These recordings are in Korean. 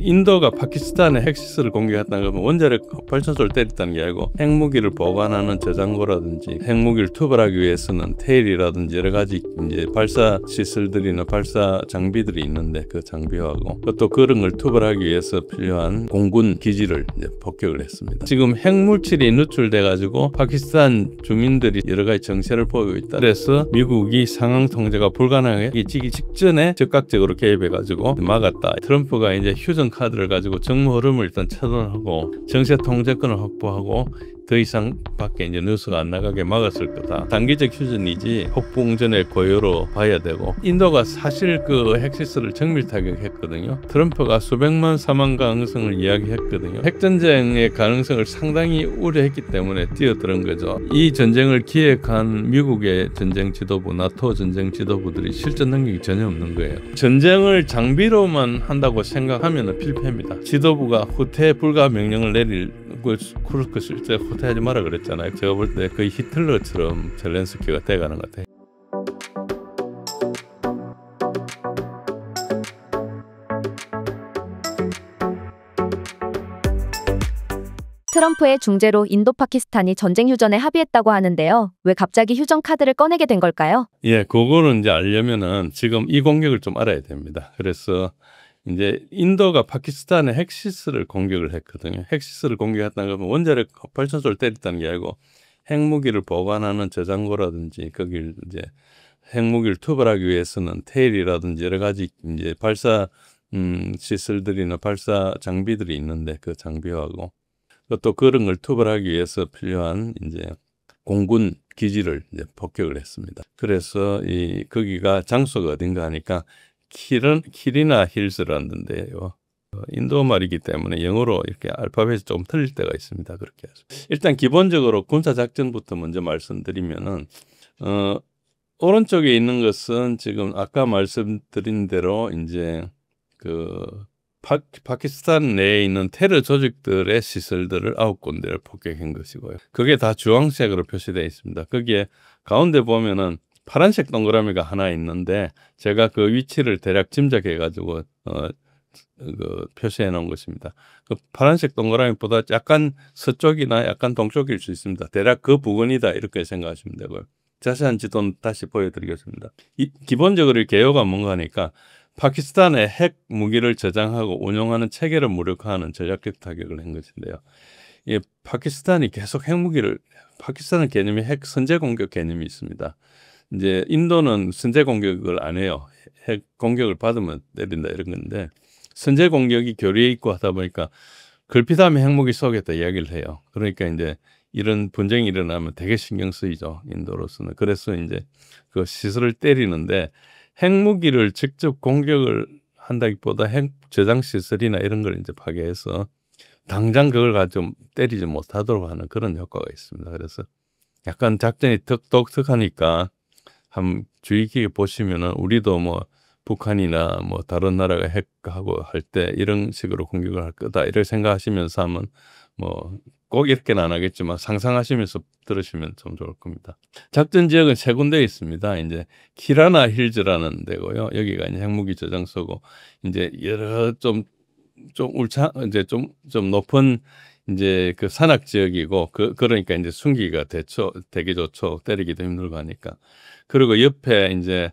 인도가 파키스탄에 핵시설을 공격했다는 건 원자력 발전소를 때렸다는 게 아니고 핵무기를 보관하는 저장고라든지 핵무기를 투발하기 위해서는 테일이라든지 여러 가지 이제 발사 시설들이나 발사 장비들이 있는데 그 장비하고 또 그런 걸 투발하기 위해서 필요한 공군 기지를 이제 폭격을 했습니다. 지금 핵물질이 누출돼 가지고 파키스탄 주민들이 여러 가지 정세를 보이고 있다. 그래서 미국이 상황 통제가 불가능해지기 직전에 적극적으로 개입해 가지고 막았다. 트럼프가 이제 휴전 카드를 가지고 정무 흐름을 일단 차단하고 정세 통제권을 확보하고 더 이상 밖에 이제 뉴스가 안 나가게 막았을 거다. 단기적 휴전이지 폭풍전의 고요로 봐야 되고, 인도가 사실 그 핵시설을 정밀 타격했거든요. 트럼프가 수백만 사망 가능성을 이야기했거든요. 핵전쟁의 가능성을 상당히 우려했기 때문에 뛰어드는 거죠. 이 전쟁을 기획한 미국의 전쟁 지도부, 나토 전쟁 지도부들이 실전 능력이 전혀 없는 거예요. 전쟁을 장비로만 한다고 생각하면 필패입니다. 지도부가 후퇴 불가 명령을 내릴 그렇게 실제 후퇴하지 마라 그랬잖아요. 제가 볼 때 거의 히틀러처럼 젤렌스키가 돼가는 것 같아요. 트럼프의 중재로 인도 파키스탄이 전쟁 휴전에 합의했다고 하는데요. 왜 갑자기 휴전 카드를 꺼내게 된 걸까요? 예, 그거는 이제 알려면은 지금 이 공격을 좀 알아야 됩니다. 그래서 이제 인도가 파키스탄의 핵시설을 공격을 했거든요. 핵시설을 공격했다는 건 원자력 발전소를 때렸다는 게 아니고 핵무기를 보관하는 저장고라든지 거길 이제 핵무기를 투발하기 위해서는 테일이라든지 여러 가지 이제 발사 시설들이나 발사 장비들이 있는데 그 장비하고 또 그런 걸 투발하기 위해서 필요한 이제 공군 기지를 이제 폭격을 했습니다. 그래서 거기가 장소가 어딘가 하니까 키리나 힐스라는 데요. 인도 말이기 때문에 영어로 이렇게 알파벳이 좀 틀릴 때가 있습니다. 그렇게 해서 일단 기본적으로 군사 작전부터 먼저 말씀드리면은 오른쪽에 있는 것은 지금 아까 말씀드린 대로 이제 그 파키스탄 내에 있는 테러 조직들의 시설들을 9군데를 폭격한 것이고요. 그게 다 주황색으로 표시되어 있습니다. 거기에 가운데 보면은 파란색 동그라미가 하나 있는데 제가 그 위치를 대략 짐작해 가지고 그 표시해 놓은 것입니다. 그 파란색 동그라미보다 약간 서쪽이나 약간 동쪽일 수 있습니다. 대략 그 부근이다 이렇게 생각하시면 되고요. 자세한 지도는 다시 보여드리겠습니다. 기본적으로 개요가 뭔가 하니까 파키스탄의 핵 무기를 저장하고 운용하는 체계를 무력화하는 전략적 타격을 한 것인데요. 이 파키스탄이 계속 핵무기를, 파키스탄의 개념이 핵 선제 공격 개념이 있습니다. 이제 인도는 선제 공격을 안 해요. 핵 공격을 받으면 때린다 이런 건데, 선제 공격이 교류에 있고 하다 보니까 걸핏하면 핵무기 쏘겠다 이야기를 해요. 그러니까 이제 이런 분쟁이 일어나면 되게 신경 쓰이죠, 인도로서는. 그래서 이제 그 시설을 때리는데 핵무기를 직접 공격을 한다기보다 핵 저장 시설이나 이런 걸 이제 파괴해서 당장 그걸 가지고 때리지 못하도록 하는 그런 효과가 있습니다. 그래서 약간 작전이 독특하니까 한번 주의 깊게 보시면은 우리도 뭐 북한이나 뭐 다른 나라가 핵하고 할 때 이런 식으로 공격을 할 거다 이렇게 생각하시면서 하면 뭐 꼭 이렇게는 안 하겠지만 상상하시면서 들으시면 좀 좋을 겁니다. 작전 지역은 세 군데 있습니다. 이제 키라나 힐즈라는 데고요. 여기가 이제 핵무기 저장소고 이제 여러 좀 이제 좀 높은 이제 그 산악 지역이고 그러니까 이제 숨기기가 되게 좋죠. 때리기도 힘들고 하니까. 그리고 옆에 이제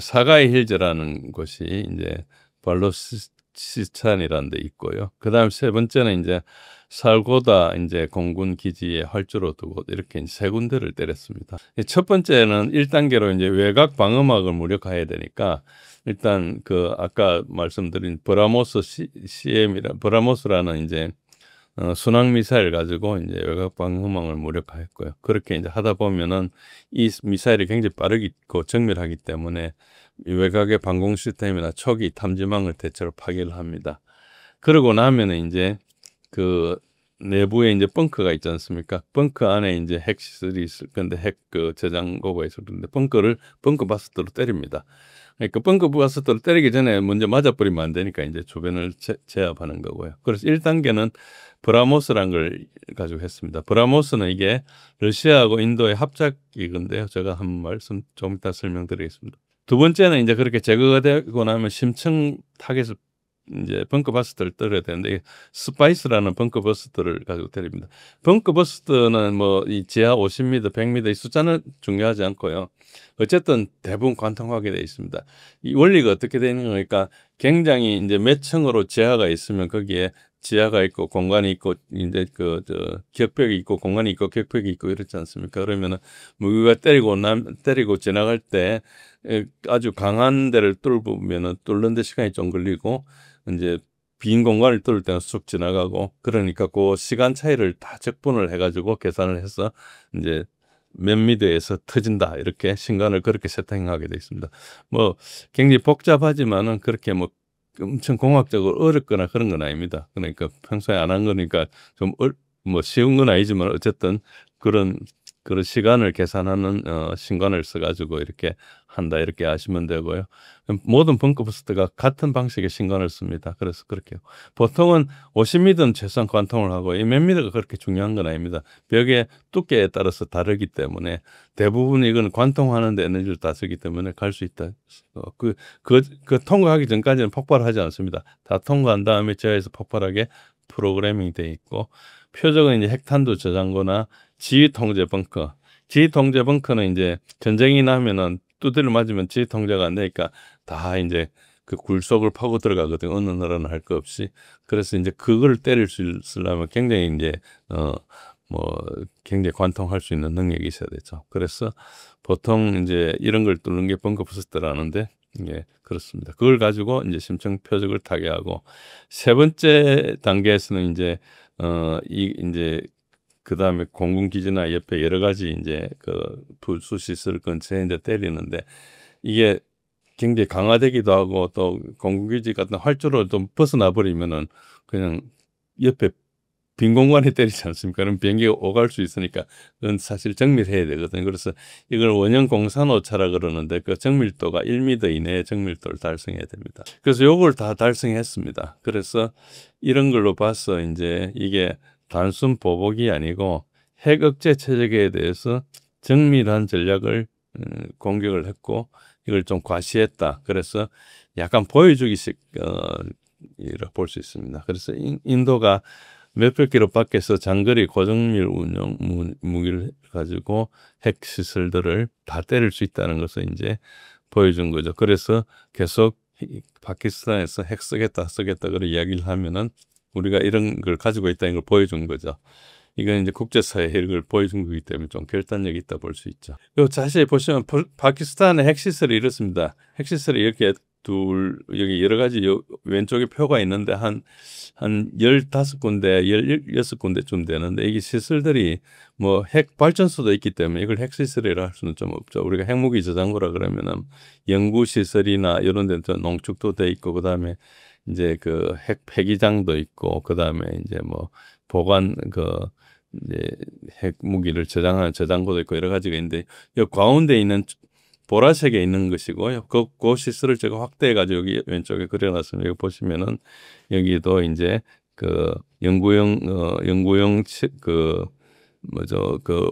사가이 힐즈라는 곳이 이제 발로치스탄이라는 데 있고요. 그다음 세 번째는 이제 살고다 이제 공군 기지에 활주로 두고 이렇게 세 군데를 때렸습니다. 첫 번째는 1단계로 이제 외곽 방어막을 무력화해야 되니까 일단 그 아까 말씀드린 브라모스라는 이제 순항 미사일 가지고 이제 외곽 방어망을 무력화했고요. 그렇게 이제 하다 보면은 이 미사일이 굉장히 빠르고 정밀하기 때문에 외곽의 방공 시스템이나 초기 탐지망을 대체로 파괴를 합니다. 그러고 나면은 이제 그 내부에 이제 벙커가 있지 않습니까? 벙커 안에 이제 핵 시설이 있을 건데 핵 그 저장고가 있을 건데 벙커 바스트로 때립니다. 그러니까 벙커 바스트로 때리기 전에 먼저 맞아버리면 안 되니까 이제 주변을 제압하는 거고요. 그래서 1단계는 브라모스란 걸 가지고 했습니다. 브라모스는 이게 러시아하고 인도의 합작이건데요. 제가 한 말씀 좀 이따 설명드리겠습니다. 두 번째는 이제 그렇게 제거가 되고 나면 심층 타겟을 이제 벙커버스터를 때려야 되는데 스파이스라는 벙커버스터를 가지고 때립니다. 벙커버스터는 뭐 이 지하 50m, 100m 이 숫자는 중요하지 않고요. 어쨌든 대부분 관통하게 되어 있습니다. 이 원리가 어떻게 되는 거니까 굉장히 이제 몇 층으로 지하가 있으면 거기에 지하가 있고 공간이 있고 이제 격벽이 있고 공간이 있고 격벽이 있고 이렇지 않습니까? 그러면은 무기가 때리고 지나갈 때 아주 강한 데를 뚫으면은 뚫는 데 시간이 좀 걸리고 이제 빈 공간을 뚫을 때는 쑥 지나가고 그러니까 그 시간 차이를 다 적분을 해가지고 계산을 해서 이제 몇 미터에서 터진다 이렇게 신관을 그렇게 세팅하게 되어 있습니다. 뭐 굉장히 복잡하지만은 그렇게 뭐 엄청 공학적으로 어렵거나 그런 건 아닙니다. 그러니까 평소에 안 한 거니까 좀 뭐 쉬운 건 아니지만 어쨌든 그런 시간을 계산하는 신관을 써가지고 이렇게 한다 이렇게 아시면 되고요. 모든 벙커버스터가 같은 방식의 신관을 씁니다. 그래서 그렇게 보통은 50m는 최소한 관통을 하고 이 몇 미터가 그렇게 중요한 건 아닙니다. 벽의 두께에 따라서 다르기 때문에 대부분 이건 관통하는 데 에너지를 다 쓰기 때문에 갈 수 있다. 그 통과하기 전까지는 폭발하지 않습니다. 다 통과한 다음에 저에서 폭발하게 프로그래밍이 돼 있고 표적은 이제 핵탄두 저장고나 지휘 통제 벙커. 지휘 통제 벙커는 이제 전쟁이 나면은 두드려 맞으면 지휘 통제가 안 되니까 다 이제 그 굴속을 파고 들어가거든요. 어느 나라는 할 거 없이. 그래서 이제 그걸 때릴 수 있으려면 굉장히 이제 뭐 굉장히 관통할 수 있는 능력이 있어야 되죠. 그래서 보통 이제 이런 걸 뚫는 게 벙커버스터라는데 예, 그렇습니다. 그걸 가지고 이제 심층 표적을 타개하고 세 번째 단계에서는 이제 이제 그 다음에 공군기지나 옆에 여러 가지 이제 그 부수 시설 근처에 이제 때리는데 이게 굉장히 강화되기도 하고 또 공군기지 같은 활주로 좀 벗어나 버리면은 그냥 옆에 빈 공간에 때리지 않습니까? 그럼 비행기가 오갈 수 있으니까 그건 사실 정밀해야 되거든요. 그래서 이걸 원형 공산오차라 그러는데 그 정밀도가 1m 이내의 정밀도를 달성해야 됩니다. 그래서 요걸 다 달성했습니다. 그래서 이런 걸로 봐서 이제 이게 단순 보복이 아니고 핵 억제 체제에 대해서 정밀한 전략을 공격을 했고 이걸 좀 과시했다. 그래서 약간 보여주기식 이라 볼 수 있습니다. 그래서 인도가 몇백 킬로 밖에서 장거리 고정밀 운용 무기를 가지고 핵 시설들을 다 때릴 수 있다는 것을 이제 보여준 거죠. 그래서 계속 파키스탄에서 핵 쓰겠다 그런 이야기를 하면은 우리가 이런 걸 가지고 있다는 걸 보여준 거죠. 이건 이제 국제사회에 이걸 보여준 거기 때문에 좀 결단력이 있다 볼 수 있죠. 요 자세히 보시면 파키스탄의 핵시설이 이렇습니다. 핵시설이 이렇게 여기 여러 가지 왼쪽에 표가 있는데 한 15군데, 16군데쯤 되는데 이게 시설들이 뭐 핵 발전소도 있기 때문에 이걸 핵시설이라 할 수는 좀 없죠. 우리가 핵무기 저장고라 그러면은 연구시설이나 이런 데는 농축도 돼 있고 그다음에 이제 그 핵 폐기장도 있고 그다음에 이제 뭐 보관 이제 핵 무기를 저장하는 저장고도 있고 여러 가지가 있는데 이 가운데 있는 보라색에 있는 것이고요. 그 시설을 제가 확대해가지고 여기 왼쪽에 그려놨습니다. 여기 보시면은 여기도 이제 그 연구용 그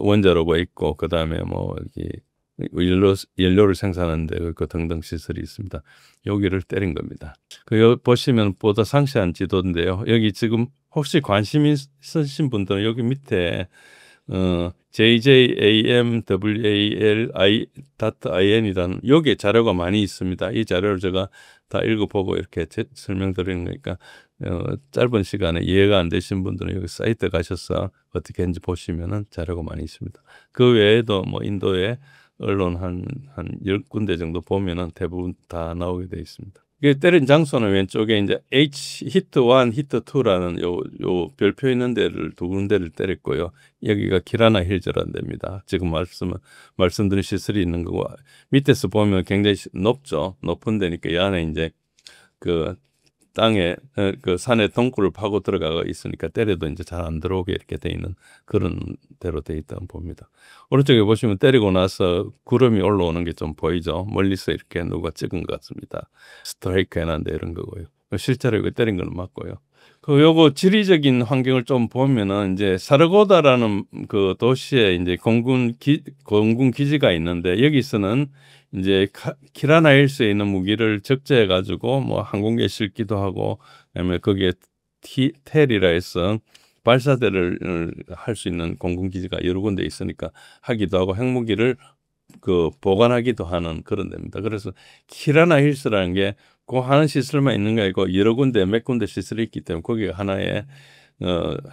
원자로가 있고 그 다음에 뭐 여기 연료를 생산하는데 그 등등 시설이 있습니다. 여기를 때린 겁니다. 여기 보시면 보다 상세한 지도인데요. 여기 지금 혹시 관심 있으신 분들은 여기 밑에 JJAMWALI.in이라는 여기에 자료가 많이 있습니다. 이 자료를 제가 다 읽어보고 이렇게 설명드리는 거니까 짧은 시간에 이해가 안 되신 분들은 여기 사이트 가셔서 어떻게 했는지 보시면은 자료가 많이 있습니다. 그 외에도 뭐 인도의 언론 한 10군데 정도 보면은 대부분 다 나오게 되어 있습니다. 이게 때린 장소는 왼쪽에 이제 히트1, 히트2라는 요 별표 있는 데를 두 군데를 때렸고요. 여기가 키라나 힐즈라는 데입니다. 지금 말씀드린 시설이 있는 거고 밑에서 보면 굉장히 높죠. 높은 데니까 이 안에 이제 그 땅에 그 산에 동굴을 파고 들어가 있으니까 때려도 이제 잘 안 들어오게 이렇게 돼 있는 그런 대로 돼 있다고 봅니다. 오른쪽에 보시면 때리고 나서 구름이 올라오는 게 좀 보이죠. 멀리서 이렇게 누가 찍은 것 같습니다. 스트라이크 해놨는데 이런 거고요. 실제로 이거 때린 건 맞고요. 요거 지리적인 환경을 좀 보면은 이제 사르고다라는 그 도시에 이제 공군 기지가 있는데 여기서는 이제 키라나 힐스에 있는 무기를 적재해 가지고 뭐 항공기에 싣기도 하고, 그다음에 거기에 텔이라 해서 발사대를 할 수 있는 공군기지가 여러 군데 있으니까 하기도 하고, 핵무기를 그 보관하기도 하는 그런 데입니다. 그래서 키라나 힐스라는 게 그 하는 시설만 있는 게 아니고 여러 군데 몇 군데 시설이 있기 때문에 거기가 하나의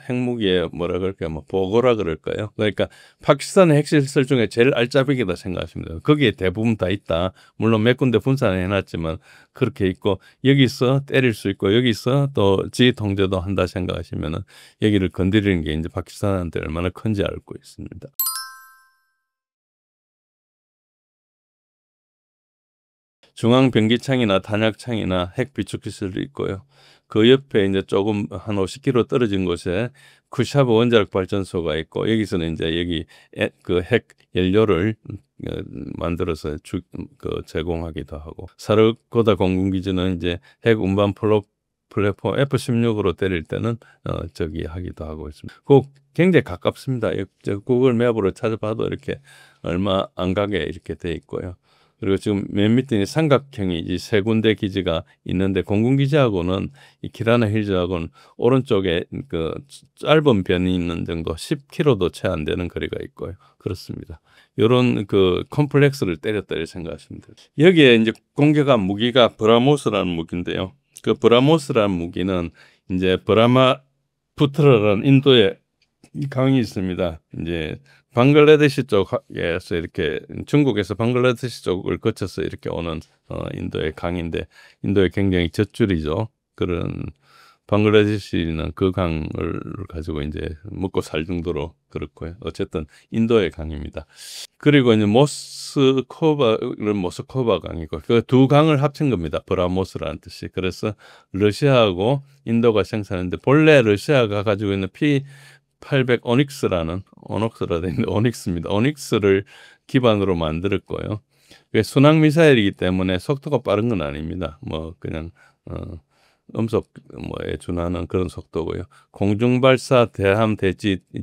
핵무기의 뭐라 그럴까요? 뭐 보고라 그럴까요? 그러니까 파키스탄의 핵시설 중에 제일 알짜배기다 생각하시면 돼요. 거기에 대부분 다 있다. 물론 몇 군데 분산해 해놨지만 그렇게 있고, 여기서 때릴 수 있고 여기서 또 지휘 통제도 한다 생각하시면은 여기를 건드리는 게 이제 파키스탄한테 얼마나 큰지 알고 있습니다. 중앙 변기창이나 탄약창이나 핵 비축 기술이 있고요. 그 옆에 이제 조금 한 50km 떨어진 곳에 쿠샤브 원자력 발전소가 있고, 여기서는 이제 여기 그 핵 연료를 만들어서 제공하기도 하고, 사르고다 공군기지는 이제 핵 운반 플랫폼 F-16으로 때릴 때는 저기 하기도 하고 있습니다. 꼭 굉장히 가깝습니다. 구글 맵으로 찾아봐도 이렇게 얼마 안 가게 이렇게 돼 있고요. 그리고 지금 맨 밑에 삼각형이 이 세 군데 기지가 있는데, 공군기지하고는 이 키라나 힐즈하고는 오른쪽에 그 짧은 변이 있는 정도 10km도 채 안 되는 거리가 있고요. 그렇습니다. 이런 그 컴플렉스를 때렸다 이렇게 생각하시면 돼요. 여기에 이제 공격한 무기가 브라모스라는 무기인데요. 그 브라모스라는 무기는 이제 브라마푸트라라는 인도의 강이 있습니다. 이제 방글라데시 쪽에서 이렇게 중국에서 방글라데시 쪽을 거쳐서 이렇게 오는 인도의 강인데, 인도의 굉장히 젖줄이죠. 그런 방글라데시는 그 강을 가지고 이제 먹고 살 정도로 그렇고요. 어쨌든 인도의 강입니다. 그리고 이제 모스코바 강이고, 그 두 강을 합친 겁니다. 브라모스라는 뜻이. 그래서 러시아하고 인도가 생산했는데, 본래 러시아가 가지고 있는 P-800 오닉스라는 오닉스입니다. 오닉스를 기반으로 만들었고요. 그게 순항 미사일이기 때문에 속도가 빠른 건 아닙니다. 뭐 그냥 음속 뭐에 준하는 그런 속도고요. 공중 발사, 대함,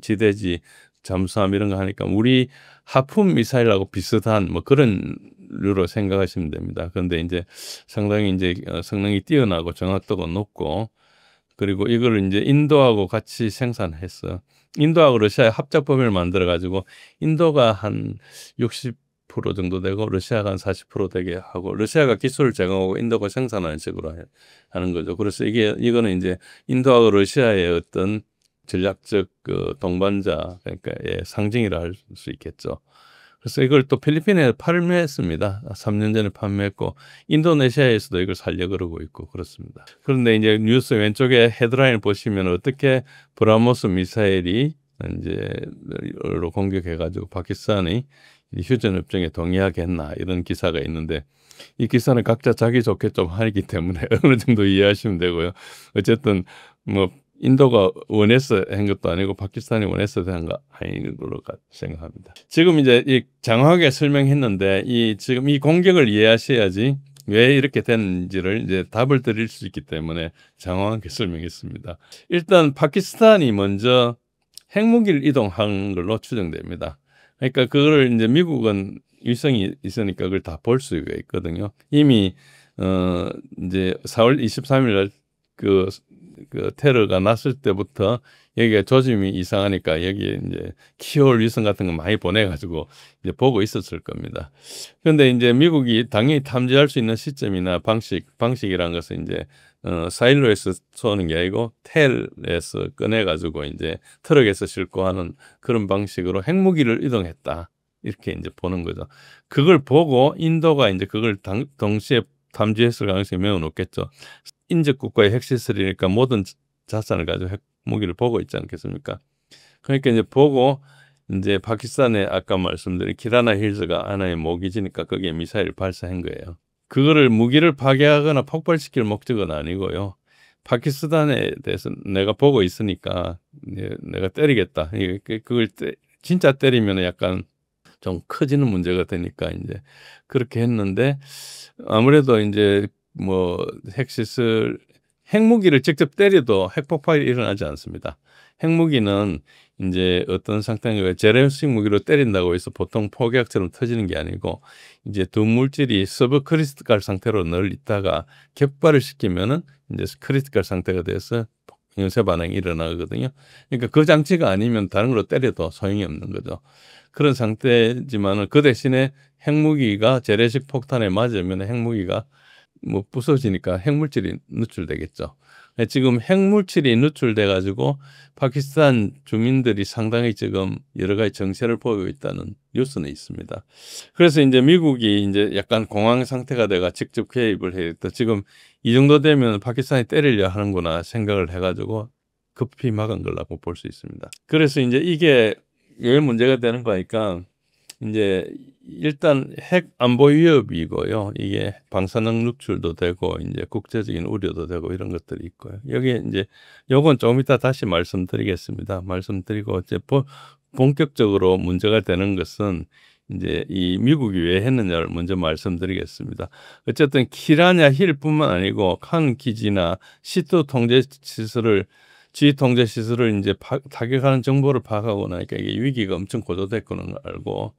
지대지, 잠수함 이런 거 하니까 우리 하품 미사일하고 비슷한 뭐 그런 류로 생각하시면 됩니다. 그런데 이제 상당히 이제 성능이 뛰어나고 정확도가 높고, 그리고 이걸 이제 인도하고 같이 생산했어. 인도하고 러시아의 합작 범위를 만들어 가지고 인도가 한 60% 정도 되고 러시아가 한 40% 되게 하고, 러시아가 기술을 제공하고 인도가 생산하는 식으로 하는 거죠. 그래서 이거는 이제 인도하고 러시아의 어떤 전략적 그 동반자, 그러니까 상징이라 할 수 있겠죠. 그래서 이걸 또 필리핀에 판매했습니다. 3년 전에 판매했고, 인도네시아에서도 이걸 살려 그러고 있고 그렇습니다. 그런데 이제 뉴스 왼쪽에 헤드라인을 보시면 어떻게 브라모스 미사일이 이제로 공격해가지고 파키스탄이 휴전 협정에 동의하겠나 이런 기사가 있는데, 이 기사는 각자 자기 좋게 좀 하기 때문에 어느 정도 이해하시면 되고요. 어쨌든 뭐 인도가 원해서 한 것도 아니고 파키스탄이 원해서 한 거 아닌 걸로 생각합니다. 지금 이제 이 장황하게 설명했는데, 지금 이 공격을 이해하셔야지 왜 이렇게 됐는지를 이제 답을 드릴 수 있기 때문에 장황하게 설명했습니다. 일단 파키스탄이 먼저 핵무기를 이동한 걸로 추정됩니다. 그러니까 그거를 이제 미국은 위성이 있으니까 그걸 다 볼 수가 있거든요. 이미 이제 4월 23일 날 그 테러가 났을 때부터 여기가 조짐이 이상하니까 여기에 이제 키올 위성 같은 거 많이 보내가지고 이제 보고 있었을 겁니다. 그런데 이제 미국이 당연히 탐지할 수 있는 시점이나 방식이라는 것은 이제 사일로에서 쏘는 게 아니고 텔에서 꺼내가지고 이제 트럭에서 싣고 하는 그런 방식으로 핵무기를 이동했다, 이렇게 이제 보는 거죠. 그걸 보고 인도가 이제 그걸 동시에 탐지했을 가능성이 매우 높겠죠. 인접 국가의 핵시설이니까 모든 자산을 가지고 핵무기를 보고 있지 않겠습니까? 그러니까 이제 보고 이제 파키스탄에 아까 말씀드린 키라나 힐즈가 하나의 모기지니까 거기에 미사일을 발사한 거예요. 그거를 무기를 파괴하거나 폭발시킬 목적은 아니고요. 파키스탄에 대해서 내가 보고 있으니까 내가 때리겠다. 그걸 진짜 때리면 약간 좀 커지는 문제가 되니까 이제 그렇게 했는데, 아무래도 이제 뭐 핵시설 핵무기를 직접 때려도 핵폭발이 일어나지 않습니다. 핵무기는 이제 어떤 상태인가 재래식 무기로 때린다고 해서 보통 폭약처럼 터지는 게 아니고 이제 두 물질이 서브 크리티컬 상태로 늘 있다가 격발을 시키면은 이제 크리티컬 상태가 돼서 연쇄 반응이 일어나거든요. 그러니까 그 장치가 아니면 다른 걸로 때려도 소용이 없는 거죠. 그런 상태지만은 그 대신에 핵무기가 재래식 폭탄에 맞으면 핵무기가 뭐 부서지니까 핵물질이 누출되겠죠. 지금 핵물질이 누출돼 가지고 파키스탄 주민들이 상당히 지금 여러 가지 정세를 보이고 있다는 뉴스는 있습니다. 그래서 이제 미국이 이제 약간 공황 상태가 돼가 직접 개입을 해야겠다. 지금 이 정도 되면 파키스탄이 때리려 하는구나 생각을 해가지고 급히 막은 거라고 볼 수 있습니다. 그래서 이제 이게 왜 문제가 되는 거니까 이제 일단 핵 안보 위협이고요. 이게 방사능 누출도 되고 이제 국제적인 우려도 되고 이런 것들이 있고요. 여기에 이제 요건 조금 이따 다시 말씀드리겠습니다. 말씀드리고 이제 본격적으로 문제가 되는 것은 이제 이 미국이 왜 했느냐를 먼저 말씀드리겠습니다. 어쨌든 키라냐 힐뿐만 아니고 칸 기지나 시도 통제 시설을 지휘 통제 시설을 이제 타격하는 정보를 파악하고 나니까 이게 위기가 엄청 고조됐거는 알고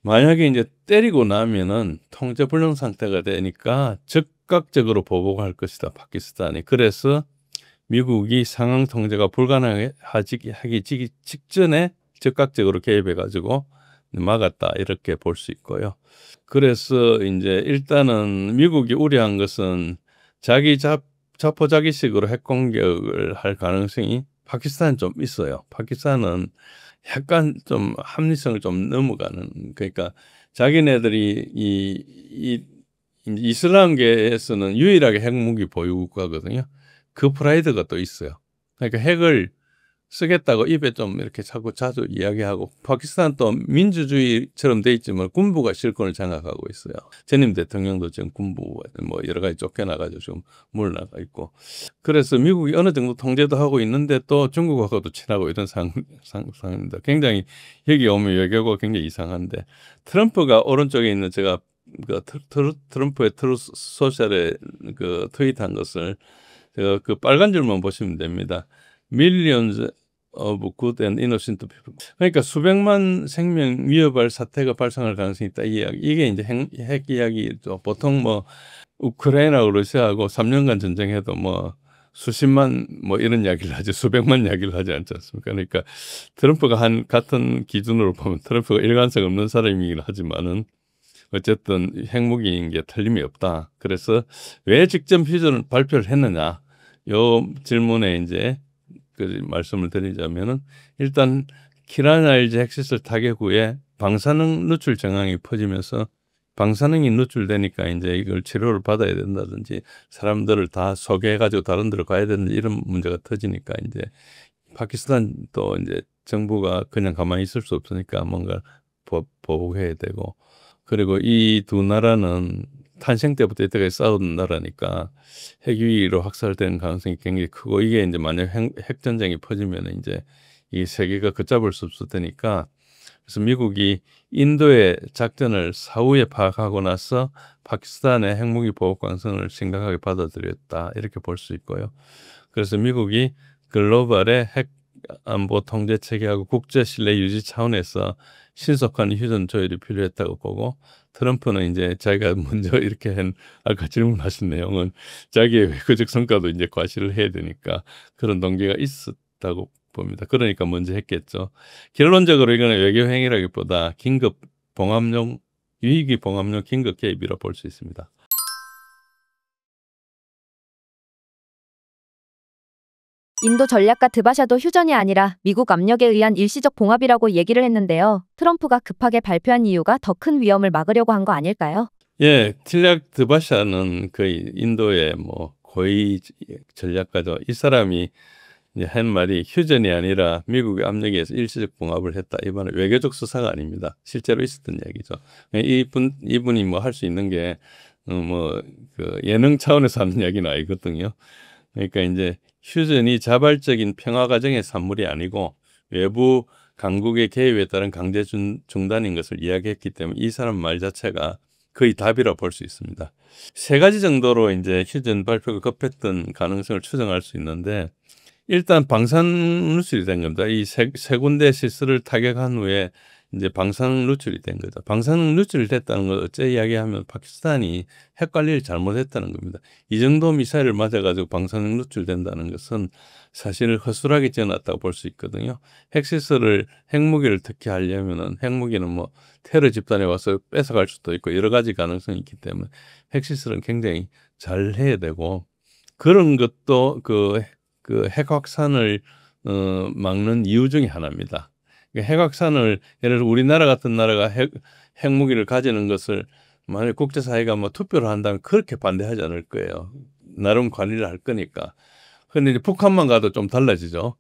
만약에 이제 때리고 나면은 통제 불능 상태가 되니까 즉각적으로 보복할 것이다 파키스탄이. 그래서 미국이 상황 통제가 불가능하기 직전에 적극적으로 개입해가지고 막았다 이렇게 볼 수 있고요. 그래서 이제 일단은 미국이 우려한 것은 자기 자포자기식으로 핵 공격을 할 가능성이 파키스탄은 좀 있어요. 파키스탄은 약간 좀 합리성을 좀 넘어가는 그러니까 자기네들이 이 이슬람계에서는 유일하게 핵무기 보유 국가거든요. 그 프라이드가 또 있어요. 그러니까 핵을 쓰겠다고 입에 좀 이렇게 자주 이야기하고 파키스탄 또 민주주의처럼 돼 있지만 군부가 실권을 장악하고 있어요. 전임 대통령도 지금 군부 뭐 여러 가지 쫓겨나가지고 지금 물러나가 있고 그래서 미국이 어느 정도 통제도 하고 있는데 또 중국하고도 친하고 이런 상황입니다. 굉장히 여기 오면 외교가 굉장히 이상한데 트럼프가 오른쪽에 있는 제가 그 트럼프의 트루스 소셜에 그 트윗한 것을 제가 그 빨간 줄만 보시면 됩니다. Millions of good and innocent people. 그러니까 수백만 생명 위협할 사태가 발생할 가능성이 있다. 이 이야기. 이게 이제 핵 이야기죠. 보통 뭐 우크라이나하고 러시아하고 3년간 전쟁해도 뭐 수십만 뭐 이런 이야기를 하지 수백만 이야기를 하지 않지 않습니까? 그러니까 트럼프가 한 같은 기준으로 보면 트럼프가 일관성 없는 사람이긴 하지만은 어쨌든 핵무기인 게 틀림이 없다. 그래서 왜 직접 휴전을 발표를 했느냐? 요 질문에 이제 그 말씀을 드리자면은 일단 키라나일즈 핵시설 타격 후에 방사능 누출 정황이 퍼지면서 방사능이 누출되니까 이제 이걸 치료를 받아야 된다든지 사람들을 다 소개해가지고 다른 데로 가야 되는 이런 문제가 터지니까 이제 파키스탄도 이제 정부가 그냥 가만히 있을 수 없으니까 뭔가 보복해야 되고 그리고 이 두 나라는 탄생 때부터 이때까지 싸우는 나라니까 핵위기로 확산되는 가능성이 굉장히 크고 이게 이제 만약 핵전쟁이 퍼지면 이제 이 세계가 걷잡을 수 없을 테니까 그래서 미국이 인도의 작전을 사후에 파악하고 나서 파키스탄의 핵무기 보호 가능성을 심각하게 받아들였다 이렇게 볼 수 있고요. 그래서 미국이 글로벌의 핵 안보 통제 체계하고 국제 신뢰 유지 차원에서 신속한 휴전 조율이 필요했다고 보고 트럼프는 이제 자기가 먼저 이렇게 아까 질문하신 내용은 자기의 외교적 성과도 이제 과시를 해야 되니까 그런 동기가 있었다고 봅니다. 그러니까 먼저 했겠죠. 결론적으로 이거는 외교 행위라기보다 긴급 봉합용 유익이 봉합용 긴급 개입이라 볼 수 있습니다. 인도 전략가 드바샤도 휴전이 아니라 미국 압력에 의한 일시적 봉합이라고 얘기를 했는데요. 트럼프가 급하게 발표한 이유가 더 큰 위험을 막으려고 한 거 아닐까요? 예, 전략 드바샤는 거의 인도의 뭐 고위 전략가죠. 이 사람이 이제 한 말이 휴전이 아니라 미국의 압력에 의해서 일시적 봉합을 했다. 이번에 외교적 수사가 아닙니다. 실제로 있었던 얘기죠. 이분이 뭐 할 수 있는 게 뭐 그 예능 차원에서 하는 이야기는 아니거든요. 그러니까 이제 휴전이 자발적인 평화 과정의 산물이 아니고 외부 강국의 개입에 따른 강제 중단인 것을 이야기했기 때문에 이 사람 말 자체가 거의 답이라 볼 수 있습니다. 세 가지 정도로 이제 휴전 발표가 급했던 가능성을 추정할 수 있는데 일단 방산 누출이 된 겁니다. 이 세 군데 시설을 타격한 후에 이제 방사능 누출이 된 거죠. 방사능 누출이 됐다는 걸 어째 이야기하면 파키스탄이 핵 관리를 잘못했다는 겁니다. 이 정도 미사일을 맞아가지고 방사능 누출된다는 것은 사실 허술하게 지어놨다고 볼 수 있거든요. 핵시설을 핵무기를 특히 하려면은 핵무기는 뭐 테러 집단에 와서 뺏어갈 수도 있고 여러 가지 가능성이 있기 때문에 핵시설은 굉장히 잘 해야 되고 그런 것도 그 핵 확산을 막는 이유 중에 하나입니다. 핵 확산을 예를 들어 우리나라 같은 나라가 핵무기를 가지는 것을 만약 국제사회가 뭐 투표를 한다면 그렇게 반대하지 않을 거예요. 나름 관리를 할 거니까. 근데 이제 북한만 가도 좀 달라지죠.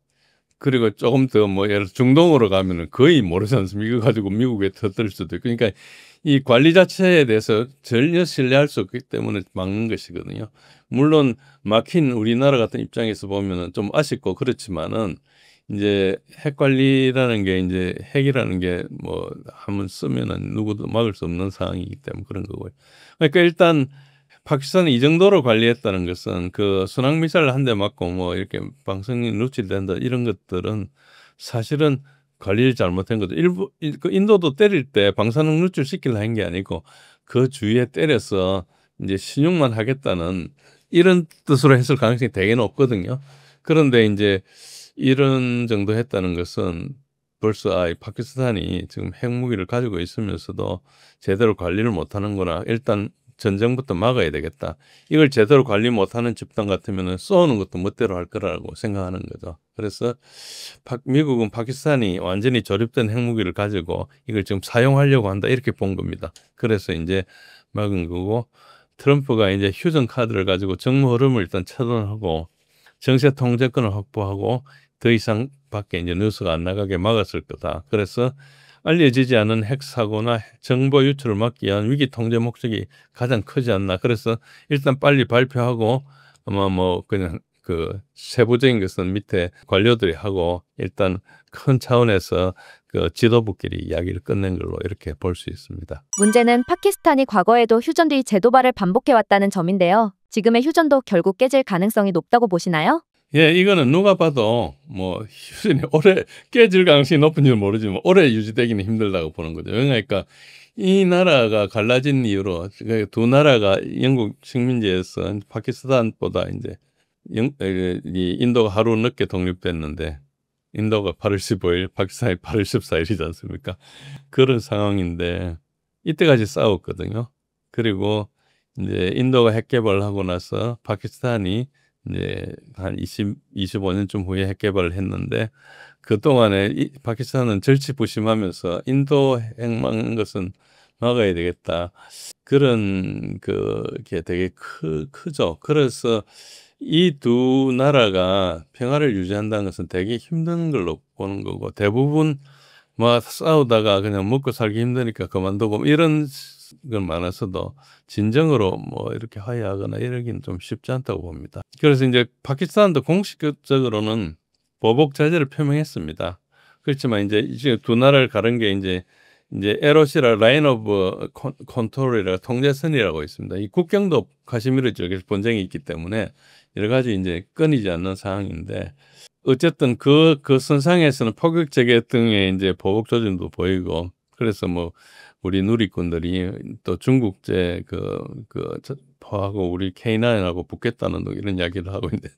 그리고 조금 더 뭐 예를 들어 중동으로 가면은 거의 모르지 않습니까? 이거 가지고 미국에 터뜨릴 수도 있고. 그러니까 이 관리 자체에 대해서 전혀 신뢰할 수 없기 때문에 막는 것이거든요. 물론 막힌 우리나라 같은 입장에서 보면은 좀 아쉽고 그렇지만은 이제 핵 관리라는 게 이제 핵이라는 게 뭐 한번 쓰면은 누구도 막을 수 없는 상황이기 때문에 그런 거고요. 그러니까 일단 파키스탄이 이 정도로 관리했다는 것은 그 순항 미사일 한 대 맞고 뭐 이렇게 방사능이 누출된다 이런 것들은 사실은 관리를 잘못한 거죠. 일부 그 인도도 때릴 때 방사능 누출 시키려 한 게 아니고 그 주위에 때려서 이제 신용만 하겠다는 이런 뜻으로 했을 가능성이 되게 높거든요. 그런데 이제 이런 정도 했다는 것은 벌써 파키스탄이 지금 핵무기를 가지고 있으면서도 제대로 관리를 못하는구나. 일단 전쟁부터 막아야 되겠다. 이걸 제대로 관리 못하는 집단 같으면 쏘는 것도 멋대로 할 거라고 생각하는 거죠. 그래서 미국은 파키스탄이 완전히 조립된 핵무기를 가지고 이걸 지금 사용하려고 한다 이렇게 본 겁니다. 그래서 이제 막은 거고 트럼프가 이제 휴전 카드를 가지고 정무 흐름을 일단 차단하고 정세 통제권을 확보하고 더 이상 밖에 이제 뉴스가 안 나가게 막았을 거다. 그래서 알려지지 않은 핵 사고나 정보 유출을 막기 위한 위기 통제 목적이 가장 크지 않나. 그래서 일단 빨리 발표하고 아마 뭐 그냥 그 세부적인 것은 밑에 관료들이 하고 일단 큰 차원에서 그 지도부끼리 이야기를 끝낸 걸로 이렇게 볼 수 있습니다. 문제는 파키스탄이 과거에도 휴전 뒤 재도발을 반복해왔다는 점인데요. 지금의 휴전도 결국 깨질 가능성이 높다고 보시나요? 예, 이거는 누가 봐도 뭐 휴전이 오래 깨질 가능성이 높은지는 모르지만 오래 유지되기는 힘들다고 보는 거죠. 그러니까 이 나라가 갈라진 이유로 두 나라가 영국 식민지에서 파키스탄보다 이제 이 인도가 하루 늦게 독립됐는데 인도가 8월 15일, 파키스탄이 8월 14일이지 않습니까? 그런 상황인데 이때까지 싸웠거든요. 그리고 이제 인도가 핵 개발을 하고 나서 파키스탄이 이제 한 25년쯤 후에 핵 개발을 했는데 그동안에 파키스탄은 절치부심하면서 인도 핵 막는 것은 막아야 되겠다. 그런 그게 되게 크죠. 그래서 이 두 나라가 평화를 유지한다는 것은 되게 힘든 걸로 보는 거고 대부분 뭐 싸우다가 그냥 먹고 살기 힘드니까 그만두고 이런 건 많아서도 진정으로 뭐 이렇게 화해하거나 이러기는 좀 쉽지 않다고 봅니다. 그래서 이제 파키스탄도 공식적으로는 보복 자제를 표명했습니다. 그렇지만 이제 두 나라를 가른 게 이제 LOC라 라인 오브 컨트롤이라 통제선이라고 있습니다. 이 국경도 카시미르 지역에서 분쟁이 있기 때문에 여러 가지 이제 끊이지 않는 상황인데 어쨌든 그 선상에서는 포격 재개 등의 이제 보복 조짐도 보이고 그래서 뭐 우리 누리꾼들이 또 중국제 포하고 우리 K9하고 붙겠다는 이런 이야기를 하고 있는데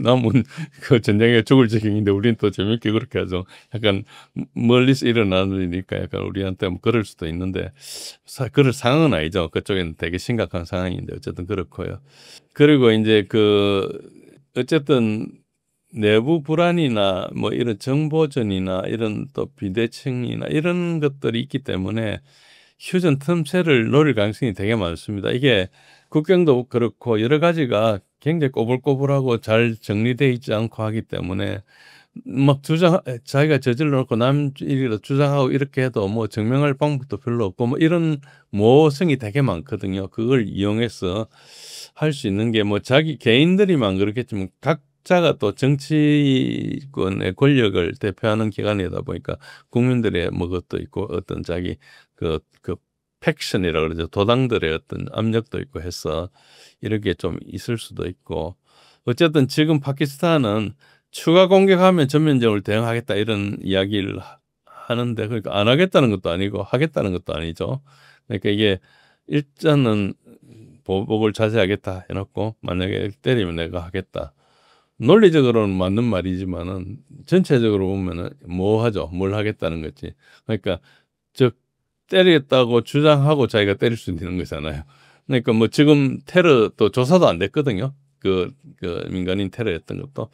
남은 그 전쟁에 죽을 지경인데 우리는 또 재밌게 그렇게 하죠. 약간 멀리서 일어나는 일이니까 약간 우리한테 뭐 그럴 수도 있는데 그럴 상황은 아니죠. 그쪽에는 되게 심각한 상황인데 어쨌든 그렇고요. 그리고 이제 어쨌든 내부 불안이나 뭐 이런 정보전이나 이런 또 비대칭이나 이런 것들이 있기 때문에 휴전 틈새를 노릴 가능성이 되게 많습니다. 이게 국경도 그렇고 여러 가지가 굉장히 꼬불꼬불하고 잘 정리되어 있지 않고 하기 때문에 막 자기가 저질러 놓고 남 일이라 주장하고 이렇게 해도 뭐 증명할 방법도 별로 없고 뭐 이런 모성이 되게 많거든요. 그걸 이용해서 할 수 있는 게 뭐 자기 개인들이만 그렇겠지만 각자가 또 정치권의 권력을 대표하는 기관이다 보니까 국민들의 뭐 것도 있고 어떤 자기 그 팩션이라고 그러죠. 도당들의 어떤 압력도 있고 해서 이렇게 좀 있을 수도 있고 어쨌든 지금 파키스탄은 추가 공격하면 전면적으로 대응하겠다 이런 이야기를 하는데 그러니까 안 하겠다는 것도 아니고 하겠다는 것도 아니죠. 그러니까 이게 일단은 보복을 자제하겠다 해놓고 만약에 때리면 내가 하겠다. 논리적으로는 맞는 말이지만은 전체적으로 보면은 뭐 하죠? 뭘 하겠다는 거지. 그러니까 즉 때리겠다고 주장하고 자기가 때릴 수 있는 거잖아요. 그러니까 뭐 지금 테러 또 조사도 안 됐거든요. 그 민간인 테러였던 것도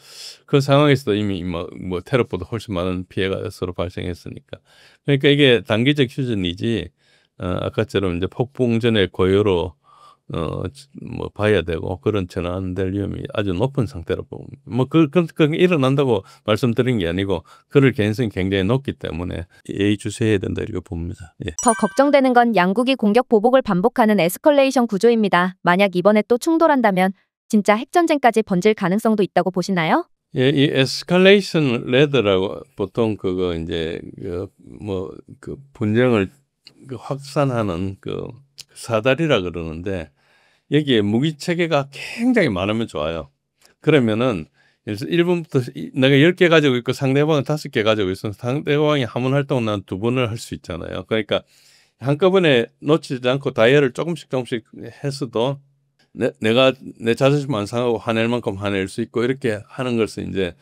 그 상황에서도 이미 뭐 테러보다 훨씬 많은 피해가 서로 발생했으니까. 그러니까 이게 단기적 휴전이지 아까처럼 이제 폭풍전의 고요로 뭐 봐야 되고 그런 전환될 위험이 아주 높은 상태로 봅니다. 그 일어난다고 말씀드린 게 아니고 그럴 개연성이 굉장히 높기 때문에 예의주시해야 된다 이렇게 봅니다. 예. 더 걱정되는 건 양국이 공격 보복을 반복하는 에스컬레이션 구조입니다. 만약 이번에 또 충돌한다면 진짜 핵전쟁까지 번질 가능성도 있다고 보시나요? 예, 이 에스컬레이션 레더라고 보통 그거 이제 그 분쟁을 확산하는 그 사다리라 그러는데 여기에 무기 체계가 굉장히 많으면 좋아요. 그러면은 예를 들어서 1분부터 내가 10개 가지고 있고 상대방은 5개 가지고 있으면 상대방이 한 번 활동을 난 2번을 할 수 있잖아요. 그러니까 한꺼번에 놓치지 않고 다이얼을 조금씩 해서도 내가 내 자존심 안 상하고 화낼 만큼 화낼 수 있고 이렇게 하는 것을 이제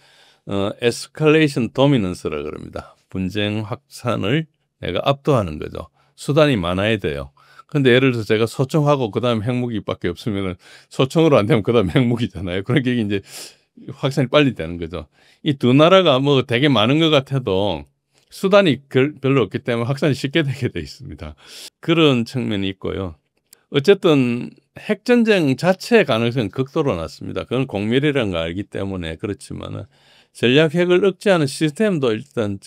에스컬레이션 도미넌스라 그럽니다. 분쟁 확산을 내가 압도하는 거죠. 수단이 많아야 돼요. 근데 예를 들어서 제가 소총하고 그다음에 핵무기밖에 없으면은 소총으로 안 되면 그다음 핵무기잖아요. 그러니까 이게 이제 확산이 빨리 되는 거죠. 이 두 나라가 뭐 되게 많은 것 같아도 수단이 별로 없기 때문에 확산이 쉽게 되게 돼 있습니다. 그런 측면이 있고요. 어쨌든 핵전쟁 자체의 가능성은 극도로 낮습니다. 그건 공밀이라는 걸 알기 때문에 그렇지만은 전략 핵을 억제하는 시스템도 일단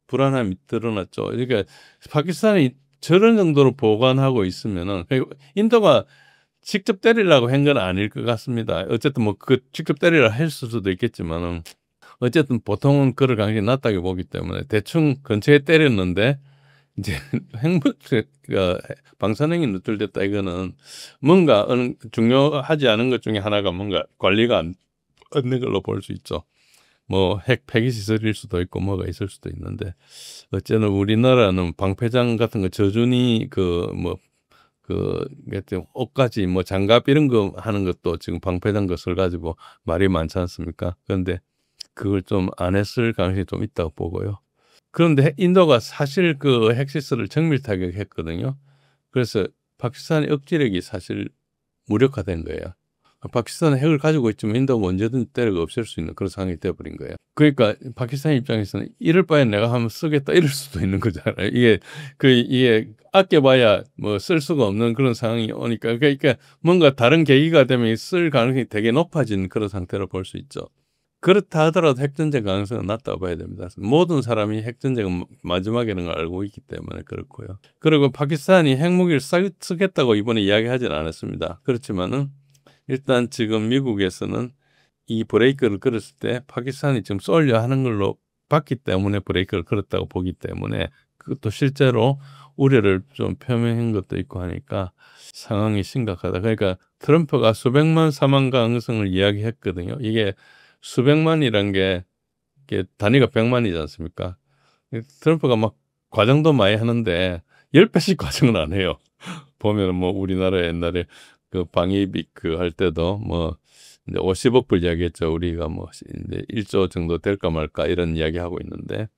불안함이 드러났죠. 그러니까 파키스탄이 저런 정도로 보관하고 있으면은 인도가 직접 때리려고 한 건 아닐 것 같습니다. 어쨌든 뭐 그 직접 때리려 했을 수도 있겠지만은 어쨌든 보통은 그럴 가능성이 낮다고 보기 때문에 대충 근처에 때렸는데 이제 핵무기가 방사능이 누출됐다 이거는 뭔가 중요하지 않은 것 중에 하나가 뭔가 관리가 안 되는 걸로 볼 수 있죠. 뭐 핵 폐기 시설일 수도 있고 뭐가 있을 수도 있는데 어쨌든 우리나라는 방패장 같은 거 저준위 옷까지 뭐 장갑 이런 거 하는 것도 지금 방패장 것을 가지고 말이 많지 않습니까? 그런데 그걸 좀 안 했을 가능성이 좀 있다고 보고요. 그런데 인도가 사실 그 핵시설을 정밀 타격했거든요. 그래서 파키스탄의 억지력이 사실 무력화된 거예요. 파키스탄은 핵을 가지고 있지만 인도가 언제든 때려가 없앨 수 있는 그런 상황이 돼버린 거예요. 그러니까 파키스탄 입장에서는 이럴 바에 내가 한번 쓰겠다 이럴 수도 있는 거잖아요. 이게 아껴봐야 뭐 쓸 수가 없는 그런 상황이 오니까 그러니까 뭔가 다른 계기가 되면 쓸 가능성이 되게 높아진 그런 상태로 볼 수 있죠. 그렇다 하더라도 핵전쟁 가능성은 낮다고 봐야 됩니다. 모든 사람이 핵전쟁은 마지막에는 걸 알고 있기 때문에 그렇고요. 그리고 파키스탄이 핵무기를 쓰겠다고 이번에 이야기하지는 않았습니다. 그렇지만은 일단 지금 미국에서는 이 브레이크를 걸었을 때 파키스탄이 지금 쏠려 하는 걸로 봤기 때문에 브레이크를 걸었다고 보기 때문에 그것도 실제로 우려를 좀 표명한 것도 있고 하니까 상황이 심각하다. 그러니까 트럼프가 수백만 사망 가능성을 이야기했거든요. 이게 수백만이란 게 단위가 100만이지 않습니까? 트럼프가 막 과정도 많이 하는데 10배씩 과정은 안 해요. 보면은 뭐 우리나라 옛날에 그 방위비 할 때도 뭐 이제 50억 불 이야기했죠. 우리가 뭐 이제 1조 정도 될까 말까 이런 이야기 하고 있는데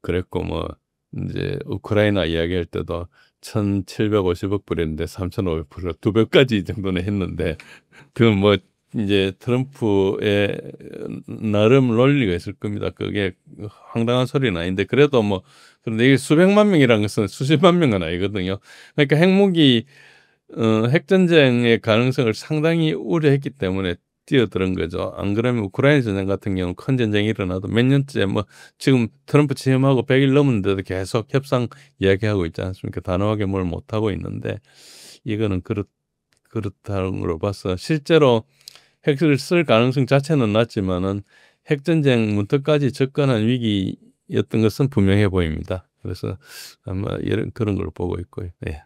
그랬고 뭐 이제 우크라이나 이야기할 때도 1,750억 불이었는데 3,500불로 2배까지 정도는 했는데 그 뭐 이제 트럼프의 나름 논리가 있을 겁니다. 그게 황당한 소리는 아닌데 그래도 뭐 그런데 이게 수백만 명이라는 것은 수십만 명은 아니거든요. 그러니까 핵전쟁의 가능성을 상당히 우려했기 때문에 뛰어드는 거죠. 안 그러면 우크라이나 전쟁 같은 경우는 큰 전쟁이 일어나도 몇 년째 뭐 지금 트럼프 취임하고 100일 넘었는데도 계속 협상 이야기하고 있지 않습니까? 단호하게 뭘 못하고 있는데 이거는 그렇다는 걸로 봐서 실제로 핵을 쓸 가능성 자체는 낮지만은 핵전쟁 문턱까지 접근한 위기였던 것은 분명해 보입니다. 그래서 아마 그런 걸 보고 있고요. 네.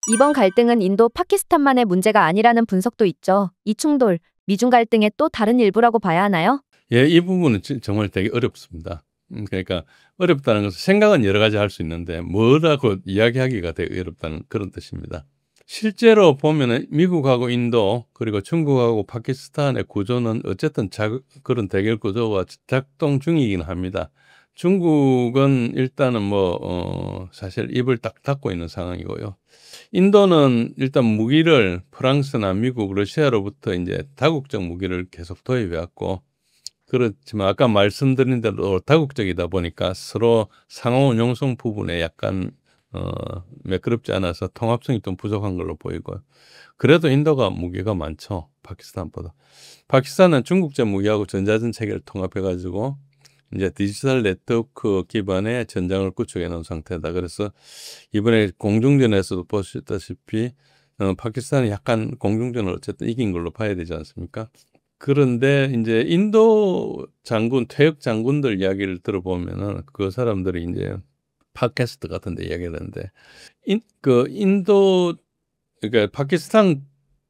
이번 갈등은 인도, 파키스탄만의 문제가 아니라는 분석도 있죠. 이 충돌, 미중 갈등의 또 다른 일부라고 봐야 하나요? 예, 이 부분은 정말 되게 어렵습니다. 그러니까 어렵다는 것은 생각은 여러 가지 할 수 있는데 뭐라고 이야기하기가 되게 어렵다는 그런 뜻입니다. 실제로 보면은 미국하고 인도 그리고 중국하고 파키스탄의 구조는 어쨌든 그런 대결 구조가 작동 중이긴 합니다. 중국은 일단은 사실 입을 딱 닫고 있는 상황이고요. 인도는 일단 무기를 프랑스나 미국, 러시아로부터 이제 다국적 무기를 계속 도입해 왔고, 그렇지만 아까 말씀드린 대로 다국적이다 보니까 서로 상호 운용성 부분에 약간 매끄럽지 않아서 통합성이 좀 부족한 걸로 보이고요. 그래도 인도가 무기가 많죠. 파키스탄보다. 파키스탄은 중국제 무기하고 전자전 체계를 통합해 가지고 이제 디지털 네트워크 기반의 전장을 구축해 놓은 상태다. 그래서 이번에 공중전에서도 보셨다시피 파키스탄이 약간 공중전을 어쨌든 이긴 걸로 봐야 되지 않습니까? 그런데 이제 인도 장군, 퇴역 장군들 이야기를 들어보면은 그 사람들이 이제 팟캐스트 같은 데 이야기를 하는데 인도 그러니까 파키스탄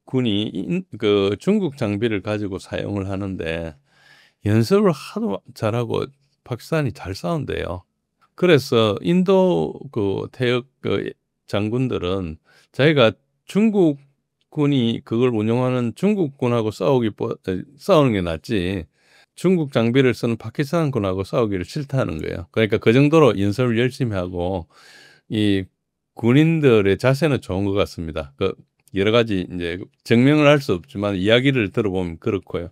군이 그 중국 장비를 가지고 사용을 하는데 연습을 하도 잘하고 파키스탄이 잘 싸운대요. 그래서 인도 그 퇴역 그 장군들은 자기가 중국 군이 그걸 운영하는 중국군하고 싸우는 게 낫지 중국 장비를 쓰는 파키스탄 군하고 싸우기를 싫다는 거예요. 그러니까 그 정도로 연습을 열심히 하고 이 군인들의 자세는 좋은 것 같습니다. 그 여러 가지 이제 증명을 할 수 없지만 이야기를 들어보면 그렇고요.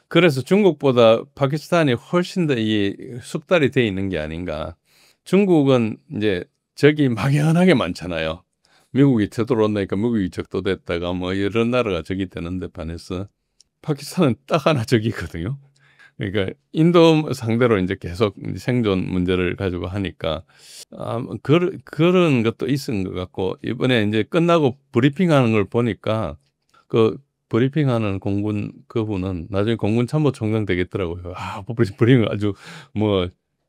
그래서 중국보다 파키스탄이 훨씬 더 이 숙달이 돼 있는 게 아닌가. 중국은 이제 적이 막연하게 많잖아요. 미국이 쳐들어온다니까 미국이 적도됐다가 이런 나라가 적이 되는데 반해서 파키스탄은 딱 하나 적이거든요. 그러니까 인도 상대로 이제 계속 생존 문제를 가지고 하니까 그런 것도 있은 것 같고 이번에 이제 끝나고 브리핑하는 걸 보니까 그 브리핑하는 공군 그분은 나중에 공군 참모총장 되겠더라고요. 브리핑을 아주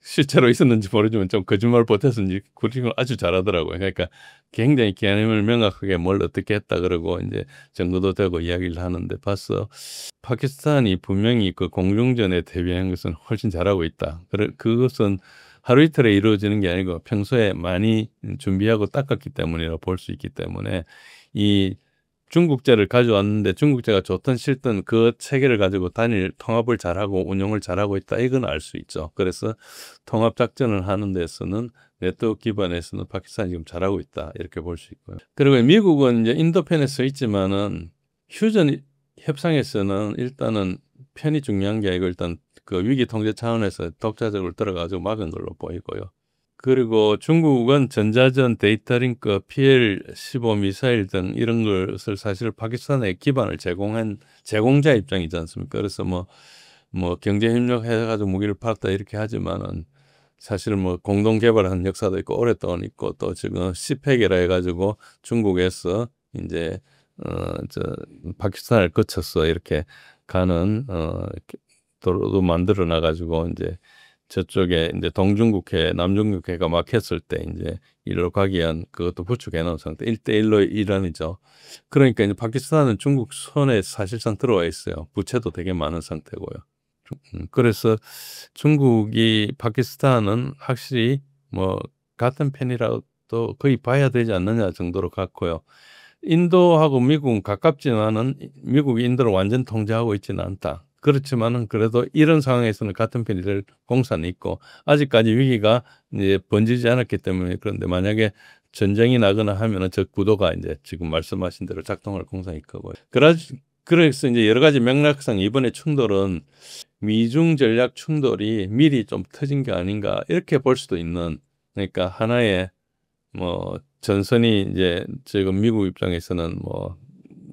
실제로 있었는지 모르지만 좀 거짓말 보태서인지 브리핑을 아주 잘하더라고요. 그러니까 굉장히 개념을 명확하게 뭘 어떻게 했다 그러고 이제 증거도 되고 이야기를 하는데 봤어. 파키스탄이 분명히 그 공중전에 대비한 것은 훨씬 잘하고 있다. 그것은 하루 이틀에 이루어지는 게 아니고 평소에 많이 준비하고 닦았기 때문이라 볼 수 있기 때문에 이 중국제를 가져왔는데 중국제가 좋든 싫든 그 체계를 가지고 단일 통합을 잘하고 운용을 잘하고 있다. 이건 알 수 있죠. 그래서 통합 작전을 하는 데서는 네트워크 기반에서는 파키스탄이 지금 잘하고 있다. 이렇게 볼 수 있고요. 그리고 미국은 이제 인도 편에 서 있지만은 휴전 협상에서는 일단은 편이 중요한 게 아니고 일단 그 위기 통제 차원에서 독자적으로 들어가지고 막은 걸로 보이고요. 그리고 중국은 전자전, 데이터 링크, PL-15 미사일 등 이런 것을 사실 파키스탄에 기반을 제공한 제공자 입장이지 않습니까? 그래서 경제 협력해가지고 무기를 팔았다 이렇게 하지만은 사실 공동 개발한 역사도 있고 오랫동안 있고 또 지금 시팩이라 해가지고 중국에서 이제 파키스탄을 거쳐서 이렇게 가는 도로도 만들어 놔가지고 이제 저쪽에 이제 동중국해, 남중국해가 막혔을 때 이제 일로 가기 위한 그것도 구축해 놓은 상태. 1대1로 일환이죠. 그러니까 이제 파키스탄은 중국 손에 사실상 들어와 있어요. 부채도 되게 많은 상태고요. 그래서 중국이 파키스탄은 확실히 같은 편이라도 거의 봐야 되지 않느냐 정도로 같고요. 인도하고 미국은 가깝지만은 미국이 인도를 완전 통제하고 있지는 않다. 그렇지만은 그래도 이런 상황에서는 같은 편이 될 공산이 있고 아직까지 위기가 이제 번지지 않았기 때문에 그런데 만약에 전쟁이 나거나 하면은 저 구도가 이제 지금 말씀하신 대로 작동할 공산이 크고요. 그래서 이제 여러 가지 맥락상 이번에 충돌은 미중 전략 충돌이 미리 좀 터진 게 아닌가 이렇게 볼 수도 있는 그러니까 하나의 전선이 이제 지금 미국 입장에서는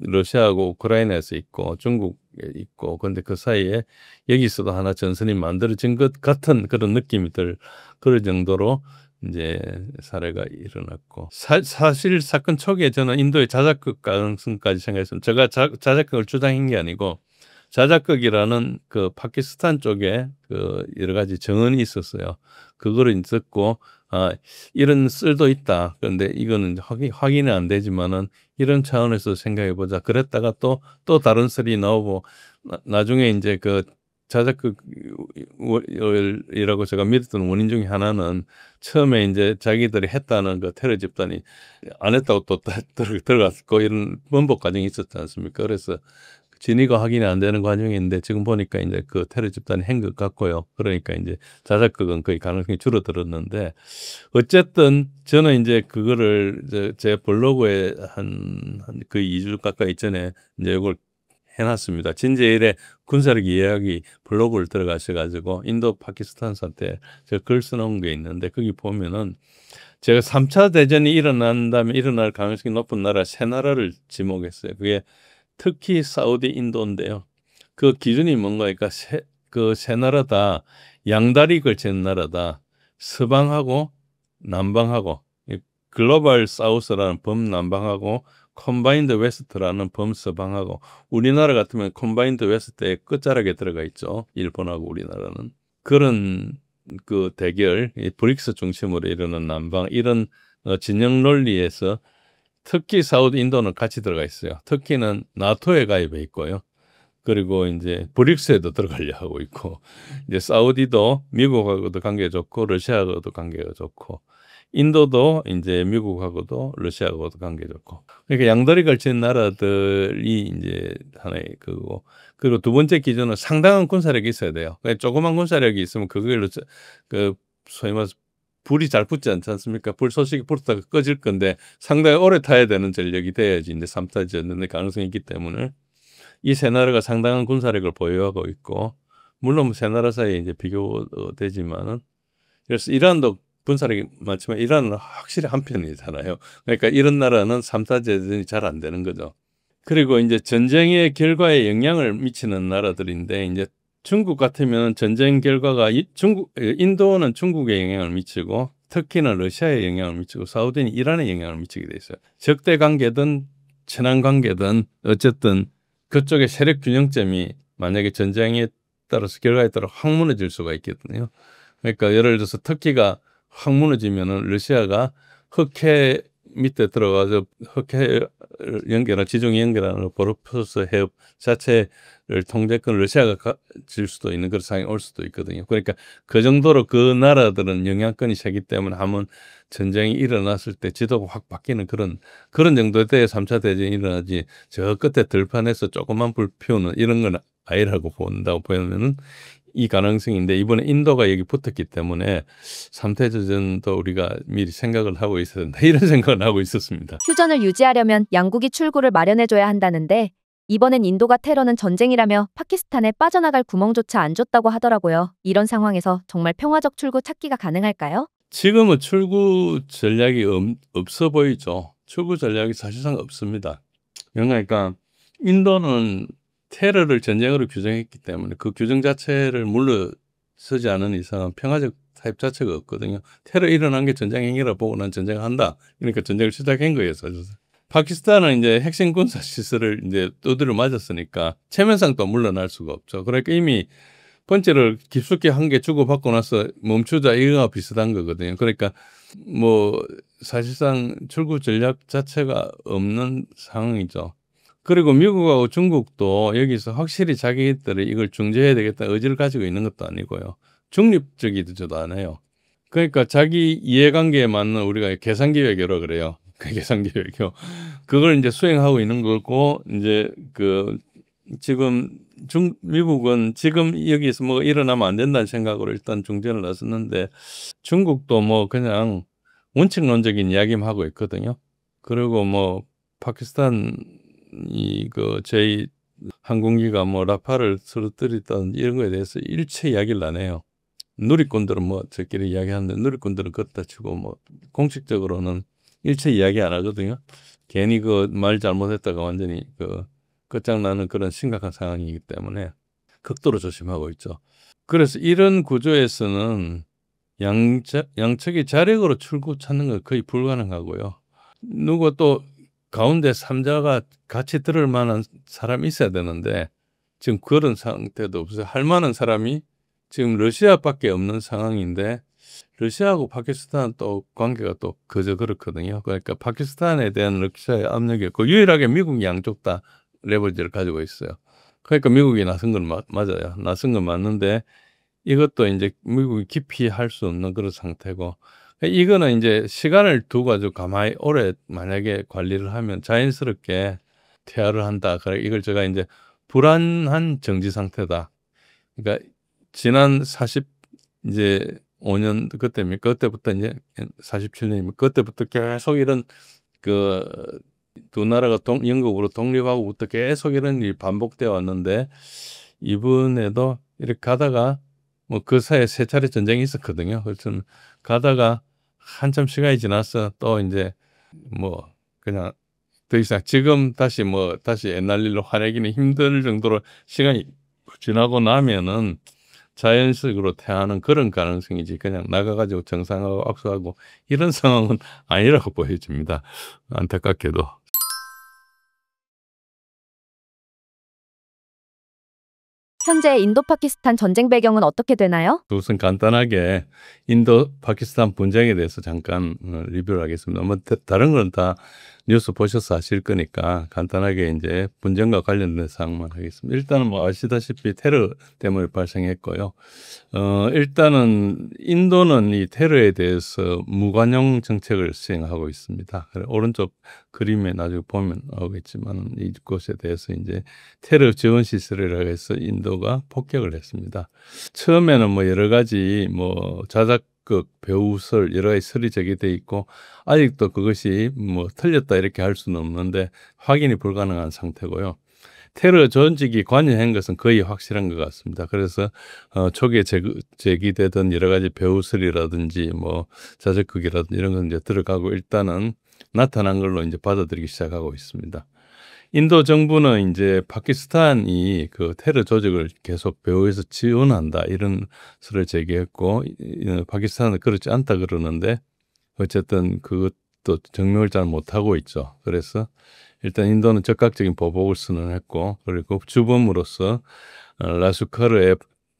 러시아하고 우크라이나에서 있고 중국에 있고 근데 그 사이에 여기서도 하나 전선이 만들어진 것 같은 그런 느낌이 들 그럴 정도로 이제 사례가 일어났고 사실 사건 초기에 저는 인도의 자작극 가능성까지 생각했습니다. 제가 자작극을 주장한 게 아니고 자작극이라는 그 파키스탄 쪽에 그 여러 가지 정언이 있었어요. 그거를 듣고 이런 썰도 있다. 그런데 이거는 확인은 안 되지만은 이런 차원에서 생각해 보자. 그랬다가 또 다른 썰이 나오고 나중에 이제 그 자작극이라고 제가 믿었던 원인 중에 하나는 처음에 이제 자기들이 했다는 그 테러 집단이 안 했다고 또 들어갔고 이런 번복 과정이 있었지 않습니까? 그래서 진위가 확인이 안 되는 과정인데 지금 보니까 이제 그 테러 집단이 한 것 같고요. 그러니까 이제 자작극은 거의 가능성이 줄어들었는데 어쨌든 저는 이제 그거를 제 블로그에 한 거의 2주 가까이 전에 이제 이걸 해놨습니다. 진제1의 군사력 이야기 블로그를 들어가셔가지고 인도 파키스탄 사태 제가 글 써놓은 게 있는데 거기 보면은 제가 3차 대전이 일어난다면 일어날 가능성이 높은 나라 세 나라를 지목했어요. 그게 특히 사우디, 인도인데요. 그 기준이 뭔가 그러니까 그 세 나라 다 양다리 걸친 나라다. 서방하고 남방하고 글로벌 사우스라는 범남방하고 컴바인드 웨스트라는 범서방하고 우리나라 같으면 컴바인드 웨스트에 끝자락에 들어가 있죠. 일본하고 우리나라는. 그런 그 대결, 브릭스 중심으로 이루는 남방 이런 진영 논리에서 특히 사우디 인도는 같이 들어가 있어요. 터키는 나토에 가입해 있고요. 그리고 이제 브릭스에도 들어가려 하고 있고 이제 사우디도 미국하고도 관계가 좋고 러시아하고도 관계가 좋고 인도도 이제 미국하고도 러시아하고도 관계 좋고 그러니까 양다리 걸친 나라들이 이제 하나의 그거 그리고 두 번째 기준은 상당한 군사력이 있어야 돼요. 그러니까 조그만 군사력이 있으면 그걸로 그 소위 말해서 불이 잘 붙지 않지 않습니까? 불소식이 붙다가 꺼질 건데 상당히 오래 타야 되는 전력이 돼야지 이제 3차 전의 가능성이 있기 때문에 이 세 나라가 상당한 군사력을 보유하고 있고 물론 세 나라 사이에 이제 비교되지만은 그래서 이란도 군사력이 많지만 이란은 확실히 한 편이잖아요. 그러니까 이런 나라는 3차 대전이 잘 안 되는 거죠. 그리고 이제 전쟁의 결과에 영향을 미치는 나라들인데 이제 중국 같으면 전쟁 결과가 인도는 중국에 영향을 미치고 터키는 러시아에 영향을 미치고 사우디는 이란에 영향을 미치게 돼 있어요. 적대 관계든 친한 관계든 어쨌든 그쪽의 세력 균형점이 만약에 전쟁에 따라서 결과에 따라 확 무너질 수가 있거든요. 그러니까 예를 들어서 터키가 확 무너지면은 러시아가 흑해 밑에 들어가서 흑해 연결한 지중 연결하는 보스포러스 해협 자체를 통제권 러시아가 가질 수도 있는 그런 상황이 올 수도 있거든요. 그러니까 그 정도로 그 나라들은 영향권이 세기 때문에 한번 전쟁이 일어났을 때 지도가 확 바뀌는 그런 정도에 대해 3차 대전이 일어나지 저 끝에 들판에서 조그만 불 피우는 이런 건 아니라고 본다고 보면은 이 가능성인데 이번에 인도가 여기 붙었기 때문에 3차 대전도 우리가 미리 생각을 하고 있어야 된다. 이런 생각을 하고 있었습니다. 휴전을 유지하려면 양국이 출구를 마련해줘야 한다는데 이번엔 인도가 테러는 전쟁이라며 파키스탄에 빠져나갈 구멍조차 안 줬다고 하더라고요. 이런 상황에서 정말 평화적 출구 찾기가 가능할까요? 지금은 출구 전략이 없어 보이죠. 출구 전략이 사실상 없습니다. 그러니까 인도는 테러를 전쟁으로 규정했기 때문에 그 규정 자체를 물러서지 않은 이상은 평화적 타입 자체가 없거든요. 테러 일어난 게 전쟁 행위라 보고 난 전쟁을 한다. 그러니까 전쟁을 시작한 거예요, 사실상. 파키스탄은 이제 핵심 군사 시설을 이제 두드려 맞았으니까 체면상 또 물러날 수가 없죠. 그러니까 이미 펀치를 깊숙이 한 개 주고받고 나서 멈추자 이거와 비슷한 거거든요. 그러니까 뭐 사실상 출구 전략 자체가 없는 상황이죠. 그리고 미국하고 중국도 여기서 확실히 자기들이 이걸 중재해야 되겠다 의지를 가지고 있는 것도 아니고요. 중립적이지도 않아요. 그러니까 자기 이해관계에 맞는 우리가 계산기획이라고 그래요. 그 계산기획이요. 그걸 이제 수행하고 있는 거고 이제 그 지금 미국은 지금 여기서 뭐 일어나면 안 된다는 생각으로 일단 중재를 나섰는데 중국도 뭐 그냥 원칙론적인 이야기만 하고 있거든요. 그리고 뭐 파키스탄 그 제 항공기가 뭐 라파를 쓰러뜨렸다는 이런 거에 대해서 일체 이야기를 안 해요. 누리꾼들은 뭐 저끼리 이야기하는데 누리꾼들은 걷다 치고 뭐 공식적으로는 일체 이야기 안 하거든요. 괜히 그 말 잘못했다가 완전히 그 끝장나는 그런 심각한 상황이기 때문에 극도로 조심하고 있죠. 그래서 이런 구조에서는 양측이 자력으로 출구 찾는 건 거의 불가능하고요. 누구 또 가운데 3자가 같이 들을 만한 사람이 있어야 되는데 지금 그런 상태도 없어요. 할 만한 사람이 지금 러시아밖에 없는 상황인데 러시아하고 파키스탄 또 관계가 또 그저 그렇거든요. 그러니까 파키스탄에 대한 러시아의 압력이었고 유일하게 미국이 양쪽 다 레버리지를 가지고 있어요. 그러니까 미국이 나선 건 맞아요. 나선 건 맞는데 이것도 이제 미국이 깊이 할 수 없는 그런 상태고 이거는 이제 시간을 두고 가지고 가만히 오래 만약에 관리를 하면 자연스럽게 퇴화를 한다. 그래 이걸 제가 이제 불안한 정지 상태다. 그러니까 지난 40 이제 5년 그때입니까? 그때부터 이제 47년이면 그때부터 계속 이런 그 두 나라가 영국으로 독립하고부터 계속 이런 일이 반복되어 왔는데 이번에도 이렇게 가다가 뭐 그 사이에 세 차례 전쟁이 있었거든요. 그래서 가다가 한참 시간이 지나서 또 이제 뭐 그냥 더 이상 지금 다시 옛날 일로 화내기는 힘들 정도로 시간이 지나고 나면은 자연식으로 퇴하는 그런 가능성이지 그냥 나가가지고 정상하고 악수하고 이런 상황은 아니라고 보여집니다. 안타깝게도. 현재 인도 파키스탄 전쟁 배경은 어떻게 되나요? 우선 간단하게 인도 파키스탄 분쟁에 대해서 잠깐 리뷰를 하겠습니다. 뭐 다른 건 다 뉴스 보셔서 아실 거니까 간단하게 이제 분쟁과 관련된 사항만 하겠습니다. 일단은 뭐 아시다시피 테러 때문에 발생했고요. 일단은 인도는 이 테러에 대해서 무관용 정책을 시행하고 있습니다. 오른쪽 그림에 나중에 보면 나오겠지만 이곳에 대해서 이제 테러 지원 시설이라고 해서 인도가 폭격을 했습니다. 처음에는 뭐 여러 가지 뭐 자작극, 배우설 여러 가지 설이 제기돼 있고 아직도 그것이 뭐 틀렸다 이렇게 할 수는 없는데 확인이 불가능한 상태고요. 테러 전직이 관여한 것은 거의 확실한 것 같습니다. 그래서 초기에 제기되던 여러 가지 배우설이라든지 뭐 자작극이라든지 이런 건 이제 들어가고 일단은 나타난 걸로 이제 받아들이기 시작하고 있습니다. 인도 정부는 이제 파키스탄이 그 테러 조직을 계속 배후에서 지원한다 이런 설을 제기했고 파키스탄은 그렇지 않다 그러는데 어쨌든 그것도 증명을 잘 못하고 있죠. 그래서 일단 인도는 적극적인 보복을 선언했고 그리고 주범으로서 라슈카르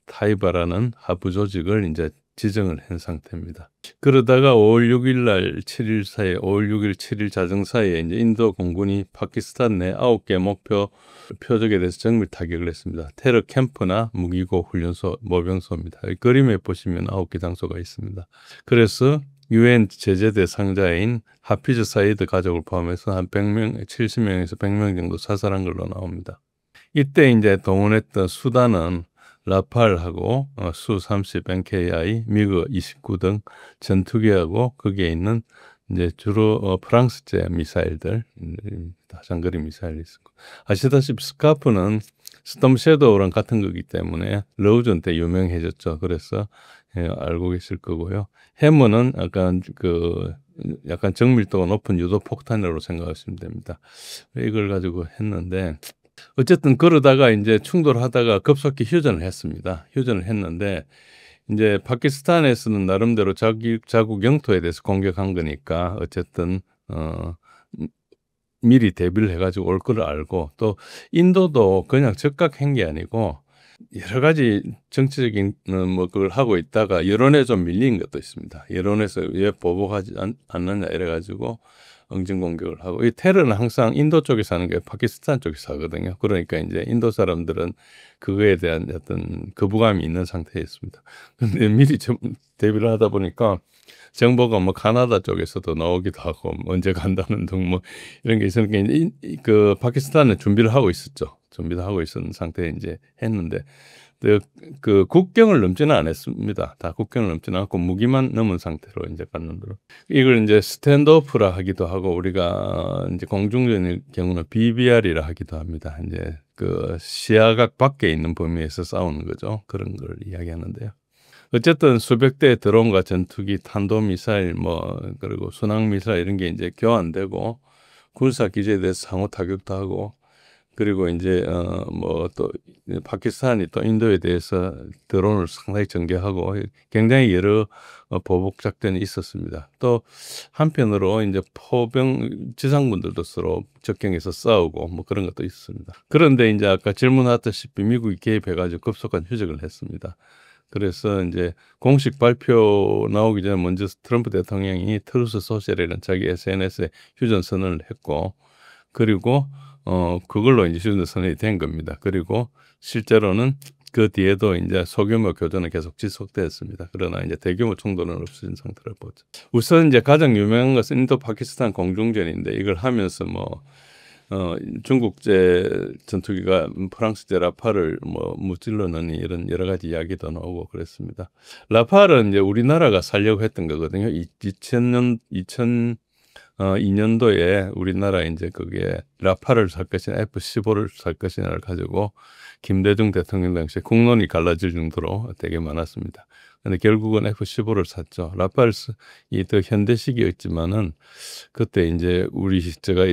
타이바라는 하부 조직을 이제 지정을 한 상태입니다. 그러다가 5월 6일 날 7일 사이에 5월 6일 7일 자정 사이에 이제 인도 공군이 파키스탄 내 9개 목표 표적에 대해서 정밀 타격을 했습니다. 테러 캠프나 무기고 훈련소, 모병소입니다. 그림에 보시면 9개 장소가 있습니다. 그래서 UN 제재 대상자인 하피즈 사이드 가족을 포함해서 한 100명, 70명에서 100명 정도 사살한 걸로 나옵니다. 이때 이제 동원했던 수단은 라팔하고 수-30 NKI, 미그 29 등 전투기하고 거기에 있는 이제 주로 프랑스제 미사일들, 장거리 미사일이 있었고 아시다시피 스카프는 스톰 섀도우랑 같은 거기 때문에 러우전 때 유명해졌죠. 그래서 알고 계실 거고요. 해머는 약간 정밀도가 높은 유도 폭탄으로 생각하시면 됩니다. 이걸 가지고 했는데 어쨌든 그러다가 이제 충돌하다가 급속히 휴전을 했습니다. 휴전을 했는데 이제 파키스탄에서는 나름대로 자국 영토에 대해서 공격한 거니까 어쨌든 미리 대비를 해가지고 올 거를 알고 또 인도도 그냥 즉각한 게 아니고 여러 가지 정치적인 뭐 그걸 하고 있다가 여론에 좀 밀린 것도 있습니다. 여론에서 왜 보복하지 않느냐 이래가지고 응징 공격을 하고 이 테러는 항상 인도 쪽에서 하는 게 파키스탄 쪽에서 하거든요. 그러니까 이제 인도 사람들은 그거에 대한 어떤 거부감이 있는 상태에 있습니다. 근데 미리 좀 대비를 하다 보니까 정보가 뭐 카나다 쪽에서도 나오기도 하고 언제 간다는 등 뭐 이런 게 있으니까 그 파키스탄은 준비를 하고 있었죠. 준비를 하고 있었는 상태에 이제 했는데 그 국경을 넘지는 않았습니다. 다 국경을 넘지는 않고 무기만 넘은 상태로 이제 갔는데 이걸 이제 스탠드오프라 하기도 하고 우리가 이제 공중전의 경우는 BBR이라 하기도 합니다. 이제 그 시야각 밖에 있는 범위에서 싸우는 거죠. 그런 걸 이야기하는데요. 어쨌든 수백 대의 드론과 전투기, 탄도미사일, 뭐 그리고 순항미사일 이런 게 이제 교환되고 군사 기지에 대해서 상호 타격도 하고 그리고 이제 뭐 또 파키스탄이 또 인도에 대해서 드론을 상당히 전개하고 굉장히 여러 보복 작전이 있었습니다. 또 한편으로 이제 포병 지상군들도 서로 접경해서 싸우고 뭐 그런 것도 있습니다. 그런데 이제 아까 질문하셨다시피 미국이 개입해가지고 급속한 휴전을 했습니다. 그래서 이제 공식 발표 나오기 전에 먼저 트럼프 대통령이 트루스 소셜이라는 자기 SNS에 휴전 선언을 했고, 그리고 그걸로 이제 휴전 선언이 된 겁니다. 그리고 실제로는 그 뒤에도 이제 소규모 교전은 계속 지속됐습니다. 그러나 이제 대규모 충돌은 없어진 상태를 보죠. 우선 이제 가장 유명한 것은 인도 파키스탄 공중전인데, 이걸 하면서 뭐 중국제 전투기가 프랑스제 라팔을 뭐 무찔러 넣니 이런 여러 가지 이야기도 나오고 그랬습니다. 라팔은 이제 우리나라가 살려고 했던 거거든요. 2002년도에 우리나라 이제 그게 라팔을 살 것이냐 F-15를 살 것이냐를 가지고 김대중 대통령 당시에 국론이 갈라질 정도로 되게 많았습니다. 근데 결국은 F-15를 샀죠. 라팔이 더 현대식이었지만은 그때 이제 제가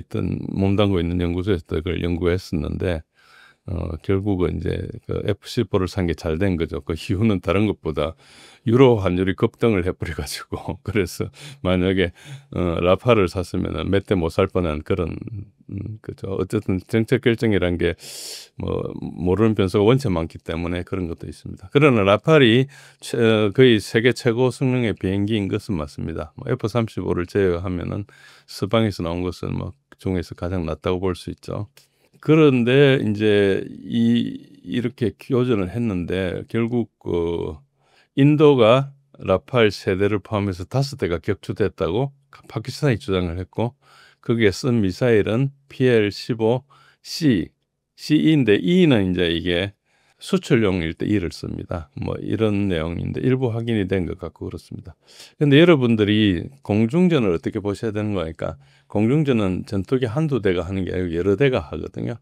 몸담고 있는 연구소에서 그걸 연구했었는데, 결국은 이제 그 F-15를 산 게 잘 된 거죠. 그 이유는 다른 것보다 유로 환율이 급등을 해버려가지고, 그래서 만약에 라팔을 샀으면 몇 대 못 살 뻔한 그런, 그죠. 어쨌든 정책 결정이란 게 뭐 모르는 변수가 원체 많기 때문에 그런 것도 있습니다. 그러나 라팔이 거의 세계 최고 성능의 비행기인 것은 맞습니다. 뭐 F-35를 제외하면은 서방에서 나온 것은 뭐 중에서 가장 낫다고 볼 수 있죠. 그런데 이제 이렇게 교전을 했는데, 결국 인도가 라팔 3대를 포함해서 5대가 격추됐다고 파키스탄이 주장을 했고, 거기에 쓴 미사일은 PL-15C인데, E는 이제 이게 수출용일 때 E를 씁니다. 뭐 이런 내용인데 일부 확인이 된 것 같고 그렇습니다. 근데 여러분들이 공중전을 어떻게 보셔야 되는 거니까, 공중전은 전투기 한두 대가 하는 게 아니고 여러 대가 하거든요.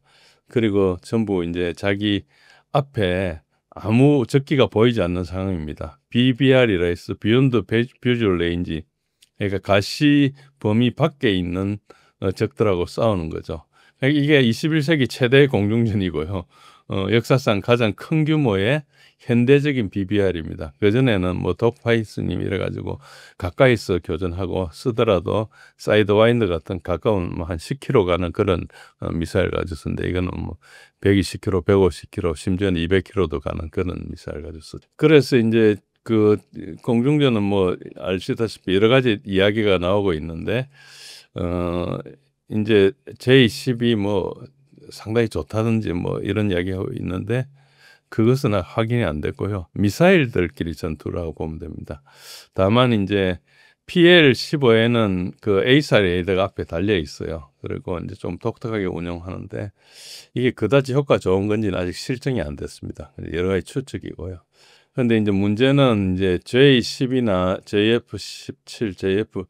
그리고 전부 이제 자기 앞에 아무 적기가 보이지 않는 상황입니다. BVR이라 해서 Beyond Visual Range, 그러니까 가시 범위 밖에 있는 적들하고 싸우는 거죠. 이게 21세기 최대 공중전이고요. 역사상 가장 큰 규모의 현대적인 BBR입니다. 그전에는 뭐 독파이스님 이래가지고 가까이서 교전하고 쓰더라도 사이드와인드 같은 가까운 뭐 한 10km 가는 그런 미사일 가지고 쓰는데, 이거는 뭐 120km, 150km, 심지어는 200km도 가는 그런 미사일 가지고 쓰죠. 그래서 이제 그 공중전은 뭐 아시다시피 여러 가지 이야기가 나오고 있는데, 이제 J-12 뭐 상당히 좋다든지 뭐 이런 이야기하고 있는데, 그것은 확인이 안 됐고요. 미사일들끼리 전투라고 보면 됩니다. 다만 이제 PL-15에는 그 A사 레이더가 앞에 달려 있어요. 그리고 이제 좀 독특하게 운영하는데, 이게 그다지 효과 좋은 건지는 아직 실증이 안 됐습니다. 여러 가지 추측이고요. 그런데 이제 문제는 이제 J-10이나 JF-17,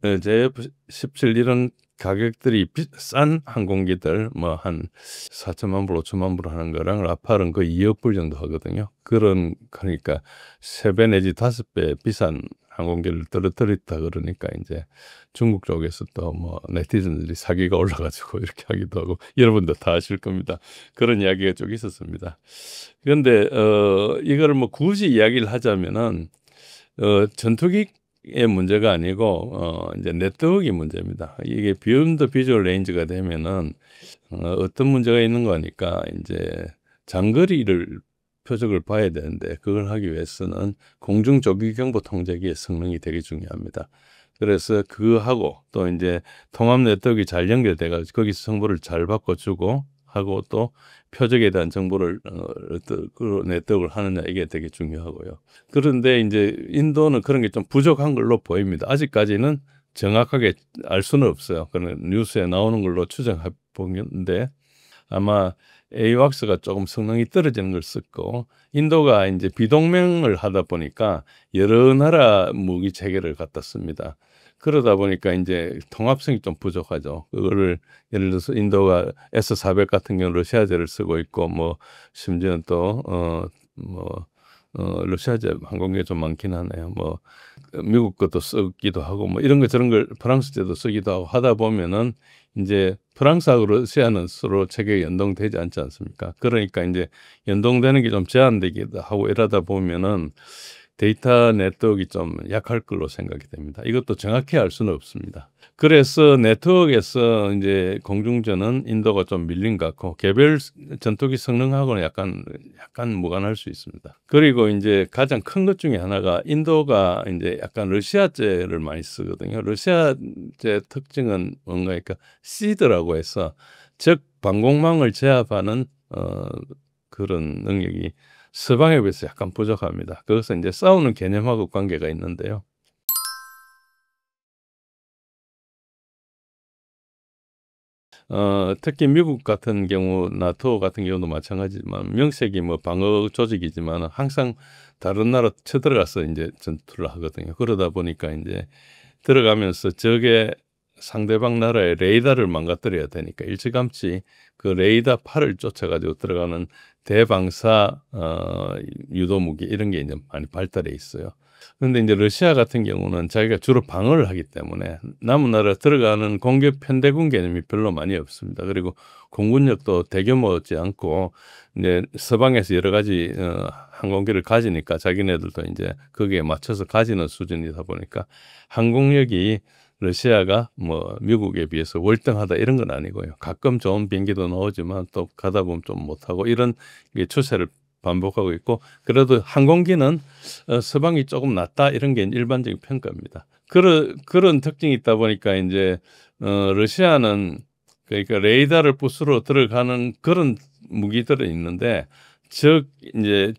JF-17 이런 가격들이 싼 항공기들 뭐 한 4천만 불, 5천만 불 하는 거랑 라팔은 거의 2억 불 정도 하거든요. 그러니까 3배 내지 5배 비싼 항공기를 떨어뜨렸다 그러니까 이제 중국 쪽에서 또 뭐 네티즌들이 사기가 올라가지고 이렇게 하기도 하고, 여러분도 다 아실 겁니다. 그런 이야기가 좀 있었습니다. 그런데 이거를 뭐 굳이 이야기를 하자면은 전투기 의 문제가 아니고 이제 네트워크의 문제입니다. 이게 비욘드 비주얼 레인지가 되면은 어떤 문제가 있는 거니까, 이제 장거리를 표적을 봐야 되는데, 그걸 하기 위해서는 공중 조기 경보 통제기의 성능이 되게 중요합니다. 그래서 그거하고 또 이제 통합 네트워크가 잘 연결돼가지고 거기서 정보를 잘 바꿔주고 하고, 또 표적에 대한 정보를 그 네트워크를 하느냐, 이게 되게 중요하고요. 그런데 이제 인도는 그런 게 좀 부족한 걸로 보입니다. 아직까지는 정확하게 알 수는 없어요. 그런 뉴스에 나오는 걸로 추정해 보는데, 아마 AWACS가 조금 성능이 떨어지는 걸 썼고, 인도가 이제 비동맹을 하다 보니까 여러 나라 무기 체계를 갖다 씁니다. 그러다 보니까 이제 통합성이 좀 부족하죠. 그거를 예를 들어서 인도가 S-400 같은 경우 러시아제를 쓰고 있고, 뭐 심지어는 또 러시아제 항공기가 좀 많긴 하네요. 뭐 미국 것도 쓰기도 하고, 뭐 이런 거 저런 걸 프랑스제도 쓰기도 하고 하다 보면은 이제 프랑스하고 러시아는 서로 체계가 연동되지 않지 않습니까? 그러니까 이제 연동되는 게 좀 제한되기도 하고 이러다 보면은 데이터 네트워크가 좀 약할 걸로 생각이 됩니다. 이것도 정확히 알 수는 없습니다. 그래서 네트워크에서 이제 공중전은 인도가 좀 밀린 것 같고 개별 전투기 성능하고는 약간 무관할 수 있습니다. 그리고 이제 가장 큰 것 중에 하나가 인도가 이제 약간 러시아제를 많이 쓰거든요. 러시아제 특징은 뭔가 그러니까 시드라고 해서 즉 방공망을 제압하는 그런 능력이 서방에 비해서 약간 부족합니다. 그것은 이제 싸우는 개념하고 관계가 있는데요. 특히 미국 같은 경우, 나토 같은 경우도 마찬가지지만 명색이 뭐 방어 조직이지만 항상 다른 나라 쳐들어가서 이제 전투를 하거든요. 그러다 보니까 이제 들어가면서 적의 상대방 나라의 레이더를 망가뜨려야 되니까 일찌감치 그 레이더 팔을 쫓아가지고 들어가는 대방사 유도 무기 이런 게 이제 많이 발달해 있어요. 그런데 이제 러시아 같은 경우는 자기가 주로 방어를 하기 때문에 남은 나라 들어가는 공격 편대군 개념이 별로 많이 없습니다. 그리고 공군력도 대규모지 않고 이제 서방에서 여러 가지 항공기를 가지니까 자기네들도 이제 거기에 맞춰서 가지는 수준이다 보니까 항공력이 러시아가 뭐 미국에 비해서 월등하다 이런 건 아니고요. 가끔 좋은 비행기도 나오지만 또 가다 보면 좀 못하고 이런 추세를 반복하고 있고 그래도 항공기는 서방이 조금 낫다 이런 게 일반적인 평가입니다. 그런 특징이 있다 보니까 이제 러시아는 그러니까 레이더를 부수러 들어가는 그런 무기들은 있는데 이제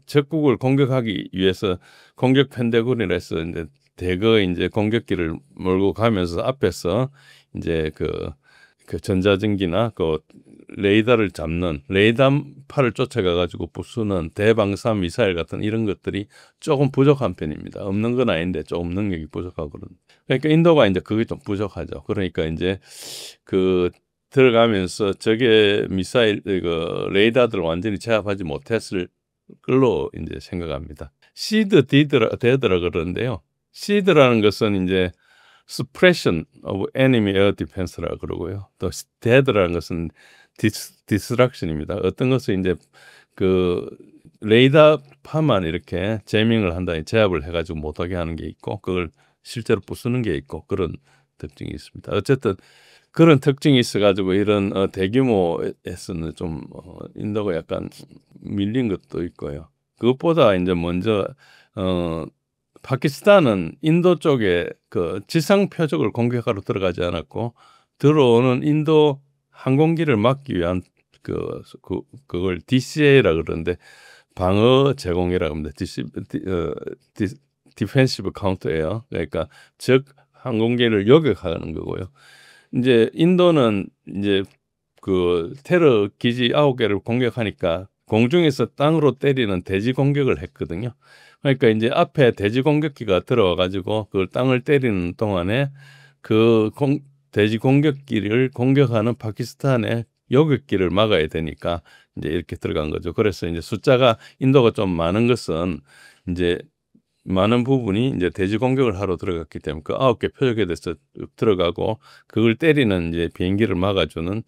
적국을 공격하기 위해서 공격 편대군이라 해서 이제 대거 이제 공격기를 몰고 가면서 앞에서 이제 그 전자전기나 그 레이더를 잡는 레이더팔을 쫓아가 가지고 부수는 대방사 미사일 같은 이런 것들이 조금 부족한 편입니다. 없는 건 아닌데 조금 능력이 부족하거든요. 그러니까 인도가 이제 그게 좀 부족하죠. 그러니까 이제 그 들어가면서 적의 미사일 그 레이더들을 완전히 제압하지 못했을 걸로 이제 생각합니다. 시드 데드라 그러는데요. 시드라는 것은 이제 suppression of enemy air defense라 그러고요. 또 dead라는 것은 distraction입니다. 어떤 것을 이제 그 레이더파만 이렇게 제밍을 한다, 제압을 해가지고 못하게 하는 게 있고, 그걸 실제로 부수는 게 있고 그런 특징이 있습니다. 어쨌든 그런 특징이 있어가지고 이런 대규모에서는 좀 인도가 약간 밀린 것도 있고요. 그것보다 이제 먼저 파키스탄은 인도 쪽에 그 지상 표적을 공격하러 들어가지 않았고 들어오는 인도 항공기를 막기 위한 그걸 DCA라 그러는데 방어 제공이라고 합니다. 디펜시브 카운터예요. 그러니까 적 항공기를 요격하는 거고요. 이제 인도는 이제 그 테러 기지 9개를 공격하니까 공중에서 땅으로 때리는 대지 공격을 했거든요. 그러니까 이제 앞에 대지 공격기가 들어와 가지고 그 땅을 때리는 동안에 대지 공격기를 공격하는 파키스탄의 요격기를 막아야 되니까 이제 이렇게 들어간 거죠. 그래서 이제 숫자가 인도가 좀 많은 것은 이제 많은 부분이 이제 대지 공격을 하러 들어갔기 때문에 그 9개 표적에 대해서 들어가고 그걸 때리는 이제 비행기를 막아주는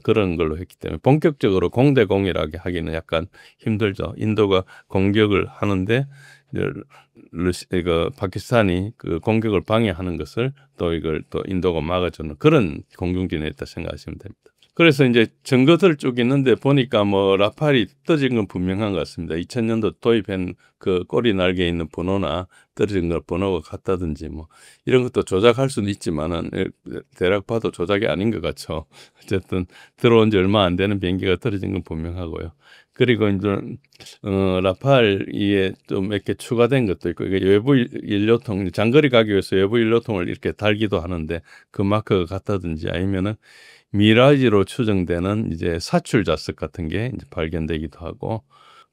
그런 걸로 했기 때문에 본격적으로 공대공이라고 하기는 약간 힘들죠. 인도가 공격을 하는데 이거 파키스탄이 그 공격을 방해하는 것을 또 이걸 또 인도가 막아주는 그런 공중전이었다 생각하시면 됩니다. 그래서 이제 증거들 쭉 있는데 보니까 뭐 라팔이 떨어진 건 분명한 것 같습니다. 2000년도 도입한 그 꼬리 날개에 있는 번호나 떨어진 걸 번호가 같다든지 뭐 이런 것도 조작할 수는 있지만은 대략 봐도 조작이 아닌 것 같죠. 어쨌든 들어온 지 얼마 안 되는 비행기가 떨어진 건 분명하고요. 그리고 이제 라팔이에 좀 몇 개 추가된 것도 있고 이게 외부 연료통 장거리 가기 위해서 외부 연료통을 이렇게 달기도 하는데 그 마크가 같다든지 아니면은 미라지로 추정되는 이제 사출 자석 같은 게 이제 발견되기도 하고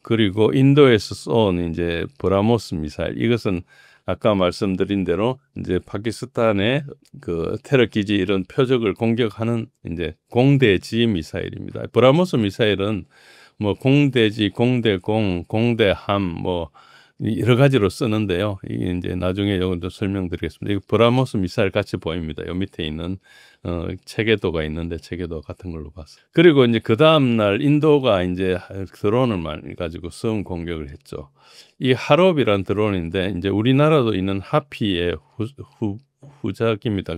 그리고 인도에서 쏜 이제 브라모스 미사일 이것은 아까 말씀드린 대로 이제 파키스탄의 그 테러 기지 이런 표적을 공격하는 이제 공대지 미사일입니다. 브라모스 미사일은 뭐 공대지, 공대공, 공대함 뭐 여러 가지로 쓰는데요. 이게 이제 나중에 이것도 설명드리겠습니다. 이거 브라모스 미사일 같이 보입니다. 요 밑에 있는 체계도가 있는데 체계도 같은 걸로 봤어요. 그리고 이제 그 다음 날 인도가 이제 드론을 많이 가지고 섬 공격을 했죠. 이 하롭이란 드론인데 이제 우리나라도 있는 하피의 후작입니다.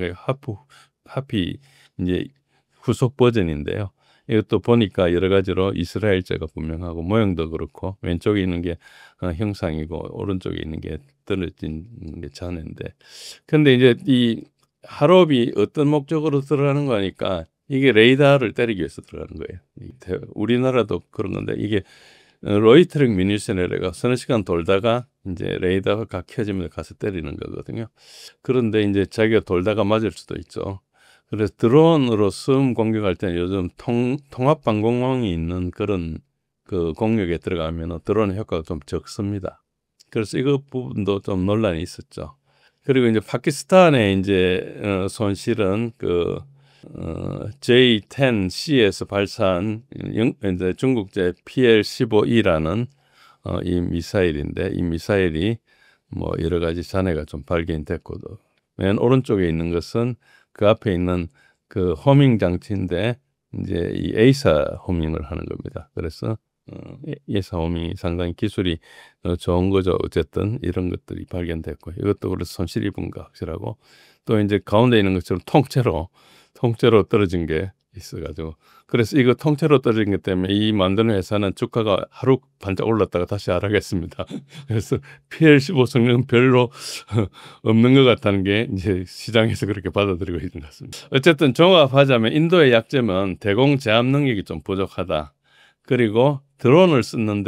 하피 이제 후속 버전인데요. 이것도 보니까 여러 가지로 이스라엘제가 분명하고 모양도 그렇고 왼쪽에 있는 게 형상이고 오른쪽에 있는 게 떨어진 게 잔해인데 근데 이제 이 하롭이 어떤 목적으로 들어가는 거니까 이게 레이더를 때리기 위해서 들어가는 거예요. 우리나라도 그런 건데 이게 로이터링 뮤니션이라가 서너 시간 돌다가 이제 레이더가 켜지면 가서 때리는 거거든요. 그런데 이제 자기가 돌다가 맞을 수도 있죠. 그래서 드론으로 섬 공격할 때는 요즘 통합 방공망이 있는 그런 그 공격에 들어가면 드론 효과가 좀 적습니다. 그래서 이거 부분도 좀 논란이 있었죠. 그리고 이제 파키스탄의 이제 손실은 그 J-10C에서 발사한 이제 중국제 PL-15E라는 이 미사일인데 이 미사일이 뭐 여러 가지 잔해가 좀 발견됐고도 맨 오른쪽에 있는 것은 그 앞에 있는 그 호밍 장치인데 이제 이 에이사 호밍을 하는 겁니다. 그래서 에이사 호밍이 상당히 기술이 좋은 거죠. 어쨌든 이런 것들이 발견됐고 이것도 그래서 손실 입은 거 확실하고 또 이제 가운데 있는 것처럼 통째로 떨어진 게 있어가지고 그래서 이거 통째로 떨어진 것 때문에 이 만드는 회사는 주가가 하루 반짝 올랐다가 다시 하락했습니다. 그래서 PL15 성능은 별로 없는 것 같다는 게 이제 시장에서 그렇게 받아들이고 있는 것 같습니다. 어쨌든 종합하자면 인도의 약점은 대공 제압 능력이 좀 부족하다. 그리고 드론을 썼던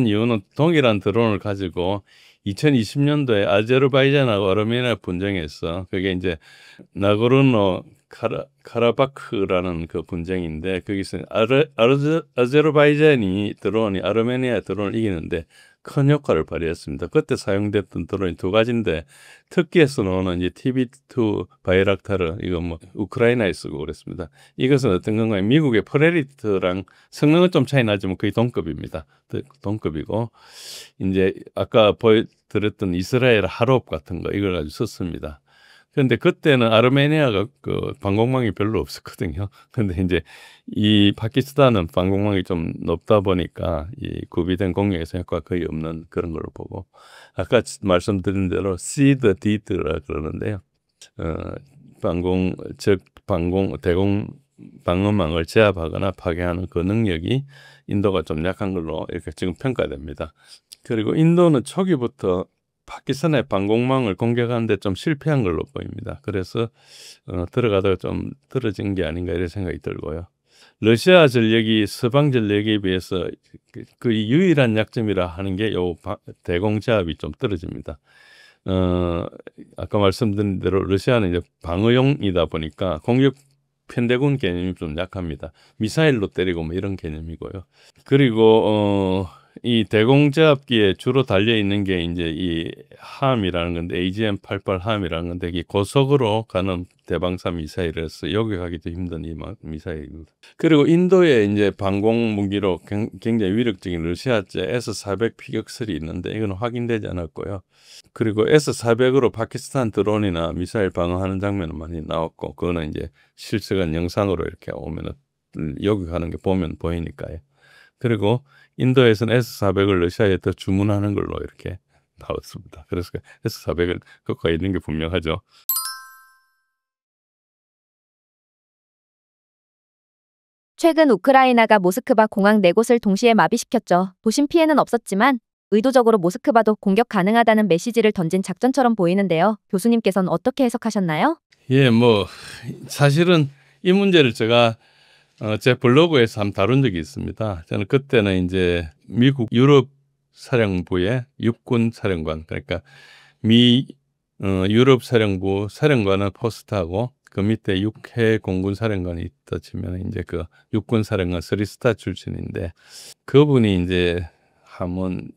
이유는 동일한 드론을 가지고 2020년도에 아제르바이잔하고 아르메니아 분쟁에서 그게 이제 나고르노 카라바크라는 그 분쟁인데 거기서 아제르바이잔이 드론이 아르메니아 드론을 이기는데 큰 효과를 발휘했습니다. 그때 사용됐던 드론이 두 가지인데 터키에서 나오는 이제 TB2 바이락타르 이거 뭐 우크라이나에 쓰고 그랬습니다. 이것은 어떤 건가요? 미국의 프레리트랑 성능은 좀 차이 나지만 거의 동급입니다. 동급이고 이제 아까 보여드렸던 이스라엘 하롭 같은 거 이걸 가지고 썼습니다. 그런데 그때는 아르메니아가 그 방공망이 별로 없었거든요. 근데 이제 이 파키스탄은 방공망이 좀 높다 보니까 이 구비된 공격에서 효과가 거의 없는 그런 걸로 보고 아까 말씀드린 대로 시드 디드라 그러는데요. 대공 방어망을 제압하거나 파괴하는 그 능력이 인도가 좀 약한 걸로 이렇게 지금 평가됩니다. 그리고 인도는 초기부터 파키스탄의 방공망을 공격하는데 좀 실패한 걸로 보입니다. 그래서 들어가다가 좀 떨어진 게 아닌가 이런 생각이 들고요. 러시아 전력이 서방 전력에 비해서 그 유일한 약점이라 하는 게 요 대공 제압이 좀 떨어집니다. 아까 말씀드린 대로 러시아는 이제 방어용이다 보니까 공격 편대군 개념이 좀 약합니다. 미사일로 때리고 뭐 이런 개념이고요. 그리고 이 대공제압기에 주로 달려 있는 게 이제 이 함이라는 건데 AGM-88 함이라는 건데 이게 고속으로 가는 대방사 미사일에서 요격하기도 힘든 이 미사일입니다. 그리고 인도의 이제 방공 무기로 굉장히 위력적인 러시아제 S-400 피격설이 있는데 이건 확인되지 않았고요. 그리고 S-400으로 파키스탄 드론이나 미사일 방어하는 장면은 많이 나왔고 그거는 이제 실시간 영상으로 이렇게 오면은 요격하는 게 보면 보이니까요. 그리고 인도에서는 S-400을 러시아에 더 주문하는 걸로 이렇게 나왔습니다. 그래서 S-400은 효과가 있는 게 분명하죠. 최근 우크라이나가 모스크바 공항 4곳을 동시에 마비시켰죠. 도심 피해는 없었지만 의도적으로 모스크바도 공격 가능하다는 메시지를 던진 작전처럼 보이는데요. 교수님께서는 어떻게 해석하셨나요? 예, 뭐 사실은 이 문제를 제가 제 블로그에서 한번 다룬 적이 있습니다. 저는 그때는 이제 미국 유럽 사령부의 육군 사령관, 그러니까 유럽 사령부 사령관은 포스트하고 그 밑에 육해 공군 사령관이 있다 치면 이제 그 육군 사령관 3스타 출신인데 그분이 이제 한번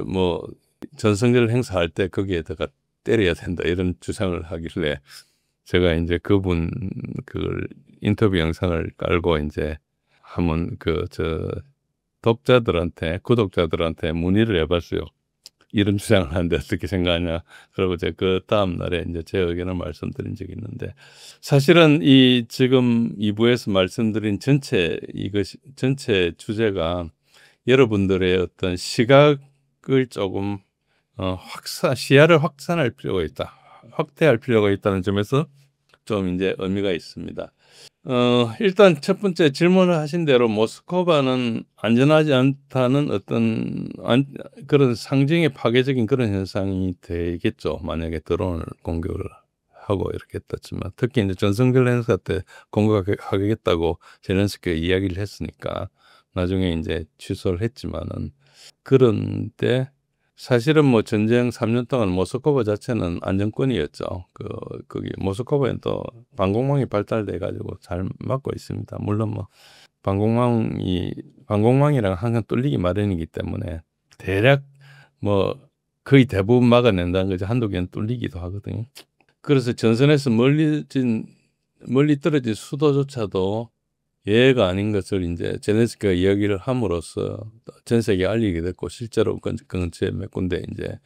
뭐 전성기를 행사할 때 거기에다가 때려야 된다 이런 주장을 하길래 제가 이제 그분 그 인터뷰 영상을 깔고 이제 한번 독자들한테, 구독자들한테 문의를 해봤어요. 이런 주장을 하는데 어떻게 생각하냐. 그리고 제가 그 다음 날에 이제 제 의견을 말씀드린 적이 있는데, 사실은 이 지금 2부에서 말씀드린 전체 주제가 여러분들의 어떤 시각을 조금 시야를 확산할 필요가 있다. 확대할 필요가 있다는 점에서 좀 이제 의미가 있습니다. 일단 첫 번째 질문을 하신 대로 모스크바는 안전하지 않다는 어떤 그런 상징의 파괴적인 그런 현상이 되겠죠. 만약에 드론을 공격을 하고 이렇게 했다지만, 특히 이제 전성절 행사 때 공격하겠다고 젤렌스키가 이야기를 했으니까 나중에 이제 취소를 했지만은, 그런데 사실은 뭐 전쟁 3년 동안 모스크바 자체는 안정권이었죠. 거기 모스크바엔 또 방공망이 발달돼 가지고 잘 막고 있습니다. 물론 뭐 방공망이랑 항상 뚫리기 마련이기 때문에 대략 뭐 거의 대부분 막아낸다는 거죠. 한두 개는 뚫리기도 하거든요. 그래서 전선에서 멀리 떨어진 수도조차도 예가 아닌 것을 이제 젤렌스키가 이야기를 함으로써 전 세계에 알리게 됐고, 실제로 근처에 몇 군데 이제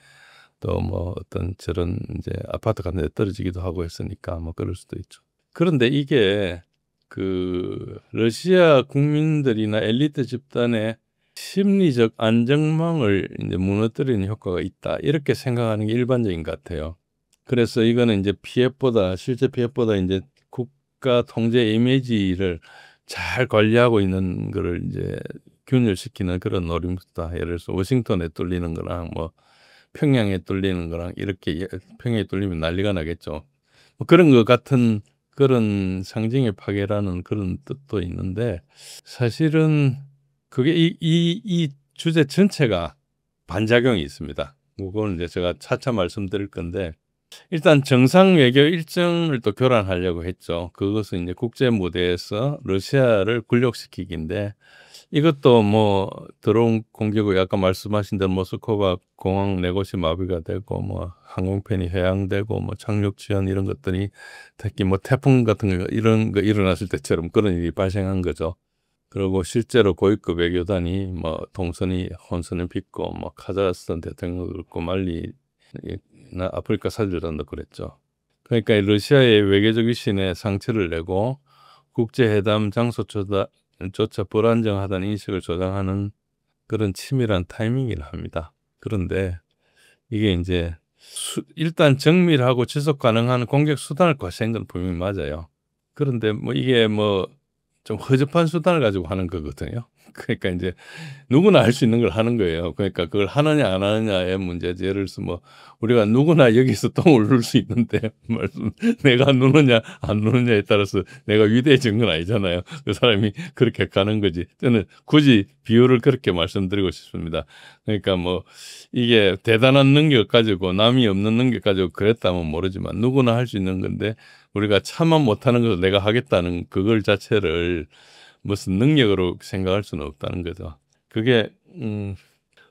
또 뭐 어떤 저런 이제 아파트 같은 데 떨어지기도 하고 했으니까 뭐 그럴 수도 있죠. 그런데 이게 그 러시아 국민들이나 엘리트 집단의 심리적 안정망을 이제 무너뜨리는 효과가 있다, 이렇게 생각하는 게 일반적인 것 같아요. 그래서 이거는 이제 실제 피해보다 이제 국가 통제 이미지를 잘 관리하고 있는 거를 이제 균열시키는 그런 노림수다. 예를 들어서 워싱턴에 뚫리는 거랑 뭐 평양에 뚫리는 거랑 이렇게, 평양에 뚫리면 난리가 나겠죠. 뭐 그런 것 같은 그런 상징의 파괴라는 그런 뜻도 있는데, 사실은 그게 이 주제 전체가 반작용이 있습니다. 그거는 이제 제가 차차 말씀드릴 건데, 일단 정상 외교 일정을 또 교란하려고 했죠. 그것은 이제 국제 무대에서 러시아를 굴욕시키기인데, 이것도 뭐 드론 공격을 아까 말씀하신 대로 모스크바 공항 네 곳이 마비가 되고, 뭐 항공편이 회항되고, 뭐 착륙 지연 이런 것들이, 특히 뭐 태풍 같은 거 이런 거 일어났을 때처럼 그런 일이 발생한 거죠. 그리고 실제로 고위급 외교단이 뭐 동선이 혼선을 빚고, 뭐 카자흐스탄 대통령도 그렇고 말리나 아프리카 사절단도 그랬죠. 그러니까 러시아의 외교적 위신에 상처를 내고 국제회담 장소조차 불안정하다는 인식을 조장하는 그런 치밀한 타이밍이라 합니다. 그런데 이게 이제 일단 정밀하고 지속 가능한 공격 수단을 과시한 건 분명히 맞아요. 그런데 뭐 이게 뭐 좀 허접한 수단을 가지고 하는 거거든요. 그러니까 이제 누구나 할 수 있는 걸 하는 거예요. 그러니까 그걸 하느냐 안 하느냐의 문제지. 예를 들어서 뭐 우리가 누구나 여기서 똥을 누를 수 있는데 내가 누느냐 안 누느냐에 따라서 내가 위대해진 건 아니잖아요. 그 사람이 그렇게 가는 거지. 저는 굳이 비유를 그렇게 말씀드리고 싶습니다. 그러니까 뭐 이게 대단한 능력 가지고 남이 없는 능력 가지고 그랬다면 모르지만 누구나 할 수 있는 건데, 우리가 차마 못하는 것을 내가 하겠다는 그걸 자체를 무슨 능력으로 생각할 수는 없다는 거죠. 그게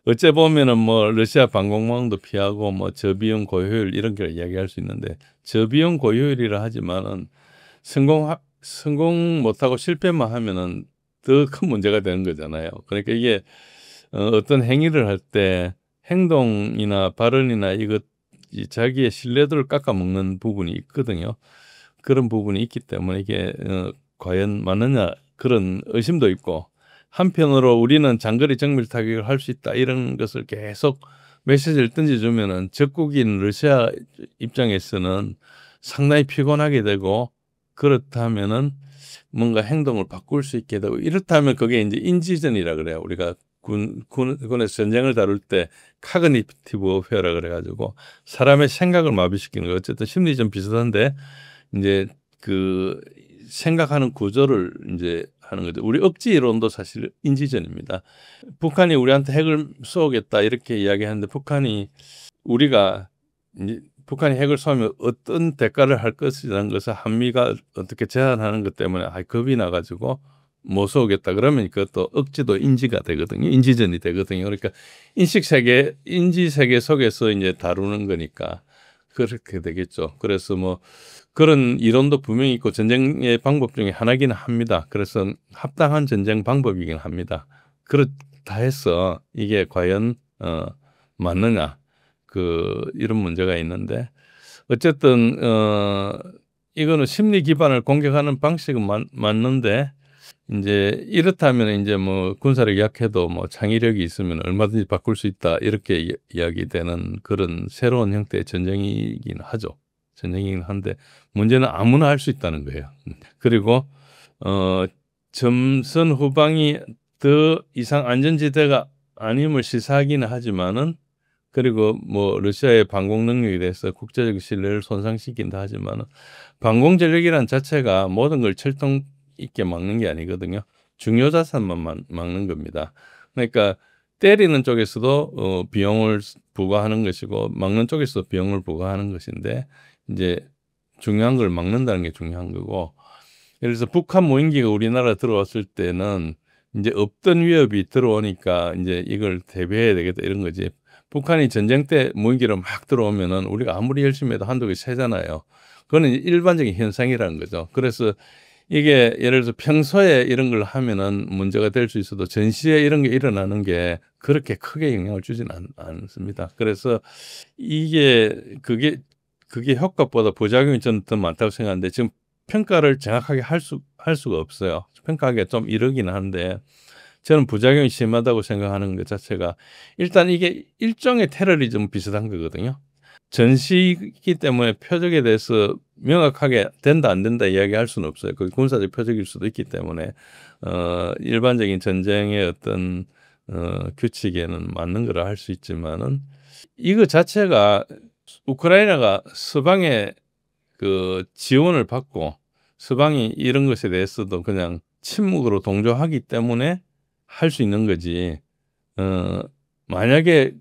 어째 보면은 뭐 러시아 방공망도 피하고 뭐 저비용 고효율 이런 걸 이야기할 수 있는데, 저비용 고효율이라 하지만은 성공 못하고 실패만 하면은 더 큰 문제가 되는 거잖아요. 그러니까 이게 어떤 행위를 할 때 행동이나 발언이나 자기의 신뢰도를 깎아먹는 부분이 있거든요. 그런 부분이 있기 때문에 이게 과연 맞느냐 그런 의심도 있고, 한편으로 우리는 장거리 정밀 타격을 할 수 있다 이런 것을 계속 메시지를 던져주면은 적국인 러시아 입장에서는 상당히 피곤하게 되고, 그렇다면은 뭔가 행동을 바꿀 수 있게 되고, 이렇다면 그게 이제 인지전이라 그래요. 우리가 군에서 전쟁을 다룰 때 카그니티브 워페어라 그래가지고 사람의 생각을 마비시키는 거. 어쨌든 심리전 비슷한데 이제 그 생각하는 구조를 이제 하는 거죠. 우리 억지 이론도 사실 인지전입니다. 북한이 우리한테 핵을 쏘겠다 이렇게 이야기하는데, 북한이 핵을 쏘면 어떤 대가를 할 것이라는 것을 한미가 어떻게 제안하는 것 때문에 겁이 나가지고 못 쏘겠다 그러면 그것도 억지도 인지가 되거든요. 인지전이 되거든요. 그러니까 인지 세계 속에서 이제 다루는 거니까 그렇게 되겠죠. 그래서 뭐 그런 이론도 분명히 있고 전쟁의 방법 중에 하나긴 합니다. 그래서 합당한 전쟁 방법이긴 합니다. 그렇기 다 해서 이게 과연 맞느냐 이런 문제가 있는데 어쨌든 이거는 심리 기반을 공격하는 방식은 맞는데 이제 이렇다면 이제 뭐 군사력 약해도 뭐 창의력이 있으면 얼마든지 바꿀 수 있다 이렇게 이야기되는 그런 새로운 형태의 전쟁이긴 하죠. 전쟁이긴 한데 문제는 아무나 할 수 있다는 거예요. 그리고 점선 후방이 더 이상 안전지대가 아님을 시사하기는 하지만은 그리고 뭐 러시아의 방공 능력에 대해서 국제적 신뢰를 손상시킨다 하지만은 방공 전력이란 자체가 모든 걸 철통 있게 막는 게 아니거든요. 중요 자산만 막는 겁니다. 그러니까 때리는 쪽에서도 비용을 부과하는 것이고 막는 쪽에서도 비용을 부과하는 것인데 이제 중요한 걸 막는다는 게 중요한 거고 예를 들어서 북한 무인기가 우리나라 들어왔을 때는 이제 없던 위협이 들어오니까 이제 이걸 대비해야 되겠다 이런 거지. 북한이 전쟁 때 무인기로 막 들어오면은 우리가 아무리 열심히 해도 한두 개 세잖아요. 그거는 일반적인 현상이라는 거죠. 그래서 이게 예를 들어서 평소에 이런 걸 하면은 문제가 될 수 있어도 전시에 이런 게 일어나는 게 그렇게 크게 영향을 주지는 않습니다. 그래서 그게 효과보다 부작용이 저는 더 많다고 생각하는데 지금 평가를 정확하게 할 수가 없어요. 평가하기가 좀 이르긴 한데 저는 부작용이 심하다고 생각하는 것 자체가 일단 이게 일종의 테러리즘 비슷한 거거든요. 전시이기 때문에 표적에 대해서 명확하게 된다 안 된다 이야기할 수는 없어요. 그 군사적 표적일 수도 있기 때문에 일반적인 전쟁의 어떤 규칙에는 맞는 거라 할 수 있지만은 이거 자체가 우크라이나가 서방의 그 지원을 받고 서방이 이런 것에 대해서도 그냥 침묵으로 동조하기 때문에 할 수 있는 거지. 만약에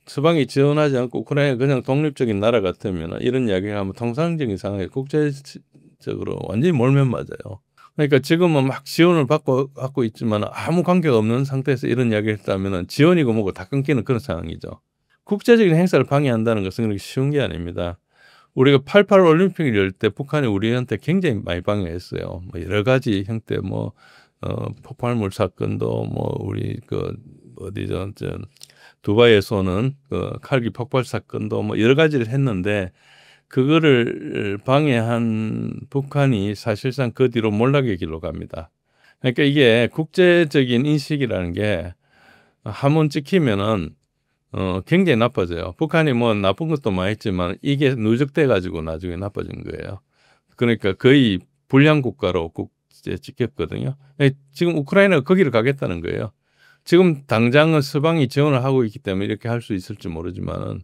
서방이 지원하지 않고 우크라이나가 그냥 독립적인 나라 같으면 이런 이야기를 하면 통상적인 상황에 국제적으로 완전히 몰면 맞아요. 그러니까 지금은 막 지원을 받고 있지만 아무 관계가 없는 상태에서 이런 이야기를 했다면 지원이고 뭐고 다 끊기는 그런 상황이죠. 국제적인 행사를 방해한다는 것은 그렇게 쉬운 게 아닙니다. 우리가 88 올림픽을 열 때 북한이 우리한테 굉장히 많이 방해했어요. 뭐 여러 가지 형태 폭발물 사건도 뭐 우리 어디죠? 두바이에서는 칼기 폭발 사건도 뭐 여러 가지를 했는데 그거를 방해한 북한이 사실상 그 뒤로 몰락의 길로 갑니다. 그러니까 이게 국제적인 인식이라는 게 한 번 찍히면은 굉장히 나빠져요. 북한이 뭐 나쁜 것도 많이 했지만 이게 누적돼 가지고 나중에 나빠진 거예요. 그러니까 거의 불량 국가로 국제 찍혔거든요. 지금 우크라이나가 거기를 가겠다는 거예요. 지금 당장은 서방이 지원을 하고 있기 때문에 이렇게 할 수 있을지 모르지만은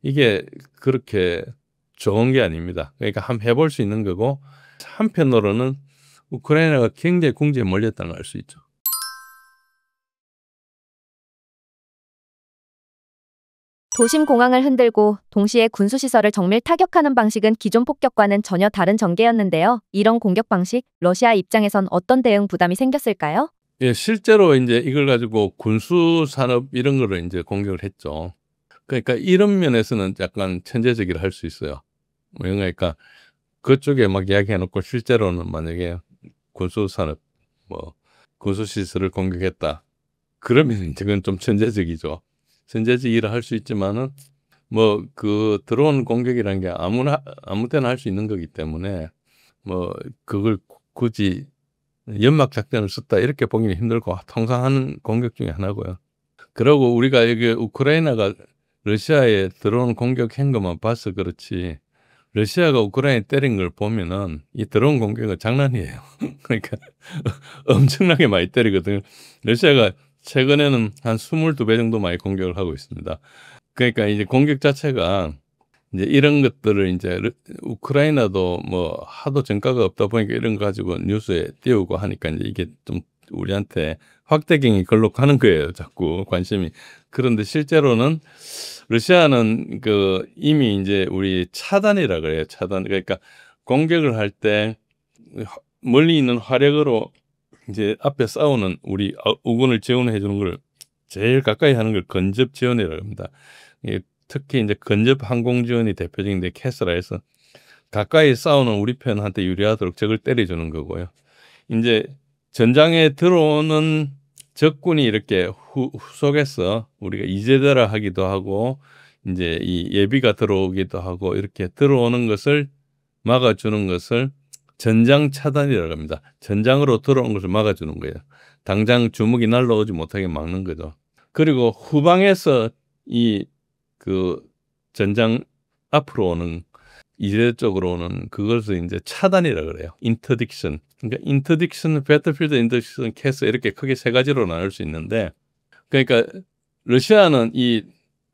이게 그렇게 좋은 게 아닙니다. 그러니까 한번 해볼 수 있는 거고 한편으로는 우크라이나가 굉장히 궁지에 몰렸다는 걸 알 수 있죠. 도심 공항을 흔들고 동시에 군수시설을 정밀 타격하는 방식은 기존 폭격과는 전혀 다른 전개였는데요. 이런 공격 방식, 러시아 입장에선 어떤 대응 부담이 생겼을까요? 예, 실제로 이제 이걸 가지고 군수 산업 이런 거를 이제 공격을 했죠. 그러니까 이런 면에서는 약간 천재적이라 할 수 있어요. 그러니까 그쪽에 막 이야기해놓고 실제로는 만약에 군수 산업, 뭐 군수 시설을 공격했다. 그러면 이제 그건 좀 천재적이죠. 천재적이라 할 수 있지만은 뭐 드론 공격이라는 게 아무 때나 할 수 있는 거기 때문에 뭐 그걸 굳이 연막 작전을 썼다 이렇게 보기는 힘들고 통상 하는 공격 중에 하나고요. 그리고 우리가 여기 우크라이나가 러시아에 드론 공격한 것만 봐서 그렇지 러시아가 우크라이나에 때린 걸 보면은 이 드론 공격은 장난이에요. 그러니까 엄청나게 많이 때리거든요. 러시아가 최근에는 한 22배 정도 많이 공격을 하고 있습니다. 그러니까 이제 공격 자체가 이제 이런 것들을 이제 우크라이나도 뭐 하도 전가가 없다 보니까 이런 거 가지고 뉴스에 띄우고 하니까 이제 이게 좀 우리한테 확대경이 걸로 가는 거예요. 자꾸 관심이. 그런데 실제로는 러시아는 이미 이제 우리 차단이라 그래요. 차단. 그러니까 공격을 할 때 멀리 있는 화력으로 이제 앞에 싸우는 우리 우군을 지원해 주는 걸 제일 가까이 하는 걸 근접 지원이라고 합니다. 특히 이제 근접 항공 지원이 대표적인데 캐스라에서 가까이 싸우는 우리 편한테 유리하도록 적을 때려주는 거고요. 이제 전장에 들어오는 적군이 이렇게 후속해서 우리가 이제더라 하기도 하고 이제 이 예비가 들어오기도 하고 이렇게 들어오는 것을 막아주는 것을 전장 차단이라고 합니다. 전장으로 들어오는 것을 막아주는 거예요. 당장 주먹이 날라오지 못하게 막는 거죠. 그리고 후방에서 이 그 전장 앞으로 오는 이제 쪽으로 오는 그것을 이제 차단이라고 그래요. 인터딕션. 그러니까 인터딕션, 배틀필드 인터딕션, 캐스 이렇게 크게 세 가지로 나눌 수 있는데, 그러니까 러시아는 이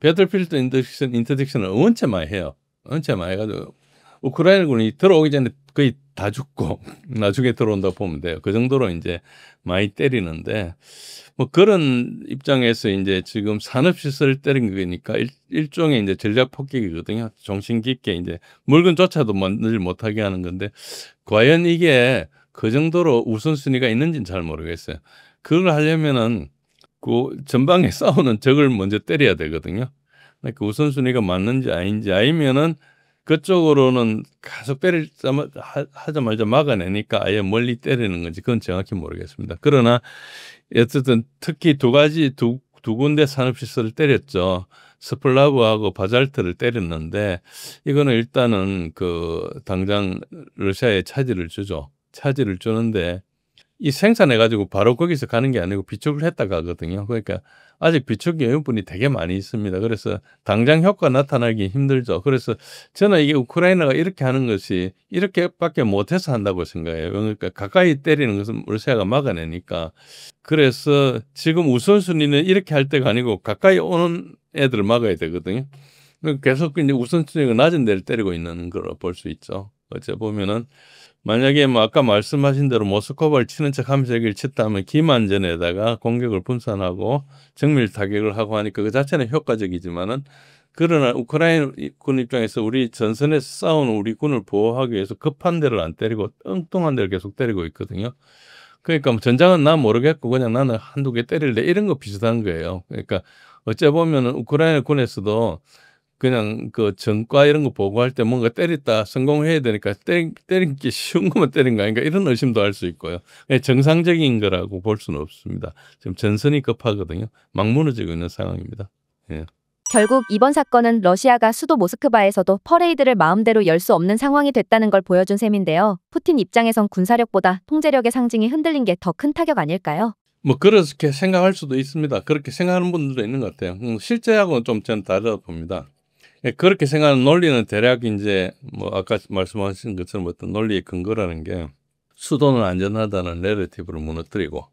배틀필드 인터딕션을 원체 많이 해요. 원체 많이 해가지고 우크라이나군이 들어오기 전에 거의 다 죽고 나중에 들어온다고 보면 돼요. 그 정도로 이제 많이 때리는데, 뭐 그런 입장에서 이제 지금 산업시설을 때린 거니까 일종의 이제 전략 폭격이거든요. 정신 깊게 이제 물건조차도 만들지 못하게 하는 건데, 과연 이게 그 정도로 우선순위가 있는지는 잘 모르겠어요. 그걸 하려면은 그 전방에 싸우는 적을 먼저 때려야 되거든요. 그러니까 우선순위가 맞는지 아닌지, 아니면은 그쪽으로는 계속 하자마자 막아내니까 아예 멀리 때리는 건지 그건 정확히 모르겠습니다. 그러나 어쨌든 특히 두 군데 산업시설을 때렸죠. 스플라브하고 바잘트를 때렸는데 이거는 일단은 그 당장 러시아에 차질을 주죠. 차질을 주는데 이 생산해가지고 바로 거기서 가는 게 아니고 비축을 했다 가거든요. 그러니까 아직 비축 여유분이 되게 많이 있습니다. 그래서 당장 효과 나타나기 힘들죠. 그래서 저는 이게 우크라이나가 이렇게 하는 것이 이렇게밖에 못해서 한다고 생각해요. 그러니까 가까이 때리는 것은 러시아가 막아내니까. 그래서 지금 우선순위는 이렇게 할 때가 아니고 가까이 오는 애들을 막아야 되거든요. 계속 이제 우선순위가 낮은 데를 때리고 있는 걸 볼 수 있죠. 어째 보면은 만약에 뭐 아까 말씀하신 대로 모스크바를 치는 척하면서 여기를 쳤다면 기만전에다가 공격을 분산하고 정밀 타격을 하고 하니까 그 자체는 효과적이지만은, 그러나 우크라이나 군 입장에서 우리 전선에서 싸우는 우리 군을 보호하기 위해서 급한 데를 안 때리고 엉뚱한 데를 계속 때리고 있거든요. 그러니까 뭐 전장은 난 모르겠고 그냥 나는 한두 개 때릴래 이런 거 비슷한 거예요. 그러니까 어째 보면은 우크라이나 군에서도 그냥 그 전과 이런 거 보고할 때 뭔가 때렸다 성공해야 되니까 때린 게 쉬운 것만 때린 거 아닌가 이런 의심도 할 수 있고요. 정상적인 거라고 볼 수는 없습니다. 지금 전선이 급하거든요. 막 무너지고 있는 상황입니다. 예. 결국 이번 사건은 러시아가 수도 모스크바에서도 퍼레이드를 마음대로 열 수 없는 상황이 됐다는 걸 보여준 셈인데요. 푸틴 입장에선 군사력보다 통제력의 상징이 흔들린 게 더 큰 타격 아닐까요? 뭐 그렇게 생각할 수도 있습니다. 그렇게 생각하는 분들도 있는 것 같아요. 실제하고는 좀 저는 다르다 봅니다. 그렇게 생각하는 논리는 대략 이제 뭐 아까 말씀하신 것처럼 어떤 논리의 근거라는 게 수도는 안전하다는 내러티브를 무너뜨리고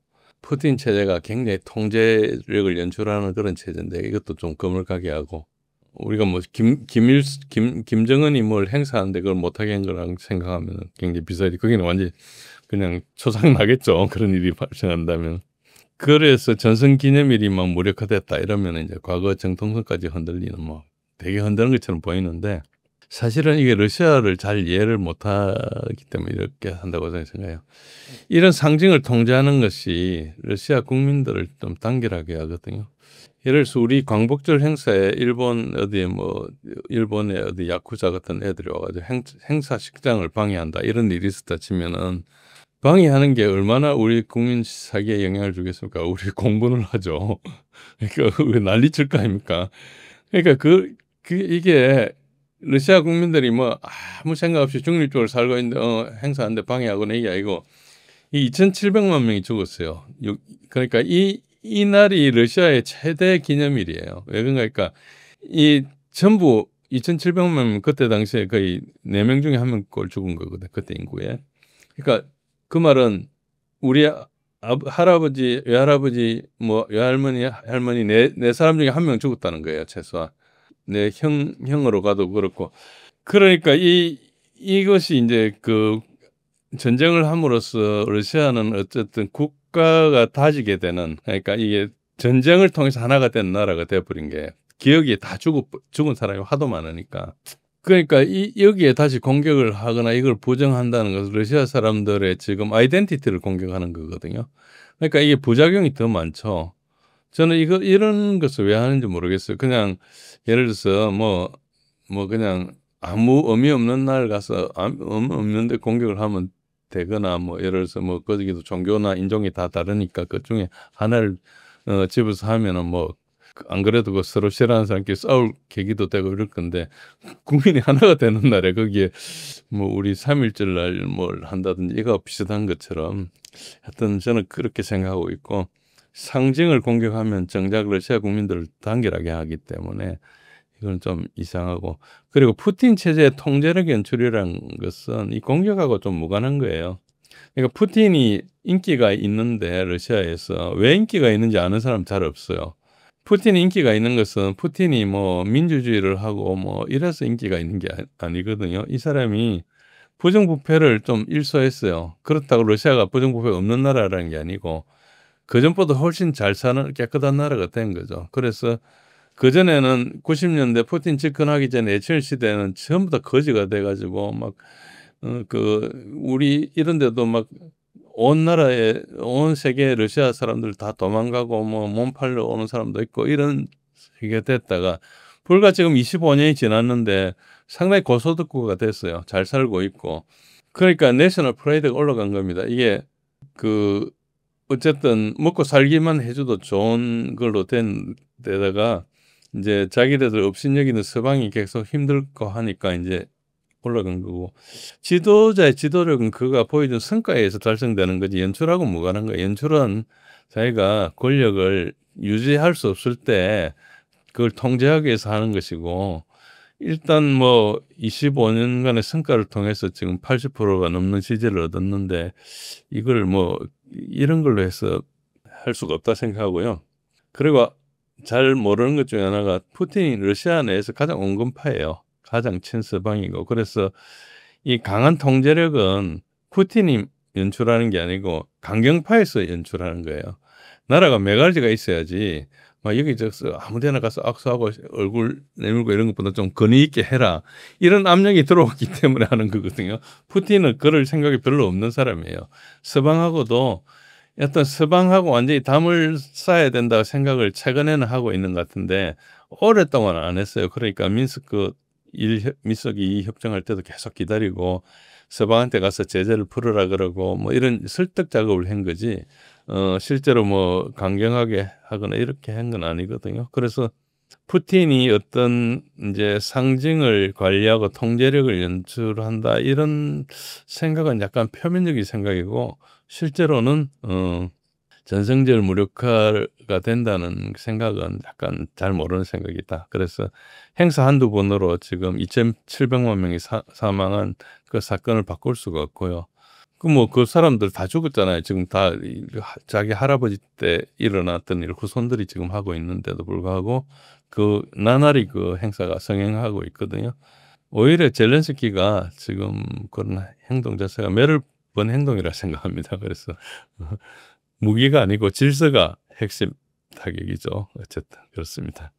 푸틴 체제가 굉장히 통제력을 연출하는 그런 체제인데 이것도 좀 거물가게 하고, 우리가 뭐 김정은이 뭘 행사하는데 그걸 못하게 한 거랑 생각하면 굉장히 비슷하지. 거기는 완전히 그냥 초상 나겠죠. 그런 일이 발생한다면. 그래서 전승기념일이 막 무력화됐다 이러면 이제 과거 정통성까지 흔들리는 뭐 되게 흔드는 것처럼 보이는데, 사실은 이게 러시아를 잘 이해를 못하기 때문에 이렇게 한다고 저는 생각해요. 이런 상징을 통제하는 것이 러시아 국민들을 좀 단결하게 하거든요. 예를 들어서 우리 광복절 행사에 일본의 어디 야쿠자 같은 애들이 와가지고 행사식장을 방해한다 이런 일이 있었다 치면은, 방해하는 게 얼마나 우리 국민 사기에 영향을 주겠습니까? 우리 공부를 하죠. 그러니까 왜 난리 칠 거 아닙니까? 그러니까 이게 러시아 국민들이 뭐 아무 생각 없이 중립적으로 살고 있는데 행사하는데 방해하거나 이게 아니고, 이 2,700만 명이 죽었어요. 그러니까 이 날이 러시아의 최대 기념일이에요. 왜 그러니까 이 전부 2,700만 명, 그때 당시에 거의 4명 중에 1명꼴 죽은 거거든. 그때 인구에. 그러니까 그 말은 우리 할아버지, 외할아버지, 뭐 외할머니, 할머니 네 사람 중에 1명 죽었다는 거예요. 최소한. 내 형으로 가도 그렇고. 그러니까 이것이 이제 그 전쟁을 함으로써 러시아는 어쨌든 국가가 다지게 되는, 그러니까 이게 전쟁을 통해서 하나가 된 나라가 돼버린 게, 기억이 다 죽은 사람이 하도 많으니까. 그러니까 여기에 다시 공격을 하거나 이걸 부정한다는 것은 러시아 사람들의 지금 아이덴티티를 공격하는 거거든요. 그러니까 이게 부작용이 더 많죠. 저는 이런 것을 왜 하는지 모르겠어요. 그냥 예를 들어서 뭐 그냥 아무 의미 없는 날 가서 의미 없는데 공격을 하면 되거나 뭐 예를 들어서 뭐 거기도 종교나 인종이 다 다르니까 그 중에 하나를 집어서 하면은 뭐 안 그래도 그 서로 싫어하는 사람끼리 싸울 계기도 되고 이럴 건데 국민이 하나가 되는 날에 거기에 뭐 우리 3.1절 날 뭘 한다든지 이거 비슷한 것처럼 하여튼 저는 그렇게 생각하고 있고 상징을 공격하면 정작 러시아 국민들을 단결하게 하기 때문에 이건 좀 이상하고 그리고 푸틴 체제의 통제력 연출이라는 것은 이 공격하고 좀 무관한 거예요. 그러니까 푸틴이 인기가 있는데 러시아에서 왜 인기가 있는지 아는 사람 잘 없어요. 푸틴이 인기가 있는 것은 푸틴이 뭐 민주주의를 하고 뭐 이래서 인기가 있는 게 아니거든요. 이 사람이 부정부패를 좀 일소했어요. 그렇다고 러시아가 부정부패가 없는 나라라는 게 아니고 그전보다 훨씬 잘 사는 깨끗한 나라가 된 거죠. 그래서 그전에는 90년대 푸틴 집권하기 전에 예천 시대는 전부 다 거지가 돼가지고 막 우리 이런 데도 막 온 나라에 온 세계 러시아 사람들 다 도망가고 뭐 몸 팔러 오는 사람도 있고 이런 세계가 됐다가 불과 지금 25년이 지났는데 상당히 고소득국가 됐어요. 잘 살고 있고. 그러니까 내셔널 프라이드가 올라간 겁니다. 이게 그 어쨌든 먹고 살기만 해줘도 좋은 걸로 된 데다가 이제 자기네들 업신여기는 서방이 계속 힘들고 하니까 이제 올라간 거고 지도자의 지도력은 그가 보여준 성과에 의해서 달성되는 거지 연출하고 무관한 거예요. 연출은 자기가 권력을 유지할 수 없을 때 그걸 통제하기 위해서 하는 것이고 일단 뭐 25년간의 성과를 통해서 지금 80%가 넘는 지지를 얻었는데 이걸 뭐 이런 걸로 해서 할 수가 없다 생각하고요. 그리고 잘 모르는 것 중에 하나가 푸틴이 러시아 내에서 가장 온건파예요. 가장 친서방이고 그래서 이 강한 통제력은 푸틴이 연출하는 게 아니고 강경파에서 연출하는 거예요. 나라가 메가지가 있어야지 막 여기저기서 아무데나 가서 악수하고 얼굴 내밀고 이런 것보다 좀 권위 있게 해라. 이런 압력이 들어왔기 때문에 하는 거거든요. 푸틴은 그럴 생각이 별로 없는 사람이에요. 서방하고도 어떤 서방하고 완전히 담을 쌓아야 된다고 생각을 최근에는 하고 있는 것 같은데 오랫동안 안 했어요. 그러니까 민스크 2 협정할 때도 계속 기다리고 서방한테 가서 제재를 풀으라 그러고 뭐 이런 설득 작업을 한 거지 실제로 뭐 강경하게 하거나 이렇게 한 건 아니거든요. 그래서 푸틴이 어떤 이제 상징을 관리하고 통제력을 연출한다 이런 생각은 약간 표면적인 생각이고 실제로는 전성절 무력화가 된다는 생각은 약간 잘 모르는 생각이다. 그래서 행사 한두 번으로 지금 2,700만 명이 사망한 그 사건을 바꿀 수가 없고요. 그 사람들 다 죽었잖아요. 지금 다 자기 할아버지 때 일어났던 일 후손들이 지금 하고 있는데도 불구하고 나날이 그 행사가 성행하고 있거든요. 오히려 젤렌스키가 지금 그런 행동 자체가 매를 번 행동이라 생각합니다. 그래서 무기가 아니고 질서가 핵심 타격이죠. 어쨌든 그렇습니다.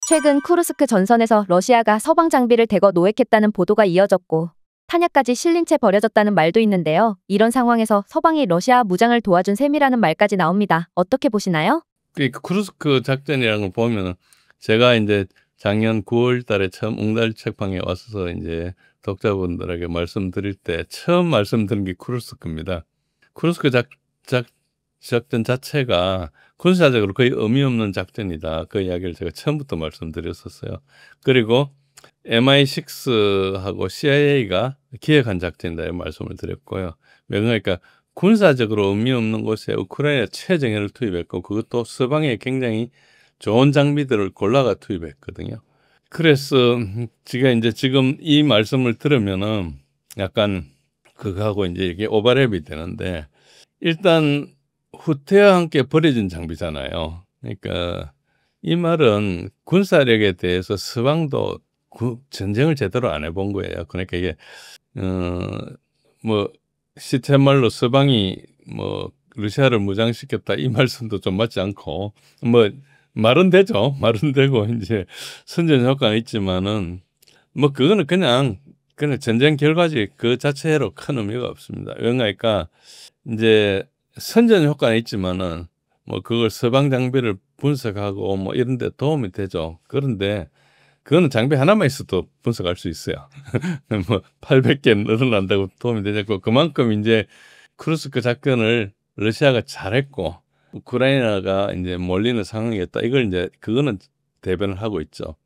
최근 쿠르스크 전선에서 러시아가 서방 장비를 대거 노획했다는 보도가 이어졌고 탄약까지 실린 채 버려졌다는 말도 있는데요. 이런 상황에서 서방이 러시아 무장을 도와준 셈이라는 말까지 나옵니다. 어떻게 보시나요? 그 쿠르스크 작전이라는 걸 보면 제가 이제 작년 9월 달에 처음 웅달 책방에 와서 이제 독자분들에게 말씀드릴 때 처음 말씀드린 게 쿠르스크입니다. 쿠르스크 작전 자체가 군사적으로 거의 의미 없는 작전이다. 그 이야기를 제가 처음부터 말씀드렸었어요. 그리고 MI6하고 CIA가 기획한 작전이다 이 말씀을 드렸고요. 그러니까 군사적으로 의미 없는 곳에 우크라이나 최정예를 투입했고 그것도 서방에 굉장히 좋은 장비들을 골라가 투입했거든요. 그래서 제가 이제 지금 이 말씀을 들으면은 약간 그거하고 이제 이게 오버랩이 되는데 일단 후퇴와 함께 버려진 장비잖아요. 그러니까 이 말은 군사력에 대해서 서방도 전쟁을 제대로 안 해본 거예요. 그러니까 이게 뭐 시체말로 서방이 뭐 러시아를 무장시켰다 이 말씀도 좀 맞지 않고 뭐 말은 되죠. 말은 되고 이제 선전 효과는 있지만은 뭐 그거는 그냥 전쟁 결과지 그 자체로 큰 의미가 없습니다. 그러니까 이제 선전 효과는 있지만은 뭐 그걸 서방 장비를 분석하고 뭐 이런 데 도움이 되죠. 그런데 그거는 장비 하나만 있어도 분석할 수 있어요. 뭐 800개 늘어난다고 도움이 되지 않고 그만큼 이제 쿠르스크 작전을 러시아가 잘했고 우크라이나가 이제 몰리는 상황이었다. 이걸 이제 그거는 대변을 하고 있죠.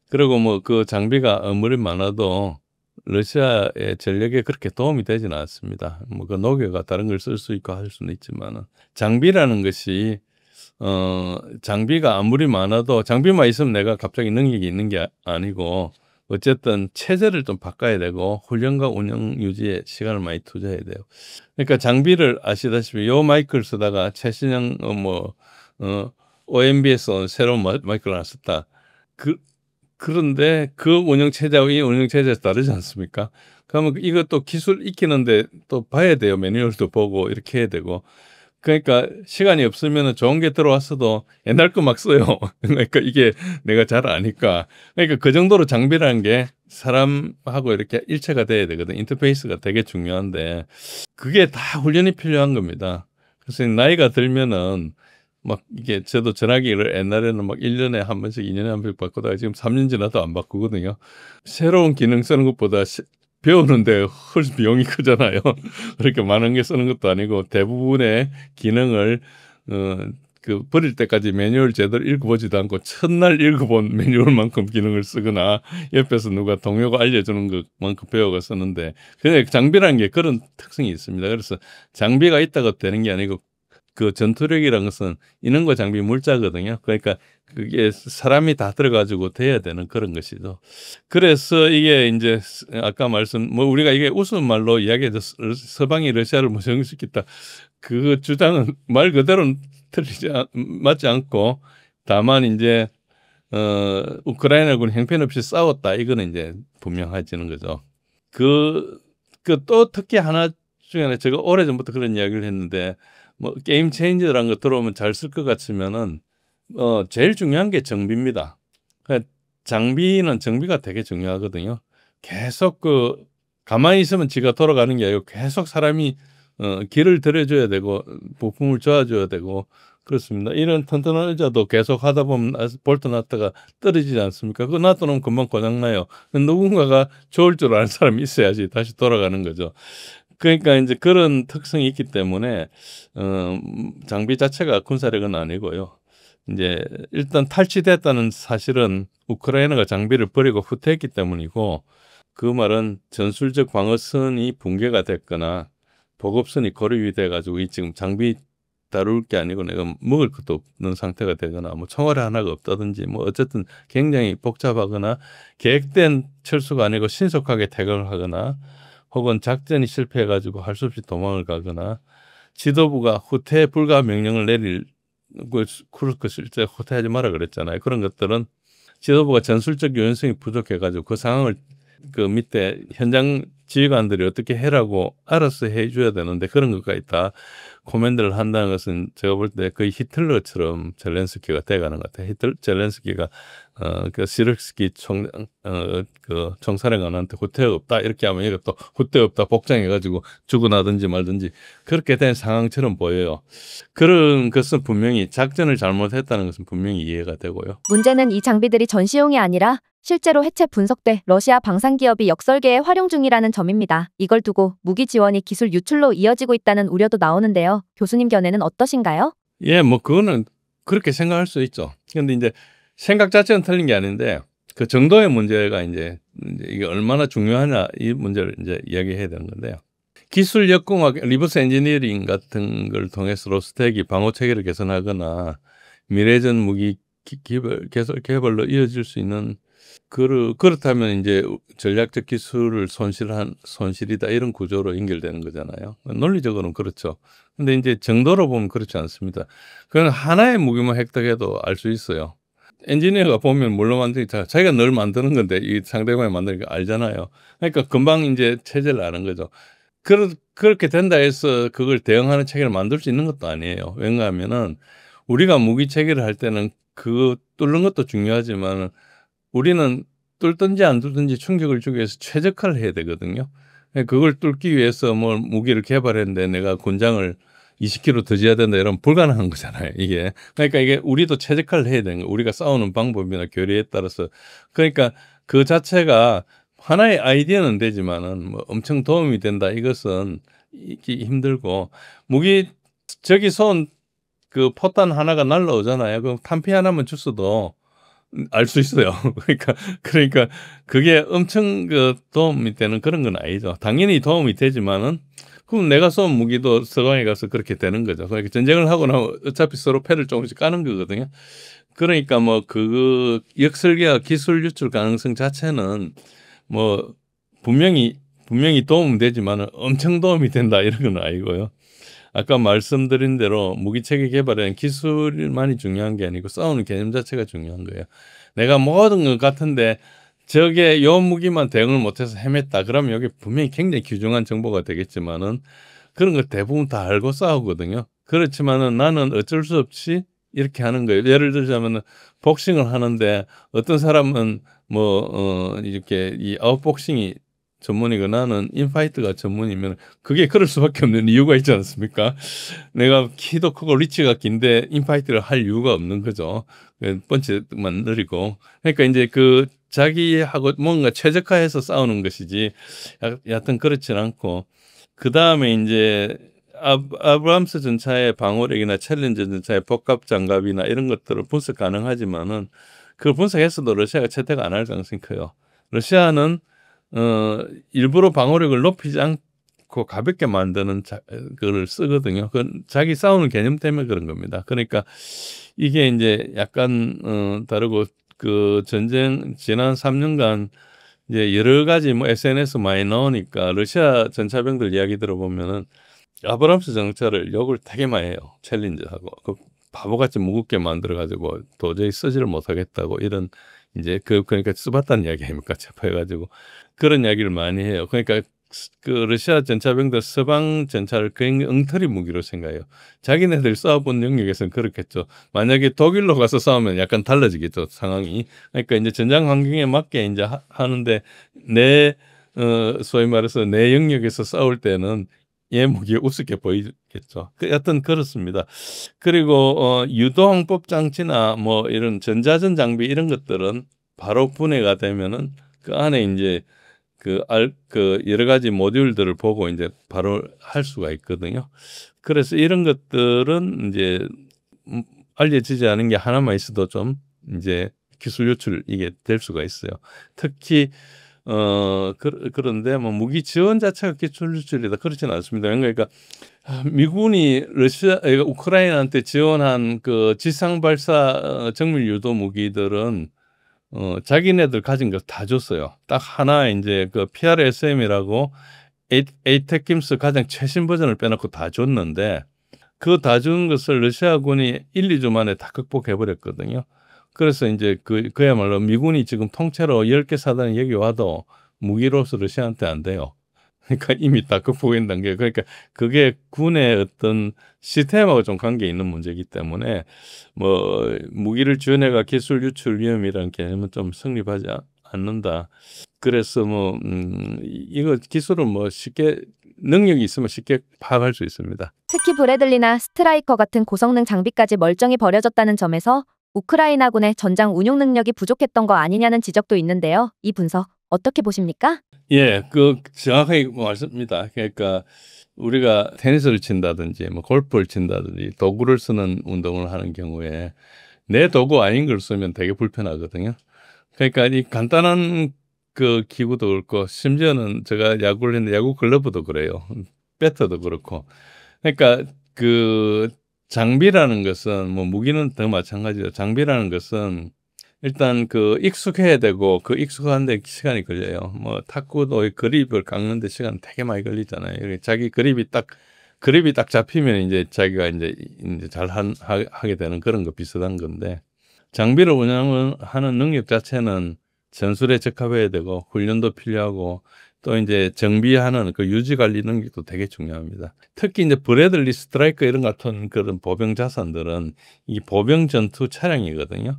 그리고 뭐 그 장비가 아무리 많아도 러시아의 전력에 그렇게 도움이 되지는 않습니다. 뭐 그 녹여가 다른 걸 쓸 수 있고 할 수는 있지만은 장비라는 것이 장비가 아무리 많아도 장비만 있으면 내가 갑자기 능력이 있는 게 아니고 어쨌든 체제를 좀 바꿔야 되고 훈련과 운영 유지에 시간을 많이 투자해야 돼요. 그러니까 장비를 아시다시피 요 마이크를 쓰다가 최신형 OMB에서 새로운 마이크를 하나 썼다. 그런데 그 운영 체제하고 이 운영 체제에서 다르지 않습니까? 그러면 이것도 기술 익히는데 또 봐야 돼요. 매뉴얼도 보고 이렇게 해야 되고. 그러니까 시간이 없으면 좋은 게 들어왔어도 옛날 거 막 써요. 그러니까 이게 내가 잘 아니까. 그러니까 그 정도로 장비라는 게 사람하고 이렇게 일체가 돼야 되거든. 인터페이스가 되게 중요한데 그게 다 훈련이 필요한 겁니다. 그래서 나이가 들면은 막 이게 저도 전화기를 옛날에는 막 1년에 한 번씩 2년에 한 번씩 바꾸다가 지금 3년 지나도 안 바꾸거든요. 새로운 기능 쓰는 것보다 배우는데 훨씬 비용이 크잖아요. 그렇게 많은 게 쓰는 것도 아니고 대부분의 기능을 버릴 때까지 매뉴얼 제대로 읽어보지도 않고 첫날 읽어본 매뉴얼만큼 기능을 쓰거나 옆에서 누가 동료가 알려주는 것만큼 배워가 쓰는데 그냥 장비라는 게 그런 특성이 있습니다. 그래서 장비가 있다고 되는 게 아니고 그 전투력이라는 것은 인원과 장비 물자거든요. 그러니까 그게 사람이 다 들어가지고 돼야 되는 그런 것이죠. 그래서 이게 이제 아까 뭐 우리가 이게 우스운 말로 이야기해서 서방이 러시아를 무장시켰다. 그 주장은 말 그대로 맞지 않고 다만 이제 우크라이나군 형편없이 싸웠다. 이거는 이제 분명해지는 거죠. 그 또 특히 하나 중에 제가 오래전부터 그런 이야기를 했는데 뭐 게임 체인저라는 거 들어오면 잘 쓸 것 같으면은 제일 중요한 게 정비입니다. 그러니까 정비가 되게 중요하거든요. 계속 가만히 있으면 지가 돌아가는 게 아니고 계속 사람이 길을 들여줘야 되고 부품을 줘야 되고 그렇습니다. 이런 튼튼한 의자도 계속 하다 보면 볼트 놨다가 떨어지지 않습니까? 그거 놔두면 금방 고장나요. 누군가가 좋을 줄 아는 사람이 있어야지 다시 돌아가는 거죠. 그러니까 이제 그런 특성이 있기 때문에 장비 자체가 군사력은 아니고요. 이제 일단 탈취됐다는 사실은 우크라이나가 장비를 버리고 후퇴했기 때문이고 그 말은 전술적 방어선이 붕괴가 됐거나 보급선이 고립이 돼가지고 이 지금 장비 다룰 게 아니고 내가 먹을 것도 없는 상태가 되거나 뭐 총알이 하나가 없다든지 뭐 어쨌든 굉장히 복잡하거나 계획된 철수가 아니고 신속하게 퇴각을 하거나 혹은 작전이 실패해가지고 할 수 없이 도망을 가거나 지도부가 후퇴 불가 명령을 내릴 쿠르스크 실제 후퇴하지 마라 그랬잖아요. 그런 것들은 지도부가 전술적 유연성이 부족해가지고 그 상황을 그 밑에 현장 지휘관들이 어떻게 해라고 알아서 해줘야 되는데 그런 것까지 다 코멘트를 한다는 것은 제가 볼 때 거의 히틀러처럼 젤렌스키가 돼가는 것 같아요. 젤렌스키가 그 시르스키 그 총사령관한테 후퇴 없다 이렇게 하면 이거 또 후퇴 없다 복장해가지고 죽어나든지 말든지 그렇게 된 상황처럼 보여요. 그런 것은 분명히 작전을 잘못했다는 것은 분명히 이해가 되고요. 문제는 이 장비들이 전시용이 아니라 실제로 해체 분석돼 러시아 방산기업이 역설계에 활용 중이라는 점입니다. 이걸 두고 무기 지원이 기술 유출로 이어지고 있다는 우려도 나오는데요. 교수님 견해는 어떠신가요? 예, 뭐 그거는 그렇게 생각할 수 있죠. 근데 이제 생각 자체는 틀린 게 아닌데 그 정도의 문제가 이제 이게 얼마나 중요하냐 이 문제를 이제 이야기해야 되는 건데요. 기술 역공학, 리버스 엔지니어링 같은 걸 통해서 로스텍이 방어 체계를 개선하거나 미래전 무기 개발로 이어질 수 있는 그렇다면 이제 전략적 기술을 손실이다 이런 구조로 연결되는 거잖아요. 논리적으로는 그렇죠. 근데 이제 정도로 보면 그렇지 않습니다. 그건 하나의 무기만 획득해도 알 수 있어요. 엔지니어가 보면 뭘로 만드니까 자기가 늘 만드는 건데 이 상대방이 만드니까 알잖아요. 그러니까 금방 이제 체제를 아는 거죠. 그렇게 된다 해서 그걸 대응하는 체계를 만들 수 있는 것도 아니에요. 왜냐하면은 우리가 무기 체계를 할 때는 그 뚫는 것도 중요하지만 우리는 뚫든지 안 뚫든지 충격을 주기 위해서 최적화를 해야 되거든요. 그걸 뚫기 위해서 뭐 무기를 개발했는데 내가 군장을 20km 더 져야 된다 이러면 불가능한 거잖아요. 이게. 그러니까 이게 우리도 최적화를 해야 되는 거예요. 우리가 싸우는 방법이나 교리에 따라서. 그러니까 그 자체가 하나의 아이디어는 되지만은 뭐 엄청 도움이 된다. 이것은 있기 힘들고 저기 쏜 그 포탄 하나가 날라오잖아요. 그럼 탄피 하나만 줬어도 알 수 있어요. 그러니까 그게 엄청 그 도움이 되는 그런 건 아니죠. 당연히 도움이 되지만은 그럼 내가 쏜 무기도 서강에 가서 그렇게 되는 거죠. 그러니까 전쟁을 하고 나면 어차피 서로 패를 조금씩 까는 거거든요. 그러니까 뭐 그 역설계와 기술 유출 가능성 자체는 뭐 분명히 도움되지만은 엄청 도움이 된다 이런 건 아니고요. 아까 말씀드린 대로 무기체계 개발에는 기술만이 중요한 게 아니고 싸우는 개념 자체가 중요한 거예요. 내가 모든 것 같은데 저게 요 무기만 대응을 못해서 헤맸다. 그러면 여기 분명히 굉장히 귀중한 정보가 되겠지만은 그런 거 대부분 다 알고 싸우거든요. 그렇지만은 나는 어쩔 수 없이 이렇게 하는 거예요. 예를 들자면은 복싱을 하는데 어떤 사람은 이렇게 이 아웃복싱이 전문이고 나는 인파이트가 전문이면 그게 그럴 수밖에 없는 이유가 있지 않습니까? 내가 키도 크고 리치가 긴데 인파이트를 할 이유가 없는 거죠. 펀치만 느리고. 그러니까 이제 그 자기하고 뭔가 최적화해서 싸우는 것이지 여하튼 그렇진 않고 그다음에 이제 아브람스 전차의 방어력이나 챌린저 전차의 복합 장갑이나 이런 것들을 분석 가능하지만은 그걸 분석했어도 러시아가 채택 안 할 가능성이 커요. 러시아는 일부러 방어력을 높이지 않고 가볍게 만드는 그걸 쓰거든요. 그건 자기 싸우는 개념 때문에 그런 겁니다. 그러니까 이게 이제 약간 다르고 그 전쟁 지난 3년간 이제 여러 가지 뭐 SNS 많이 나오니까 러시아 전차병들 이야기 들어보면은 아브람스 전차를 욕을 되게 많이 해요. 챌린저하고 그 바보같이 무겁게 만들어 가지고 도저히 쓰지를 못하겠다고 이런 이제 그러니까 쓰봤다는 이야기 아닙니까? 체포해가지고 그런 이야기를 많이 해요. 그러니까 그 러시아 전차병들 서방 전차를 굉장히 엉터리 무기로 생각해요. 자기네들 싸워본 영역에서는 그렇겠죠. 만약에 독일로 가서 싸우면 약간 달라지겠죠 상황이. 그러니까 이제 전장 환경에 맞게 이제 하는데 소위 말해서 내 영역에서 싸울 때는 얘 무기가 우습게 보이겠죠. 여하튼 그렇습니다. 그리고 유도항법 장치나 뭐 이런 전자전 장비 이런 것들은 바로 분해가 되면은 그 안에 이제 그 여러 가지 모듈들을 보고 이제 바로 할 수가 있거든요. 그래서 이런 것들은 이제 알려지지 않은 게 하나만 있어도 좀 이제 기술 유출 이게 될 수가 있어요. 특히 그런데 뭐 무기 지원 자체가 기술 유출이다 그렇지는 않습니다. 그러니까 미군이 우크라이나한테 지원한 그 지상 발사 정밀 유도 무기들은 자기네들 가진 거 다 줬어요. 딱 하나 이제 그 PRSM이라고 에이테킴스 가장 최신 버전을 빼놓고 다 줬는데 그 다 준 것을 러시아군이 1-2주 만에 다 극복해 버렸거든요. 그래서 이제 그야말로 미군이 지금 통째로 10개 사단이 여기 와도 무기로서 러시아한테 안 돼요. 그러니까 이미 다 극복한 단계. 그러니까 그게 군의 어떤 시스템하고 좀 관계 있는 문제이기 때문에 뭐 무기를 지원해가 기술 유출 위험이라는 개념은 좀 성립하지 않는다. 그래서 뭐 이거 기술은 뭐 쉽게 능력이 있으면 쉽게 파악할 수 있습니다. 특히 브래들리나 스트라이커 같은 고성능 장비까지 멀쩡히 버려졌다는 점에서 우크라이나군의 전장 운용 능력이 부족했던 거 아니냐는 지적도 있는데요. 이 분석 어떻게 보십니까? 예, 정확하게 말씀입니다. 그러니까 우리가 테니스를 친다든지 뭐 골프를 친다든지 도구를 쓰는 운동을 하는 경우에 내 도구 아닌 걸 쓰면 되게 불편하거든요. 그러니까 이 간단한 그 기구도 그렇고 심지어는 제가 야구를 했는데 야구 글러브도 그래요. 배터도 그렇고. 그러니까 그 장비라는 것은 뭐 무기는 더 마찬가지죠. 장비라는 것은 일단 익숙해야 되고 익숙한데 시간이 걸려요. 뭐 탁구도 그립을 깎는데 시간 되게 많이 걸리잖아요. 자기 그립이 딱 잡히면 이제 자기가 이제 잘 하게 되는 그런 거 비슷한 건데 장비를 운영하는 능력 자체는 전술에 적합해야 되고 훈련도 필요하고 또 이제 정비하는 유지 관리 능력도 되게 중요합니다. 특히 이제 브래들리 스트라이커 이런 같은 그런 보병 자산들은 이 보병 전투 차량이거든요.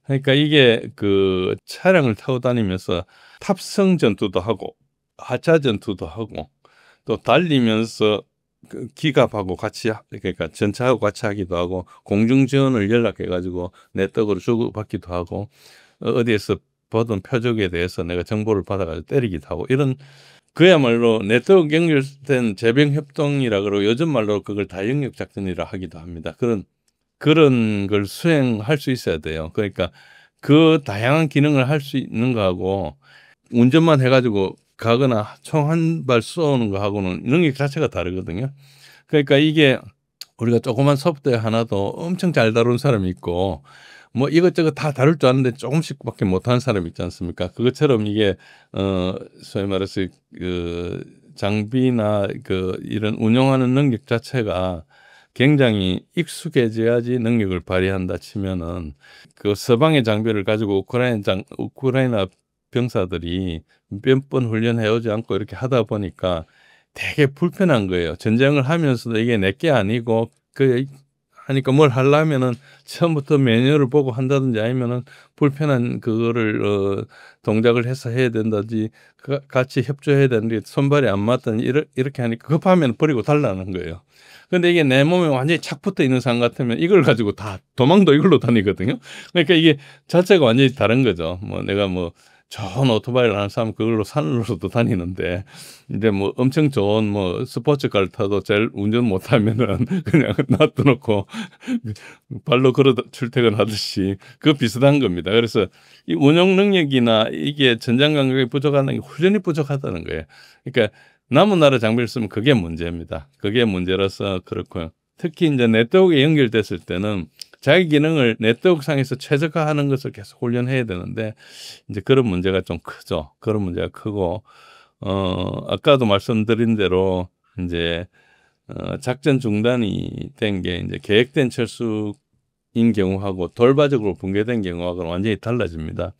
그러니까 이게 그 차량을 타고 다니면서 탑승 전투도 하고 하차 전투도 하고 또 달리면서 기갑하고 같이 그러니까 전차하고 같이 하기도 하고 공중 지원을 연락해 가지고 네트워크로 주고받기도 하고 어디에서 보던 표적에 대해서 내가 정보를 받아 가지고 때리기도 하고 이런 그야말로 네트워크 연결된 재병 협동이라 그러고 요즘 말로 그걸 다영역 작전이라 하기도 합니다. 그런 걸 수행할 수 있어야 돼요. 그러니까 그 다양한 기능을 할 수 있는 거하고 운전만 해가지고 가거나 총 한 발 쏘는 거하고는 능력 자체가 다르거든요. 그러니까 이게 우리가 조그만 소프트웨어 하나도 엄청 잘 다루는 사람이 있고 뭐 이것저것 다 다룰 줄 아는데 조금씩밖에 못하는 사람이 있지 않습니까? 그것처럼 이게 소위 말해서 그 장비나 그 이런 운영하는 능력 자체가 굉장히 익숙해져야지 능력을 발휘한다 치면은 그 서방의 장비를 가지고 우크라이나 병사들이 몇 번 훈련해 오지 않고 이렇게 하다 보니까 되게 불편한 거예요. 전쟁을 하면서도 이게 내게 아니고 그 하니까 뭘 하려면은 처음부터 매뉴얼을 보고 한다든지 아니면은 불편한 그거를 동작을 해서 해야 된다든지 같이 협조해야 되는데 손발이 안 맞다든지 이렇게 하니까 급하면 버리고 달라는 거예요. 근데 이게 내 몸에 완전히 착 붙어 있는 상 같으면 이걸 가지고 다 도망도 이걸로 다니거든요. 그러니까 이게 자체가 완전히 다른 거죠. 뭐 내가 뭐 좋은 오토바이를 하는 사람 그걸로 산으로도 다니는데 이제 뭐 엄청 좋은 뭐 스포츠카를 타도 제일 운전 못하면은 그냥 놔둬놓고 발로 걸어 출퇴근하듯이 그 비슷한 겁니다. 그래서 이 운영 능력이나 이게 전장 감각이 부족하다는 게 훈련이 부족하다는 거예요. 그러니까 남은 나라 장비를 쓰면 그게 문제입니다. 그게 문제라서 그렇고요. 특히 이제 네트워크에 연결됐을 때는 자기 기능을 네트워크 상에서 최적화하는 것을 계속 훈련해야 되는데 이제 그런 문제가 좀 크죠. 그런 문제가 크고 아까도 말씀드린 대로 이제 작전 중단이 된 게 이제 계획된 철수인 경우하고 돌발적으로 붕괴된 경우하고는 완전히 달라집니다.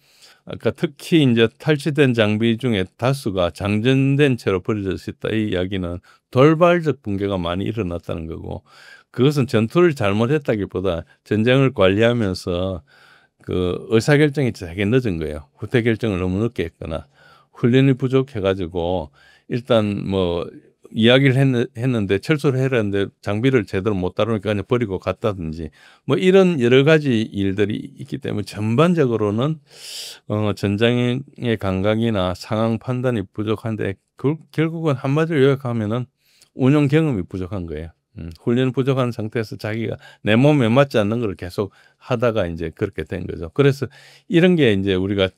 아까 특히 이제 탈취된 장비 중에 다수가 장전된 채로 버려져 있다. 이 이야기는 돌발적 붕괴가 많이 일어났다는 거고 그것은 전투를 잘못했다기보다 전쟁을 관리하면서 그 의사결정이 되게 늦은 거예요. 후퇴 결정을 너무 늦게 했거나 훈련이 부족해가지고 일단 뭐 이야기를 했는데 철수를 해야 하는데 장비를 제대로 못 다루니까 그냥 버리고 갔다든지 뭐 이런 여러 가지 일들이 있기 때문에 전반적으로는 전장의 감각이나 상황 판단이 부족한데 결국은 한마디로 요약하면은 운영 경험이 부족한 거예요. 훈련 부족한 상태에서 자기가 내 몸에 맞지 않는 걸 계속 하다가 이제 그렇게 된 거죠. 그래서 이런 게 이제 우리가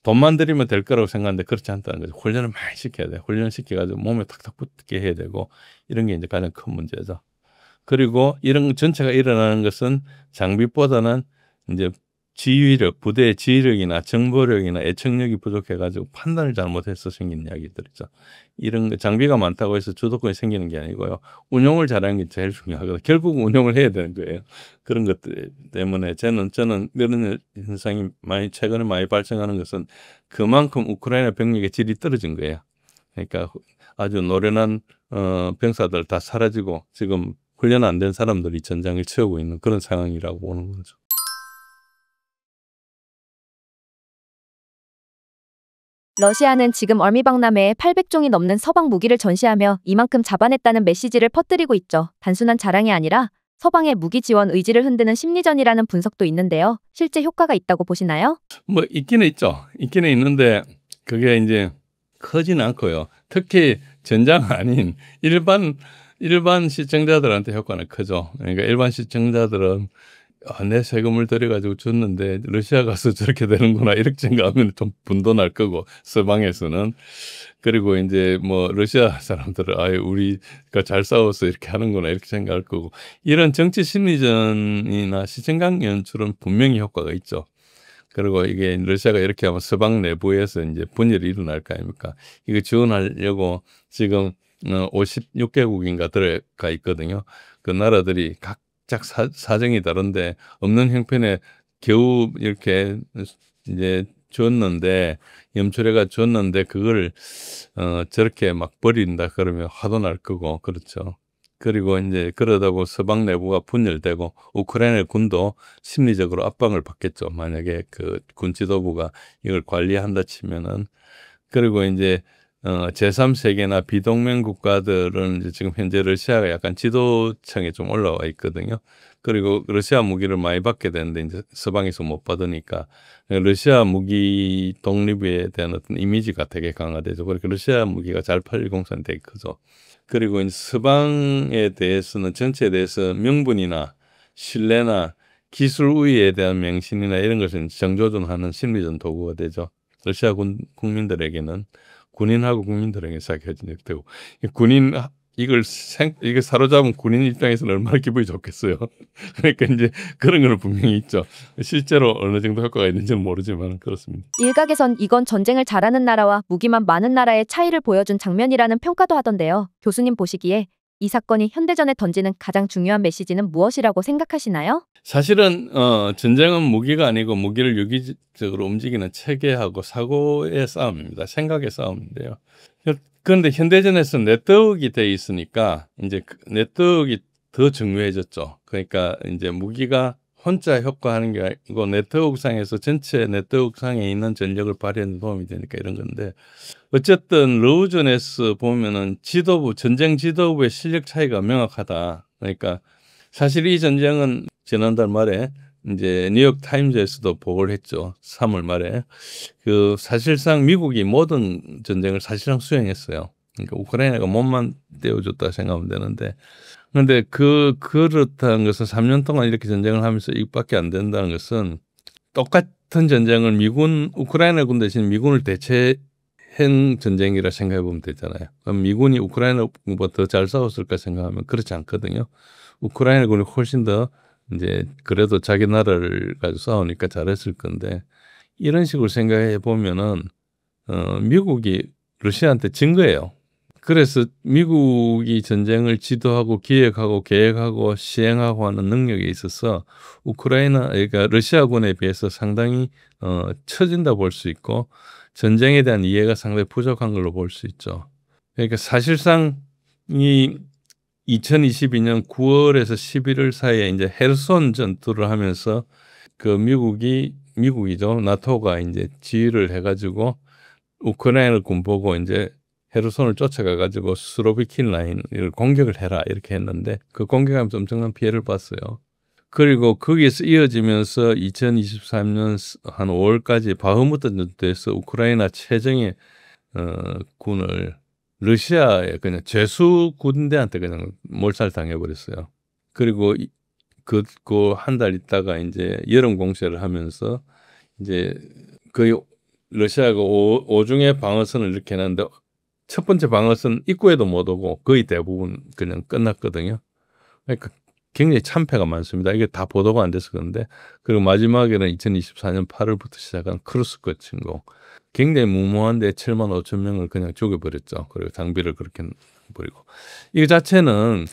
돈만 들이면 될 거라고 생각하는데 그렇지 않다는 거죠. 훈련을 많이 시켜야 돼. 훈련 시켜가지고 몸에 탁탁 붙게 해야 되고 이런 게 이제 가장 큰 문제죠. 그리고 이런 전체가 일어나는 것은 장비보다는 이제 지휘력, 부대의 지휘력이나 정보력이나 애청력이 부족해가지고 판단을 잘못해서 생긴 이야기들이죠. 이런 거 장비가 많다고 해서 주도권이 생기는 게 아니고요. 운용을 잘하는 게 제일 중요하거든요. 결국 운용을 해야 되는 거예요. 그런 것들 때문에 저는 이런 현상이 최근에 많이 발생하는 것은 그만큼 우크라이나 병력의 질이 떨어진 거예요. 그러니까 아주 노련한 병사들 다 사라지고 지금 훈련 안 된 사람들이 전장을 채우고 있는 그런 상황이라고 보는 거죠. 러시아는 지금 얼미박람회에 800종이 넘는 서방 무기를 전시하며 이만큼 잡아냈다는 메시지를 퍼뜨리고 있죠. 단순한 자랑이 아니라 서방의 무기 지원 의지를 흔드는 심리전이라는 분석도 있는데요. 실제 효과가 있다고 보시나요? 뭐 있기는 있죠. 있기는 있는데 그게 이제 크지는 않고요. 특히 전장 아닌 일반 시청자들한테 효과는 크죠. 그러니까 일반 시청자들은 내 세금을 들여가지고 줬는데 러시아 가서 저렇게 되는구나 이렇게 생각하면 좀 분도 날 거고 서방에서는 그리고 이제 뭐 러시아 사람들은 아예 우리가 잘 싸워서 이렇게 하는구나 이렇게 생각할 거고 이런 정치 심리전이나 시청각 연출은 분명히 효과가 있죠. 그리고 이게 러시아가 이렇게 하면 서방 내부에서 이제 분열이 일어날 거 아닙니까? 이거 지원하려고 지금 56개국인가 들어가 있거든요. 그 나라들이 각자 사정이 다른데 없는 형편에 겨우 이렇게 이제 줬는데 염초래가 줬는데 그걸 저렇게 막 버린다 그러면 화도 날 거고 그렇죠. 그리고 이제 그러다고 서방 내부가 분열되고 우크라이나 군도 심리적으로 압박을 받겠죠. 만약에 그 군 지도부가 이걸 관리한다 치면은 그리고 이제 제3세계나 비동맹 국가들은 이제 지금 현재 러시아가 약간 지도층에 좀 올라와 있거든요. 그리고 러시아 무기를 많이 받게 되는데 이제 서방에서 못 받으니까 러시아 무기 독립에 대한 어떤 이미지가 되게 강화되죠. 그러니까 러시아 무기가 잘 팔릴 공산이 되게 크죠. 그리고 이제 서방에 대해서는 전체에 대해서 명분이나 신뢰나 기술 우위에 대한 맹신이나 이런 것을 정조준하는 심리전 도구가 되죠. 러시아 국민들에게는 군인하고 국민들에게 사교해진 되고 이걸 사로잡은 군인 입장에서는 얼마나 기분이 좋겠어요. 그러니까 이제 그런 건 분명히 있죠. 실제로 어느 정도 효과가 있는지는 모르지만 그렇습니다. 일각에선 이건 전쟁을 잘하는 나라와 무기만 많은 나라의 차이를 보여준 장면이라는 평가도 하던데요. 교수님 보시기에 이 사건이 현대전에 던지는 가장 중요한 메시지는 무엇이라고 생각하시나요? 사실은 전쟁은 무기가 아니고 무기를 유기적으로 움직이는 체계하고 사고의 싸움입니다. 생각의 싸움인데요. 그런데 현대전에서 네트워크가 돼 있으니까 이제 네트워크가 더 중요해졌죠. 그러니까 이제 무기가 혼자 효과하는 게 아니고 네트워크상에서 전체 네트워크상에 있는 전력을 발휘하는 도움이 되니까 이런 건데 어쨌든 러우전에서 보면은 전쟁 지도부의 실력 차이가 명확하다. 그러니까 사실 이 전쟁은 지난달 말에 이제 뉴욕 타임즈에서도 보고를 했죠. 3월 말에. 사실상 미국이 모든 전쟁을 사실상 수행했어요. 그러니까 우크라이나가 몸만 떼어줬다 생각하면 되는데. 그런데 그렇다는 것은 3년 동안 이렇게 전쟁을 하면서 이밖에 안 된다는 것은 똑같은 전쟁을 우크라이나 군 대신 미군을 대체한 전쟁이라 생각해 보면 되잖아요. 그럼 미군이 우크라이나보다 더 잘 싸웠을까 생각하면 그렇지 않거든요. 우크라이나 군이 훨씬 더 이제 그래도 자기 나라를 가지고 싸우니까 잘했을 건데 이런 식으로 생각해 보면은 미국이 러시아한테 진 거예요. 그래서 미국이 전쟁을 지도하고 기획하고 계획하고 시행하고 하는 능력에 있어서 그러니까 러시아군에 비해서 상당히 처진다 볼 수 있고 전쟁에 대한 이해가 상당히 부족한 걸로 볼 수 있죠. 그러니까 사실상 이 2022년 9월에서 11월 사이에 이제 헤르손 전투를 하면서 미국이죠. 나토가 이제 지휘를 해가지고 우크라이나 군보고 이제 헤르손을 쫓아가가지고 스로비킨 라인을 공격을 해라 이렇게 했는데 그 공격하면서 엄청난 피해를 봤어요. 그리고 거기에서 이어지면서 2023년 한 5월까지 바흐무트 전투에서 우크라이나 최정예 군을 러시아의 그냥 죄수 군대한테 그냥 몰살당해버렸어요. 그리고 한 달 있다가 이제 여름 공세를 하면서 이제 거의 러시아가 오중의 방어선을 이렇게 해놨는데 첫 번째 방어선 입구에도 못 오고 거의 대부분 그냥 끝났거든요. 그러니까 굉장히 참패가 많습니다. 이게 다 보도가 안 돼서 그런데 그리고 마지막에는 2024년 8월부터 시작한 크루스크 침공. 굉장히 무모한데 7만 5천 명을 그냥 죽여버렸죠. 그리고 장비를 그렇게 버리고. 이 자체는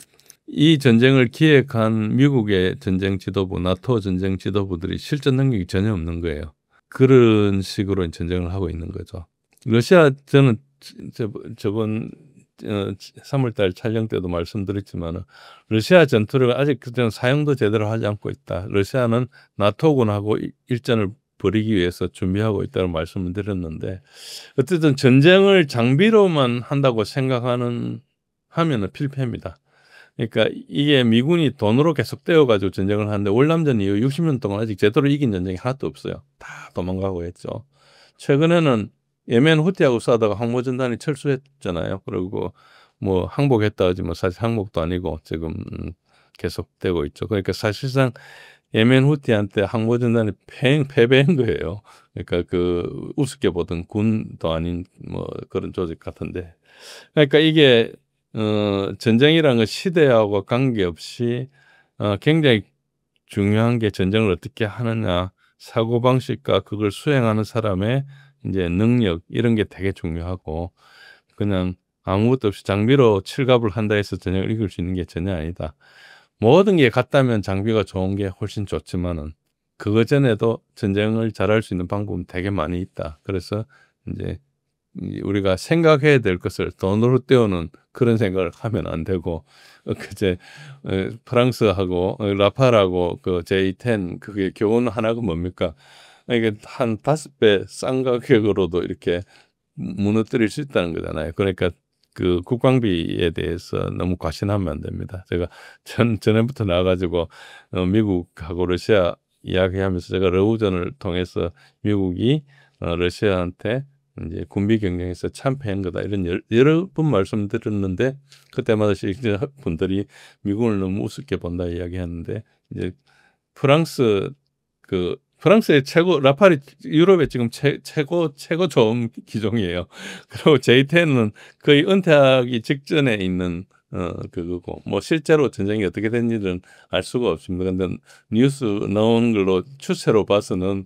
이 전쟁을 기획한 미국의 전쟁 지도부, 나토 전쟁 지도부들이 실전 능력이 전혀 없는 거예요. 그런 식으로 전쟁을 하고 있는 거죠. 저는 저번 3월달 촬영 때도 말씀드렸지만 러시아 전투를 아직 그때는 사용도 제대로 하지 않고 있다. 러시아는 나토군하고 일전을 벌이기 위해서 준비하고 있다고 말씀을 드렸는데 어쨌든 전쟁을 장비로만 한다고 하면은 필패입니다. 그러니까 이게 미군이 돈으로 계속 떼어가지고 전쟁을 하는데 월남전 이후 60년 동안 아직 제대로 이긴 전쟁이 하나도 없어요. 다 도망가고 했죠. 최근에는 예멘 후티하고 싸다가 항모전단이 철수했잖아요. 그리고 뭐 항복했다 하지만 사실 항복도 아니고 지금 계속되고 있죠. 그러니까 사실상 예멘 후티한테 항모전단이 패배한 거예요. 그러니까 우습게 보던 군도 아닌 뭐 그런 조직 같은데. 그러니까 이게 전쟁이라는 건 시대하고 관계없이 굉장히 중요한 게 전쟁을 어떻게 하느냐, 사고방식과 그걸 수행하는 사람의 이제 능력 이런 게 되게 중요하고 그냥 아무것도 없이 장비로 칠갑을 한다 해서 전쟁을 이길 수 있는 게 전혀 아니다. 모든 게 같다면 장비가 좋은 게 훨씬 좋지만은 그거 전에도 전쟁을 잘할 수 있는 방법은 되게 많이 있다. 그래서 이제 우리가 생각해야 될 것을 돈으로 때우는 그런 생각을 하면 안 되고 그제 프랑스하고 라팔하고 그 J10 그게 교훈 하나가 뭡니까? 이게 한 5배 싼 가격으로도 이렇게 무너뜨릴 수 있다는 거잖아요. 그러니까 그 국방비에 대해서 너무 과신하면 안 됩니다. 제가 전에부터 나와가지고 미국하고 러시아 이야기하면서 제가 러우전을 통해서 미국이 러시아한테 이제 군비 경쟁에서 참패한 거다 이런 여러 번 말씀드렸는데 그때마다 시청자 분들이 미국을 너무 우습게 본다 이야기하는데 이제 프랑스의 최고 라팔이 유럽의 지금 최고 좋은 기종이에요. 그리고 J10은 거의 은퇴하기 직전에 있는 그거고 뭐 실제로 전쟁이 어떻게 된지는 알 수가 없습니다. 근데 뉴스 나온 걸로 추세로 봐서는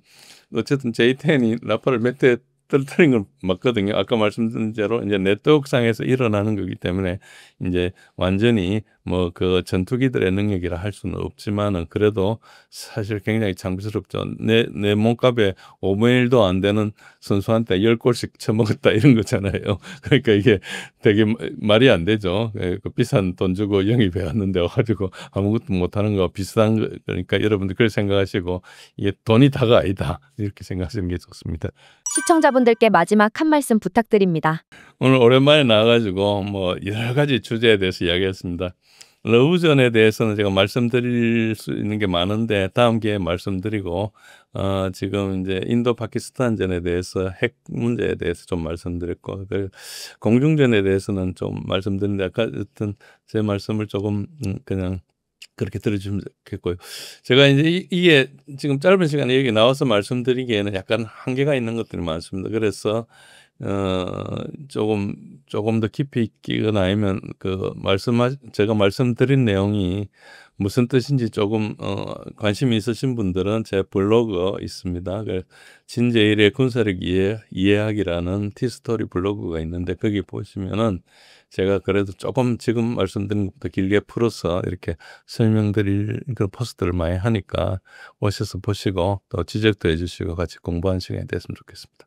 어쨌든 J10이 라팔을 몇 대 떨어뜨린 건 맞거든요. 아까 말씀드린 대로 이제 네트워크상에서 일어나는 거기 때문에 이제 완전히 뭐 그 전투기들의 능력이라 할 수는 없지만은 그래도 사실 굉장히 장비스럽죠. 내 몸값에 5분의 1도 안 되는 선수한테 10골씩 쳐먹었다 이런 거잖아요. 그러니까 이게 되게 말이 안 되죠. 그 비싼 돈 주고 영입해 왔는데 와가지고 아무것도 못하는 거와 비슷한 거. 그러니까 여러분들 그렇게 생각하시고 이게 돈이 다가 아니다 이렇게 생각하시는 게 좋습니다. 시청자분들께 마지막 한 말씀 부탁드립니다. 오늘 오랜만에 나와가지고 뭐 여러 가지 주제에 대해서 이야기했습니다. 러브전에 대해서는 제가 말씀드릴 수 있는 게 많은데 다음 기회에 말씀드리고 지금 이제 인도 파키스탄전에 대해서 핵 문제에 대해서 좀 말씀드렸고 공중전에 대해서는 좀 말씀드렸는데 아까 어떤 제 말씀을 조금 그냥 그렇게 들어주시면 좋겠고요. 제가 이제 이게 지금 짧은 시간에 여기 나와서 말씀드리기에는 약간 한계가 있는 것들이 많습니다. 그래서 조금 더 깊이 있거나 아니면 제가 말씀드린 내용이 무슨 뜻인지 조금 관심이 있으신 분들은 제 블로그 있습니다. 진제일의 군사력 이해하기라는 티스토리 블로그가 있는데 거기 보시면은 제가 그래도 조금 지금 말씀드린 것보다 길게 풀어서 이렇게 설명드릴 그런 포스트를 많이 하니까 오셔서 보시고 또 지적도 해주시고 같이 공부하는 시간이 됐으면 좋겠습니다.